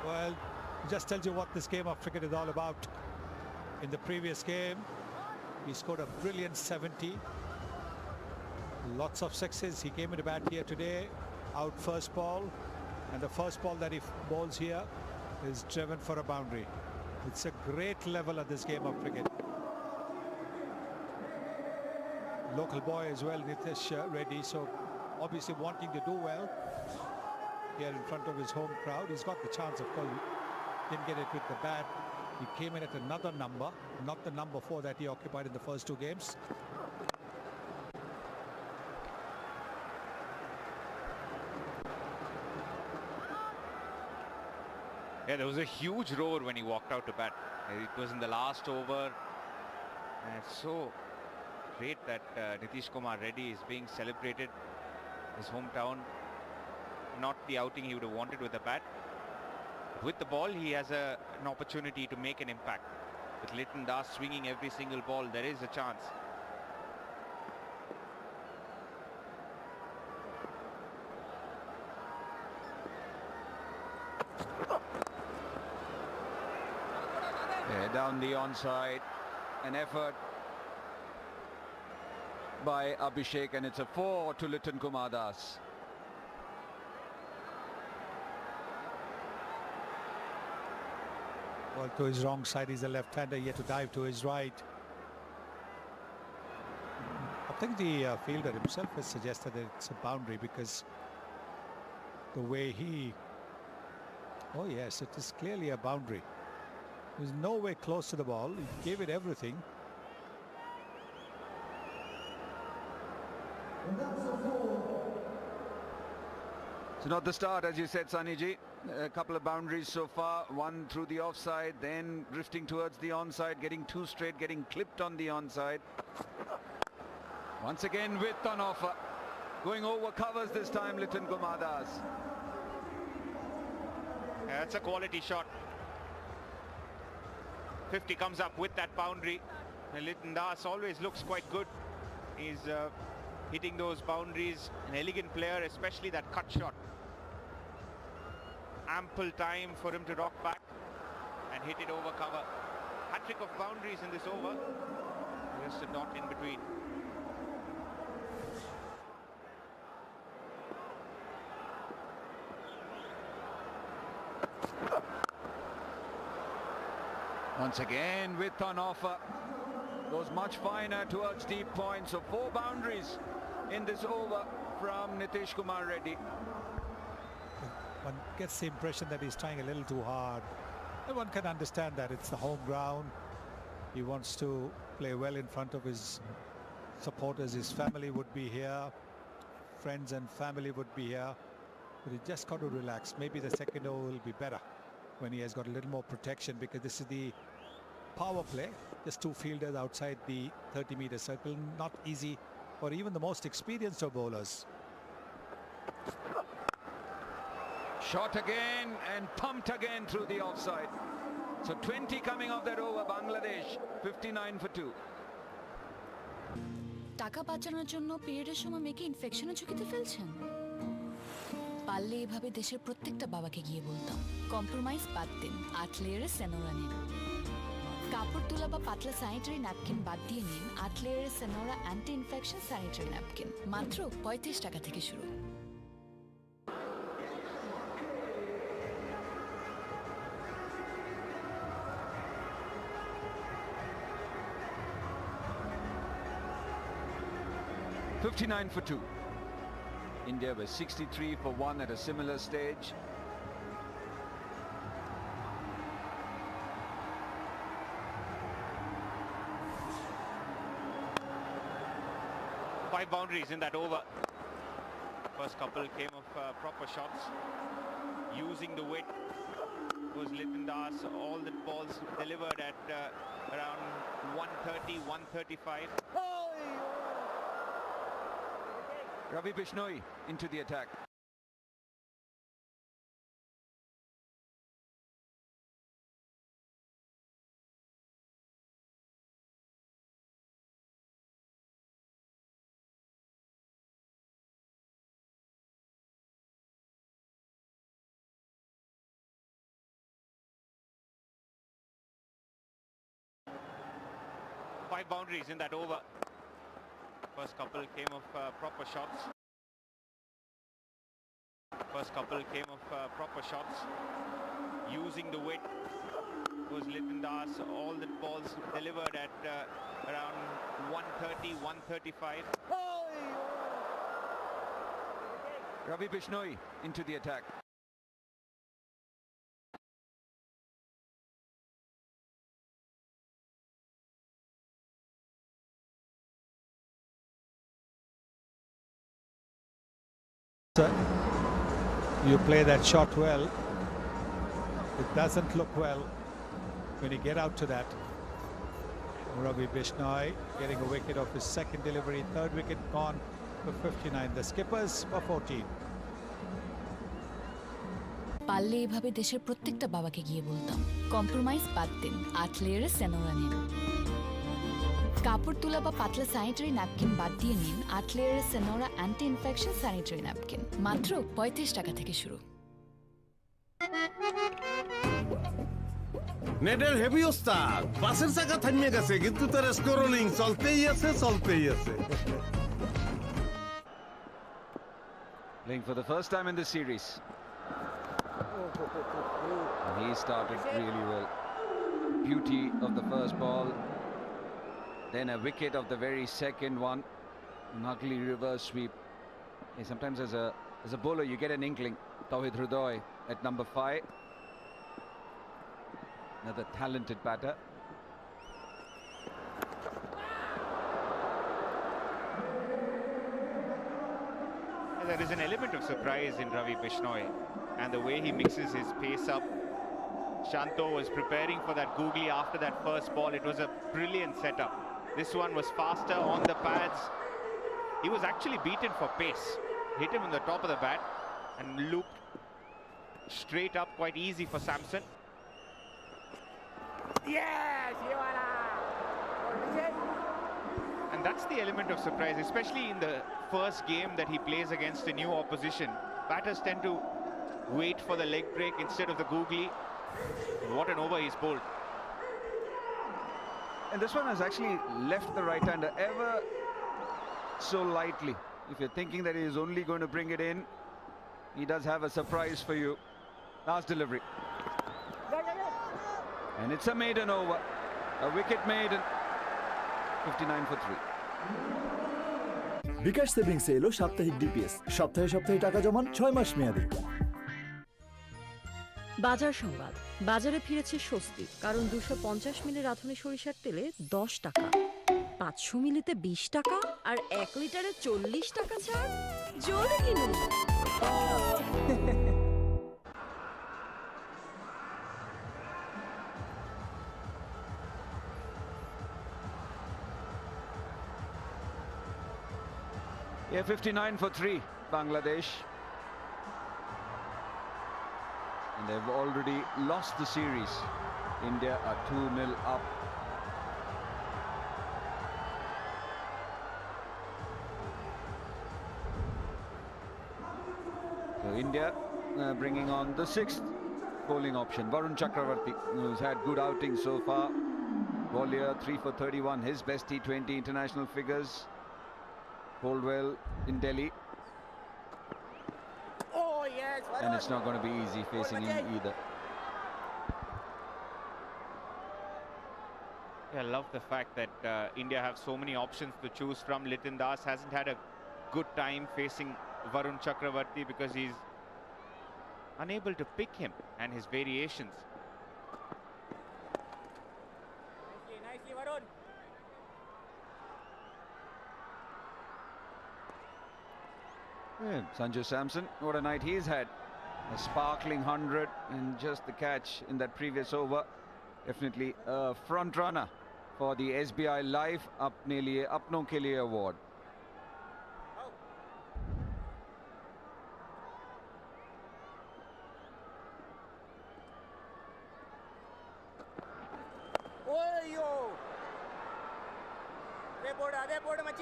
Well, just tells you what this game of cricket is all about. In the previous game, he scored a brilliant 70. Lots of sixes. He came into bat here today, out first ball, and the first ball that he bowls here is driven for a boundary. It's a great level at this game of cricket. Local boy as well, Nitish Reddy, so obviously wanting to do well here in front of his home crowd. He's got the chance, of course. Didn't get it with the bat. He came in at another number, not the number 4 that he occupied in the first 2 games. Yeah, there was a huge roar when he walked out to bat. It was in the last over. And it's so great that Nitish Kumar Reddy is being celebrated. His hometown, not the outing he would have wanted with the bat. With the ball, he has an opportunity to make an impact. With Litan Das swinging every single ball, there is a chance. Down the onside, an effort by Abhishek, and it's a 4 to Litan Kumar Das. Well, to his wrong side, he's a left-hander, yet to dive to his right. I think the fielder himself has suggested that it's a boundary because the way he... Oh yes, it is clearly a boundary. He's nowhere close to the ball. He gave it everything. It's not the start, as you said, Sunny-ji. A couple of boundaries so far. One through the offside, then drifting towards the onside, getting 2 straight, getting clipped on the onside. Once again, width on offer. Going over covers this time, Litan Kumar Das. Yeah, that's a quality shot. 50 comes up with that boundary. And Litan Das always looks quite good. He's hitting those boundaries. An elegant player, especially that cut shot. Ample time for him to rock back and hit it over cover. hat-trick of boundaries in this over. Just a dot in between. Once again with an offer. Goes much finer towards deep points. So 4 boundaries in this over from Nitish Kumar Reddy. One gets the impression that he's trying a little too hard. And one can understand that. It's the home ground. He wants to play well in front of his supporters. His family would be here. Friends and family would be here. But he just got to relax. Maybe the second over will be better when he has got a little more protection, because this is the power play. Just 2 fielders outside the 30-meter circle. Not easy for even the most experienced of bowlers. Shot again and pumped again through the offside. So 20 coming off that over. Bangladesh 59 for 2. টাকা বাঁচানোর জন্য পিরিয়ডের সময় মেয়েকে ইনফেকশনের ঝুঁকিতে ফেলছেন? পারলে এভাবে দেশের প্রত্যেকটা বাবাকে গিয়ে বলতাম, কম্প্রোমাইজ বাদ দিন, 8 লেয়ারের সেনোরা নিন। কাপড় তোলা বা পাতলা স্যানিটারি ন্যাপকিন বাদ দিয়ে নিন 8 লেয়ারের Senora anti infection sanitary napkin, মাত্র 35 টাকা থেকে শুরু। $59 for 2. India was 63 for 1 at a similar stage. Five boundaries in that over. First couple came of proper shots. Using the weight was Litan Das. All the balls delivered at around 130, 135. Ravi Bishnoi into the attack. Five boundaries in that over. First couple came of proper shots. First couple came of proper shots. Using the weight was Litan Das. All the balls delivered at around 130, 135. Ravi Bishnoi into the attack. You play that shot well. It doesn't look well when you get out to that. Ravi Bishnoi getting a wicket of his second delivery, third wicket gone for 59. The skippers for 14. পারলে এভাবে দেশের প্রত্যেকটা বাবাকে গিয়ে বলতাম, compromise বাদ দিন, 8 লেয়ারের সেনোরা নিন। কাপড় তোলা বা পাতলা স্যানিটারি ন্যাপকিন বাদ দিয়ে নিন 8 লেয়ারের Senora anti infection sanitary napkin, মাত্র 35 টাকা থেকে শুরু। নেটের হেভি ওস্তাদ, বাসের চাকা থামিয়ে গেছে কিন্তু তার স্ক্রলিং চলতেই আছে। Playing for the first time in this series. And he started really well. Beauty of the first ball. Then a wicket of the very second one. An ugly reverse sweep. Hey, sometimes as a bowler you get an inkling. Tawhid Hrudoy at number 5. Another talented batter. There is an element of surprise in Ravi Bishnoi and the way he mixes his pace up. Shanto was preparing for that googly after that first ball. It was a brilliant setup. This one was faster on the pads. He was actually beaten for pace. Hit him on the top of the bat and looped straight up, quite easy for Samson. Yes, and that's the element of surprise, especially in the first game that he plays against a new opposition. Batters tend to wait for the leg break instead of the googly. What an over he's bowled. And this one has actually left the right-hander ever so lightly. If you're thinking that he is only going to bring it in, he does have a surprise for you. Last delivery. And it's a maiden over. A wicket maiden. 59 for 3. বিকাশ সেভিংসে এলো সাপ্তাহিক DPS সপ্তাহে সপ্তাহে টাকা জমান 6 মাস মেয়াদে বাজার সংবাদ বাজারে ফিরেছে স্বস্তি কারণ 250 মিলি রাঁধুনি সরিষার তেলে 10 টাকা 500 মিলিতে 20 টাকা আর 1 লিটারে 40 টাকা ছাড় জোরে কিনুন Yeah, 59 for 3, Bangladesh. And they've already lost the series. India are 2-0 up. So India bringing on the 6th bowling option. Varun Chakravarti, who's had good outings so far. Bowler 3 for 31, his best T20 international figures. Bowled well in Delhi. Oh, yes. And it's not going to be easy facing him either. Yeah, I love the fact that India have so many options to choose from. Litin Das hasn't had a good time facing Varun Chakravarti because he's unable to pick him and his variations. Nicely, Varun. Yeah, Sanju Samson, what a night he's had. A sparkling 100 and just the catch in that previous over. Definitely a front runner for the SBI Live Apno Ke Liye award.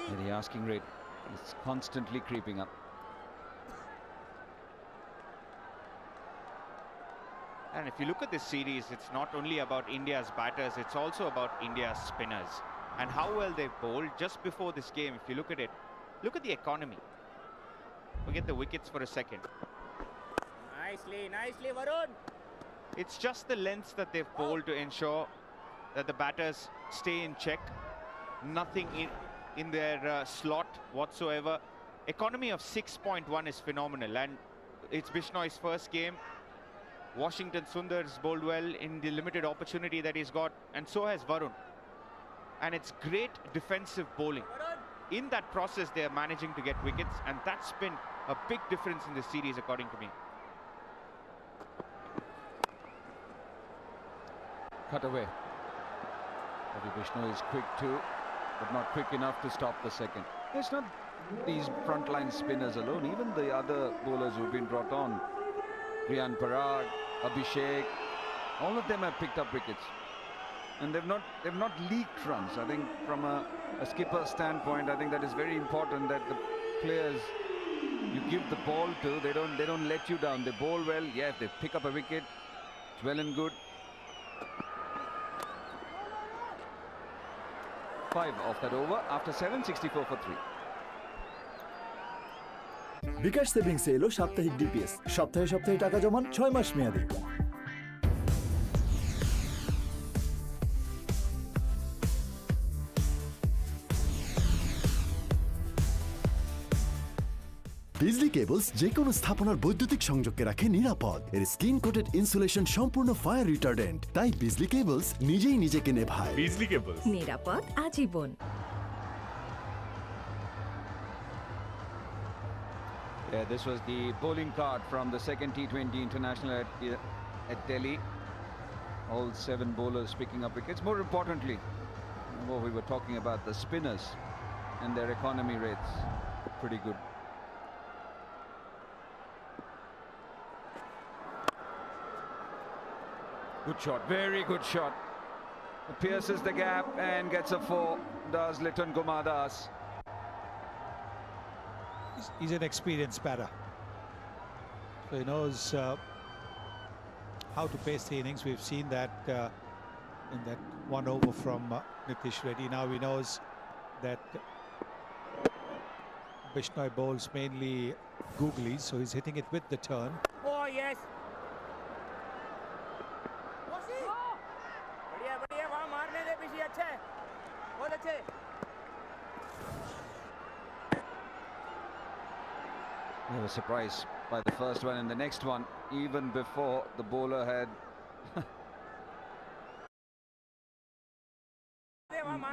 And the asking rate is constantly creeping up. And if you look at this series, it's not only about India's batters, it's also about India's spinners and how well they've bowled just before this game. If you look at it, look at the economy. Forget the wickets for a second. Nicely, Varun. It's just the lengths that they've bowled to ensure that the batters stay in check. Nothing in their slot whatsoever. Economy of 6.1 is phenomenal, and it's Bishnoi's first game. Washington Sundar's bowled well in the limited opportunity that he's got, and so has Varun. And it's great defensive bowling. In that process, they are managing to get wickets, and that's been a big difference in this series, according to me. Cut away. Ravi Bishnoi is quick too, but not quick enough to stop the second. It's not these frontline spinners alone, even the other bowlers who've been brought on. Riyan Parag, Abhishek, all of them have picked up wickets. And they've not leaked runs. I think from a skipper standpoint, I think that is very important that the players you give the ball to, they don't let you down. They bowl well, yeah, if they pick up a wicket, it's well and good. 5 off that over after 7, 64 for 3. বিকাশ সেভিংসে এলো সাপ্তাহিক DPS সপ্তাহে সপ্তাহে টাকা জমান 6 মাস মেয়াদে বিজলি cables যে কোনো স্থাপনার বৈদ্যুতিক সংযোগকে রাখে নিরাপদ এর স্কিন কোটেড ইনসুলেশন সম্পূর্ণ ফায়ার রিটার্ডেন্ট তাই বিজলি কেবলস নিজেই নিজেকে নেভায় বিজলি কেবলস নিরাপদ আজীবন Yeah, this was the bowling card from the second T20 international at Delhi. All 7 bowlers picking up wickets. More importantly, what we were talking about, the spinners and their economy rates. Pretty good. Good shot, very good shot. Pierces the gap and gets a 4. Does Liton Kumar Das. He's an experienced batter, so he knows how to pace the innings. We've seen that in that one over from Nitish Reddy. Now he knows that Bishnoi bowls mainly googly, so he's hitting it with the turn. Oh yes. बढ़िया बढ़िया वहाँ मारने दे पिछे अच्छे बहुत अच्छे. They were surprised by the first one, and the next one, even before the bowler had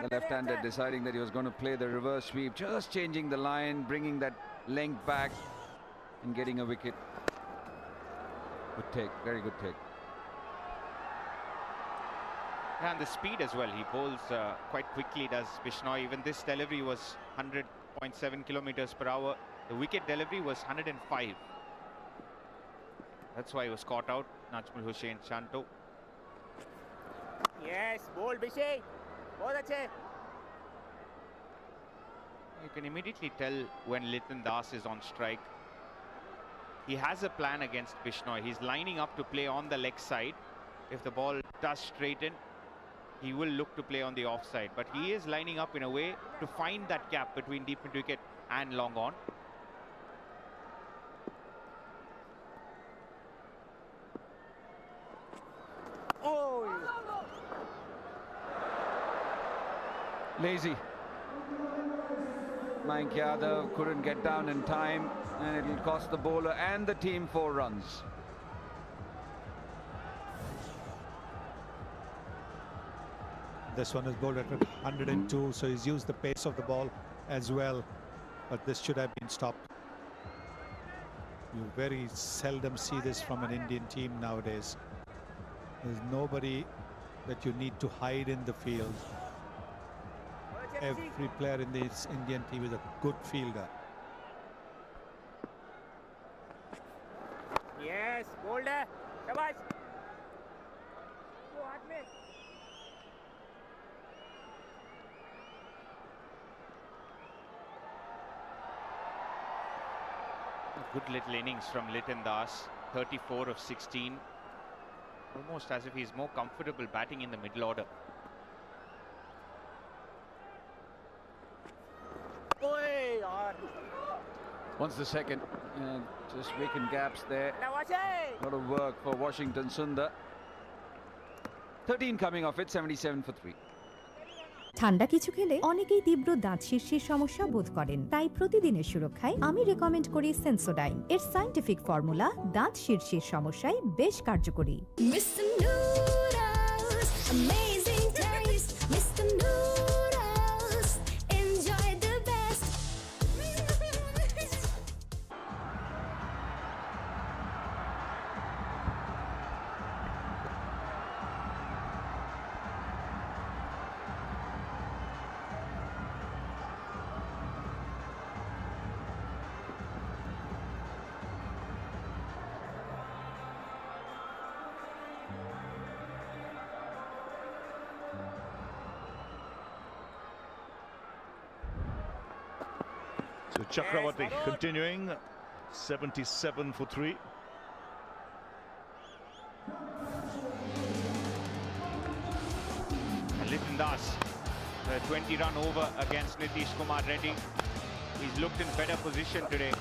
the left-hander deciding that he was going to play the reverse sweep, just changing the line, bringing that length back and getting a wicket. Good take, very good take. And the speed as well. He bowls quite quickly, does Bishnoi. Even this delivery was 100.7 kilometers per hour. The wicket delivery was 105. That's why he was caught out. Najmul Hussain Shanto. Yes, bold Bishay. बहुत अच्छे. You can immediately tell when Litan Das is on strike. He has a plan against Bishnoi. He's lining up to play on the leg side. If the ball does straighten, he will look to play on the offside. But he is lining up in a way to find that gap between deep mid wicket and long on. Oh. Lazy. Mayank Yadav couldn't get down in time, and it'll cost the bowler and the team 4 runs. This one is bowled at 102, so he's used the pace of the ball as well, but this should have been stopped. You very seldom see this from an Indian team nowadays. There's nobody that you need to hide in the field. Every player in this Indian team is a good fielder. Yes, bold है. शाबाश. वो हाथ में. A good little innings from Litan Das. 34 of 16. Almost as if he's more comfortable batting in the middle order. Once the second, and just vacant gaps there. A lot of work for Washington Sundar. 13 coming off it, 77 for 3. ঠান্ডা কিছু খেলে অনেকেই তীব্র দাঁত শীর্ষের সমস্যা বোধ করেন, তাই প্রতিদিনের সুরক্ষায় আমি রেকমেন্ড করি সেন্সোডাইন। এর সায়েন্টিফিক ফর্মুলা দাঁত শীর্ষের সমস্যায় বেশ কার্যকরী। So Chakravarti continuing, 77 for 3. Litan Das, the 20-run over against Nitish Kumar Reddy. He's looked in better position today,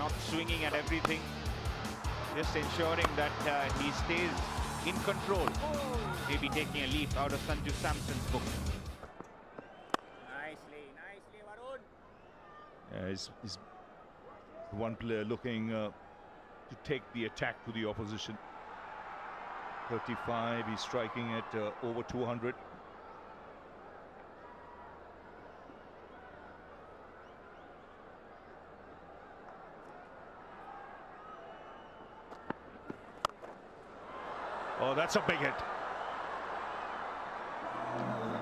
not swinging at everything, just ensuring that he stays in control, maybe taking a leaf out of Sanju Samson's book. Nicely, Varun. He's one player looking to take the attack to the opposition. 35, he's striking at over 200. Oh, that's a big hit.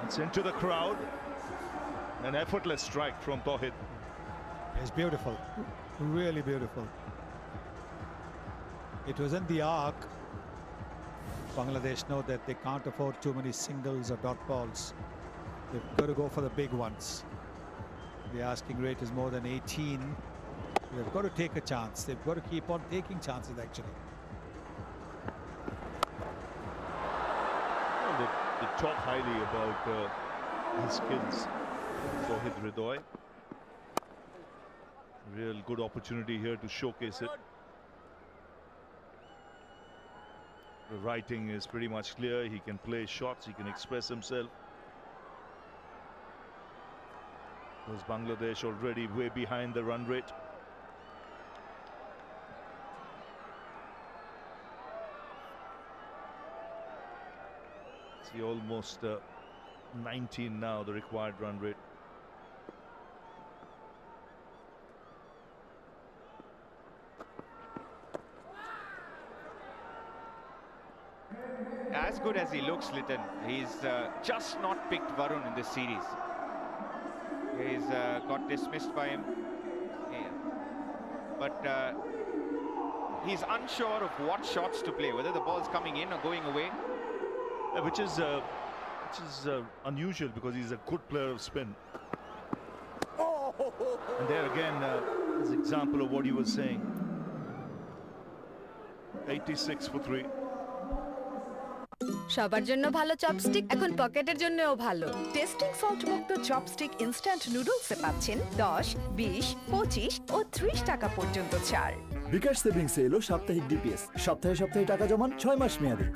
It's into the crowd. An effortless strike from Tauhid. It's beautiful, really beautiful. It was in the arc. Bangladesh know that they can't afford too many singles or dot balls. They've got to go for the big ones. The asking rate is more than 18. They've got to take a chance. They've got to keep on taking chances, actually. Well, talk highly about his skills for Hidroy. Real good opportunity here to showcase it. The writing is pretty much clear. He can play shots, he can express himself. Because Bangladesh already way behind the run rate. See, almost 19 now, the required run rate. As good as he looks, Litan, he's just not picked Varun in this series. He's got dismissed by him. Yeah. But he's unsure of what shots to play, whether the ball's coming in or going away. Which is unusual because he's a good player of spin. And there again is an example of what he was saying. 86 for 3. সবার জন্য ভালো chopstick এখন পকেটের জন্যও ভালো testing salt মুক্ত chopstick instant নুডলসে পাচ্ছেন 10, 20, 25 ও 30 টাকা পর্যন্ত ছাড়। বিকাশ সেভিংসে এলো সাপ্তাহিক ডিপিএস। সপ্তাহে সপ্তাহে টাকা জমান 6 মাস মেয়াদে।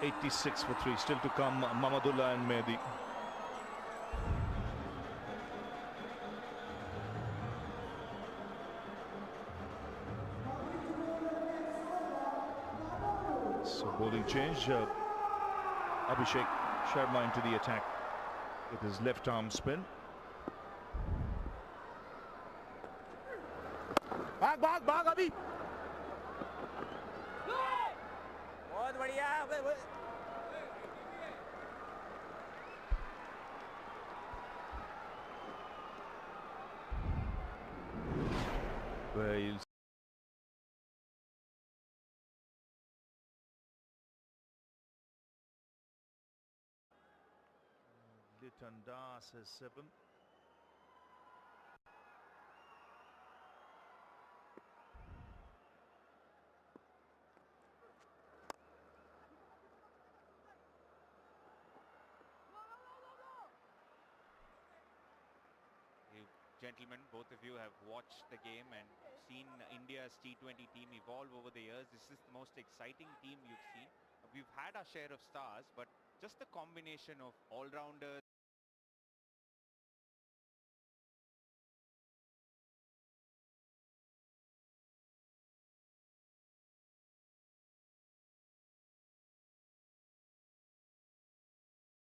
$86 for 3. Still to come, Mamadullah and Mehdi. So bowling change. Abhishek Sharma into the attack with his left arm spin. भाग भाग भाग अभी बहुत बढ़िया Where you'll Litan Das has 7. Gentlemen, both of you have watched the game and seen India's T20 team evolve over the years. This is the most exciting team you've seen. We've had our share of stars, but just the combination of all-rounders